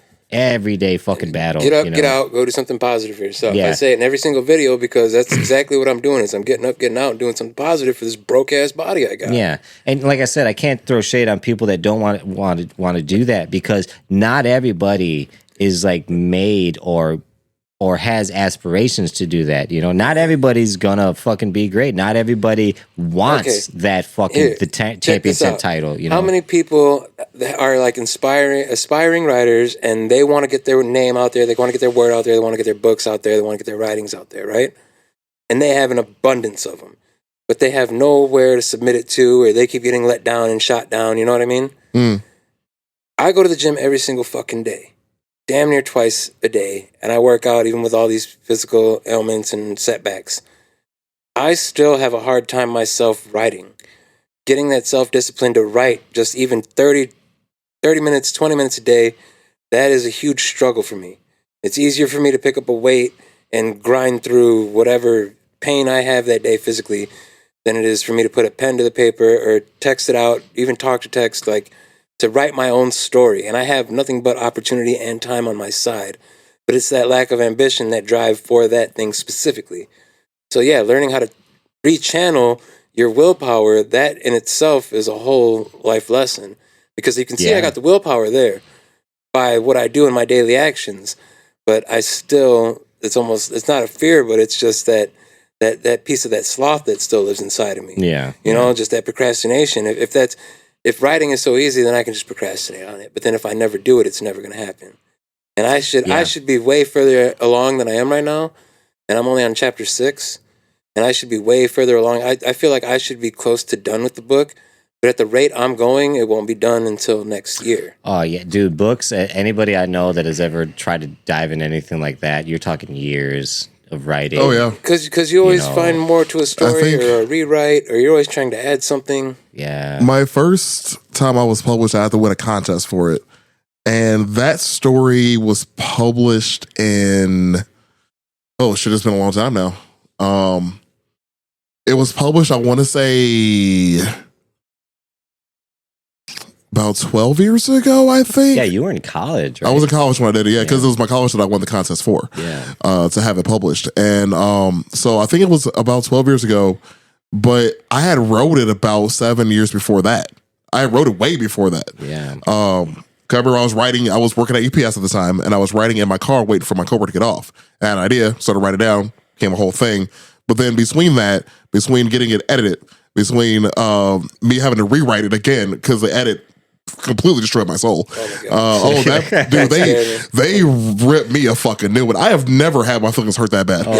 fucking battle. Get up, you know? get out, go do something positive for yourself. Yeah. I say it in every single video because that's exactly what I'm doing. Is I'm getting up, getting out, and doing something positive for this broke ass body I got. Yeah, and like I said, I can't throw shade on people that don't want to do that because not everybody is like made or has aspirations to do that. You know, not everybody's gonna fucking be great. Not everybody wants that fucking championship title. You know, how many people that are like aspiring writers and they want to get their name out there, they want to get their word out there, they want to get their books out there, they want to get their writings out there, right? And they have an abundance of them, but they have nowhere to submit it to, or they keep getting let down and shot down. You know what I mean? I go to the gym every single fucking day. Damn near twice a day, and I work out even with all these physical ailments and setbacks. I still have a hard time myself writing. Getting that self-discipline to write just even 30 minutes, 20 minutes a day, that is a huge struggle for me. It's easier for me to pick up a weight and grind through whatever pain I have that day physically than it is for me to put a pen to the paper or text it out, even talk to text, like to write my own story. And I have nothing but opportunity and time on my side. But it's that lack of ambition, that drive for that thing specifically. So yeah, learning how to rechannel your willpower, that in itself is a whole life lesson. Because you can see I got the willpower there by what I do in my daily actions. But I still, it's not a fear, but it's just that piece of that sloth that still lives inside of me. Yeah. You know, just that procrastination. If writing is so easy, then I can just procrastinate on it. But then if I never do it, it's never going to happen. And I should be way further along than I am right now. And I'm only on chapter 6. And I should be way further along. I feel like I should be close to done with the book. But at the rate I'm going, it won't be done until next year. Oh, yeah. Dude, books, anybody I know that has ever tried to dive into anything like that, you're talking years of writing. Oh, yeah. Because you always find more to a story or a rewrite, or you're always trying to add something. Yeah. My first time I was published, I had to win a contest for it. And that story was published in, oh shit, it's been a long time now. It was published, I want to say, about 12 years ago, I think. Yeah, you were in college, right? I was in college when I did it, because it was my college that I won the contest for, to have it published. And so I think it was about 12 years ago, but I had wrote it about 7 years before that. I wrote it way before that. Yeah. I remember I was working at UPS at the time, and I was writing in my car waiting for my coworker to get off. I had an idea, started to write it down, came a whole thing. But then between getting it edited, between me having to rewrite it again because the edit completely destroyed my soul. Oh my God. Dude, they ripped me a fucking new one. I have never had my feelings hurt that bad. Dude.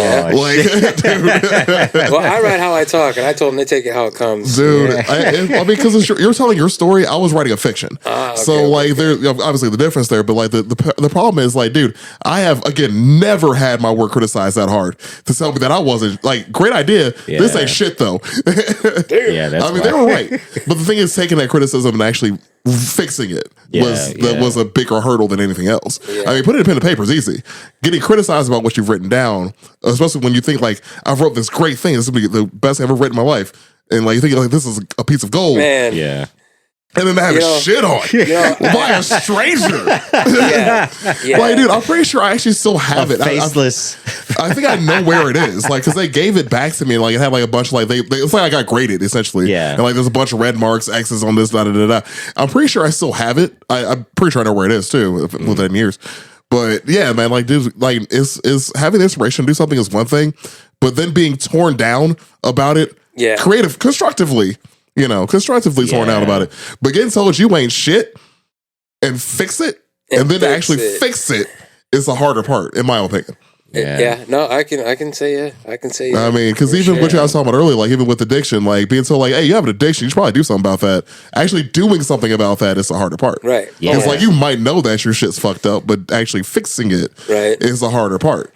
Well, I write how I talk, and I told them to take it how it comes. Dude, I mean, because you're telling your story, I was writing a fiction. There's obviously the difference there, but like the problem is, like, dude, I have again never had my work criticized that hard to tell me that I wasn't like great idea. This ain't shit though. That's they were right, but the thing is, taking that criticism and actually fixing it was a bigger hurdle than anything else. I mean, putting a pen to paper is easy. Getting criticized about what you've written down, especially when you think like, I've wrote this great thing, this will be the best I've ever written in my life, and like you think like this is a piece of gold, man. Yeah. And then they have shit on by a stranger. Like, dude, I'm pretty sure I actually still have it. Faceless. I think I know where it is. Like, because they gave it back to me. And, like, it had like a bunch of like it's like I got graded essentially. Yeah. And like there's a bunch of red marks, X's on this, da da da da. I'm pretty sure I still have it. I'm pretty sure I know where it is too within years. But yeah, man, like, dude, like is having the inspiration to do something is one thing, but then being torn down about it, constructively torn out about it. But getting told you ain't shit and fix it, and then to actually fix it is the harder part, in my opinion. No, I can say I can say I mean, because even what I was talking about earlier, like even with addiction, like being told like, hey, you have an addiction, you should probably do something about that. Actually doing something about that is the harder part. Right. Because like you might know that your shit's fucked up, but actually fixing it is the harder part.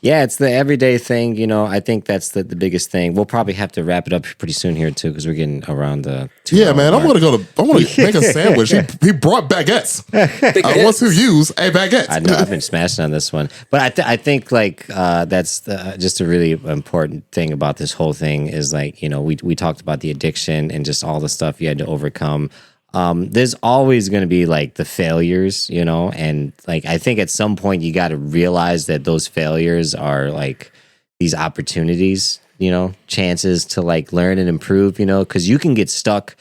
Yeah, it's the everyday thing. You know, I think that's the biggest thing. We'll probably have to wrap it up pretty soon here too, because we're getting around the. Yeah, man. I want to make a sandwich. He brought baguettes. I want to use a baguette. I know I've been smashing on this one, but I think like that's just a really important thing about this whole thing is like, you know, we talked about the addiction and just all the stuff you had to overcome. There's always going to be like the failures, you know, and like I think at some point you got to realize that those failures are like these opportunities, you know, chances to like learn and improve, you know, because you can get stuck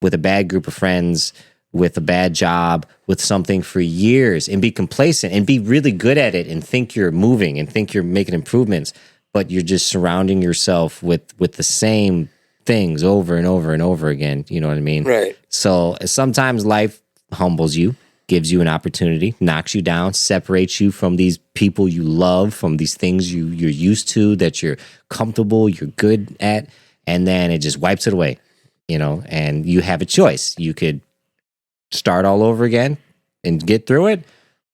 with a bad group of friends, with a bad job, with something for years and be complacent and be really good at it and think you're moving and think you're making improvements, but you're just surrounding yourself with the same things over and over and over again. You know what I mean? Right. So sometimes life humbles you, gives you an opportunity, knocks you down, separates you from these people you love, from these things you're used to, that you're comfortable, you're good at, and then it just wipes it away, you know, and you have a choice. You could start all over again and get through it,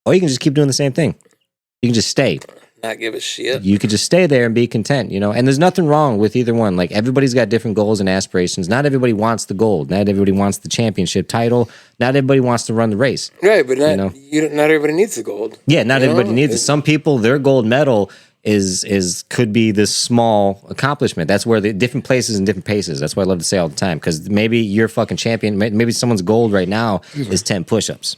or you can just keep doing the same thing. You can just stay. Not give a shit. You could just stay there and be content, you know? And there's nothing wrong with either one. Like, everybody's got different goals and aspirations. Not everybody wants the gold. Not everybody wants the championship title. Not everybody wants to run the race. Right, but not everybody needs the gold. Yeah, not everybody needs it. Some people, their gold medal is could be this small accomplishment. That's where the different places and different paces. That's what I love to say all the time. Because maybe you're fucking champion. Maybe someone's gold right now is 10 push-ups.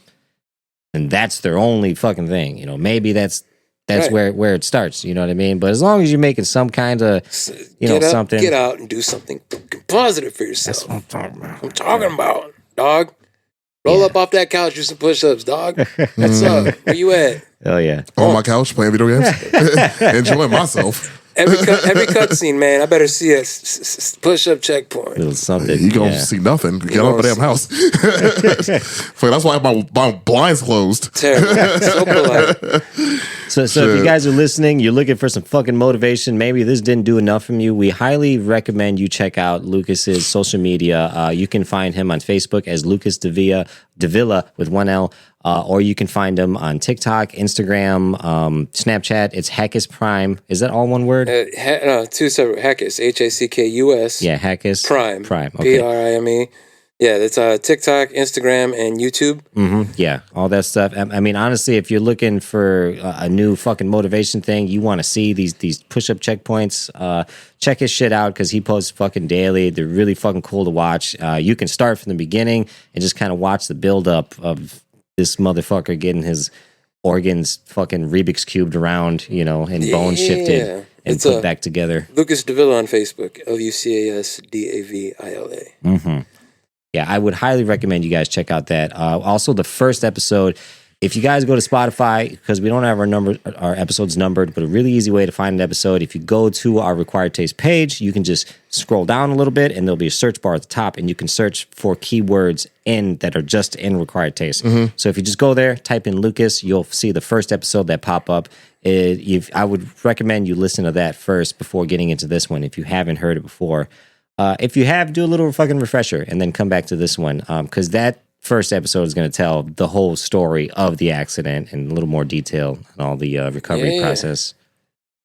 And that's their only fucking thing. You know, maybe that's right. where it starts, you know what I mean? But as long as you're making some kind of, something. Get out and do something positive for yourself. That's what I'm talking about, dog. Roll up off that couch, do some push-ups, dog. What's up? Where you at? Hell yeah. On my couch playing video games. Enjoying myself. Every cutscene, man, I better see a push-up checkpoint. Little something. You gonna see nothing. Get out of the damn house. So that's why my blinds closed. Terrible. So polite. So if you guys are listening, you're looking for some fucking motivation, maybe this didn't do enough from you, we highly recommend you check out Lucas's social media. You can find him on Facebook as Lucas Davila with one L. Or you can find him on TikTok, Instagram, Snapchat. It's Hackus Prime. Is that all one word? No, two separate. Hackus, Hackus. Yeah, Hackus. Prime. Okay. Prime. Yeah, that's TikTok, Instagram, and YouTube. Mm-hmm. Yeah, all that stuff. I mean, honestly, if you're looking for a new fucking motivation thing, you want to see these push-up checkpoints, check his shit out because he posts fucking daily. They're really fucking cool to watch. You can start from the beginning and just kind of watch the build-up of this motherfucker getting his organs fucking Rubik's cubed around, you know, and bones shifted and put back together. Lucas Davila on Facebook, LucasDavila. Mm-hmm. Yeah, I would highly recommend you guys check out that. Also, the first episode, if you guys go to Spotify, because we don't have our episodes numbered, but a really easy way to find an episode, if you go to our Required Taste page, you can just scroll down a little bit and there'll be a search bar at the top and you can search for keywords that are just in Required Taste. Mm-hmm. So if you just go there, type in Lucas, you'll see the first episode that pop up. I would recommend you listen to that first before getting into this one if you haven't heard it before. If you have, do a little fucking refresher and then come back to this one because that first episode is going to tell the whole story of the accident in a little more detail and all the recovery process.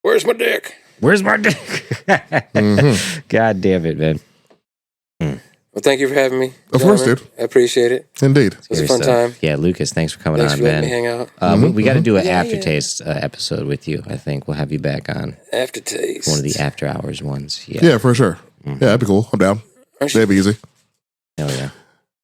Where's my dick? Mm-hmm. God damn it, man. Well, thank you for having me. Of course, dude. I appreciate it. Indeed. It was a fun time. Yeah, Lucas, thanks for coming on, man. Letting me hang out. We got to do an aftertaste episode with you. I think we'll have you back on. Aftertaste. One of the after hours ones. Yeah, for sure. Mm-hmm. Yeah, that'd be cool. I'm down. That'd be easy. Hell yeah.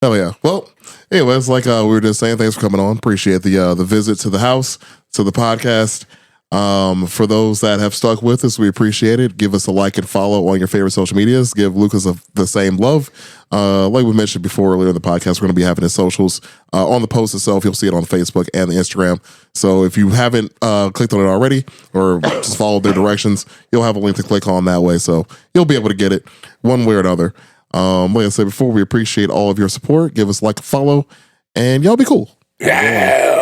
Hell yeah. Well, anyways, like we were just saying, thanks for coming on. Appreciate the visit to the house, to the podcast. For those that have stuck with us, we appreciate it. Give us a like and follow on your favorite social medias. Give Lucas the same love. Like we mentioned before earlier in the podcast, we're going to be having his socials on the post itself. You'll see it on Facebook and the Instagram. So if you haven't clicked on it already or just followed their directions, you'll have a link to click on that way. So you'll be able to get it one way or another. Like I said before, we appreciate all of your support. Give us a like, follow, and y'all be cool. Yeah.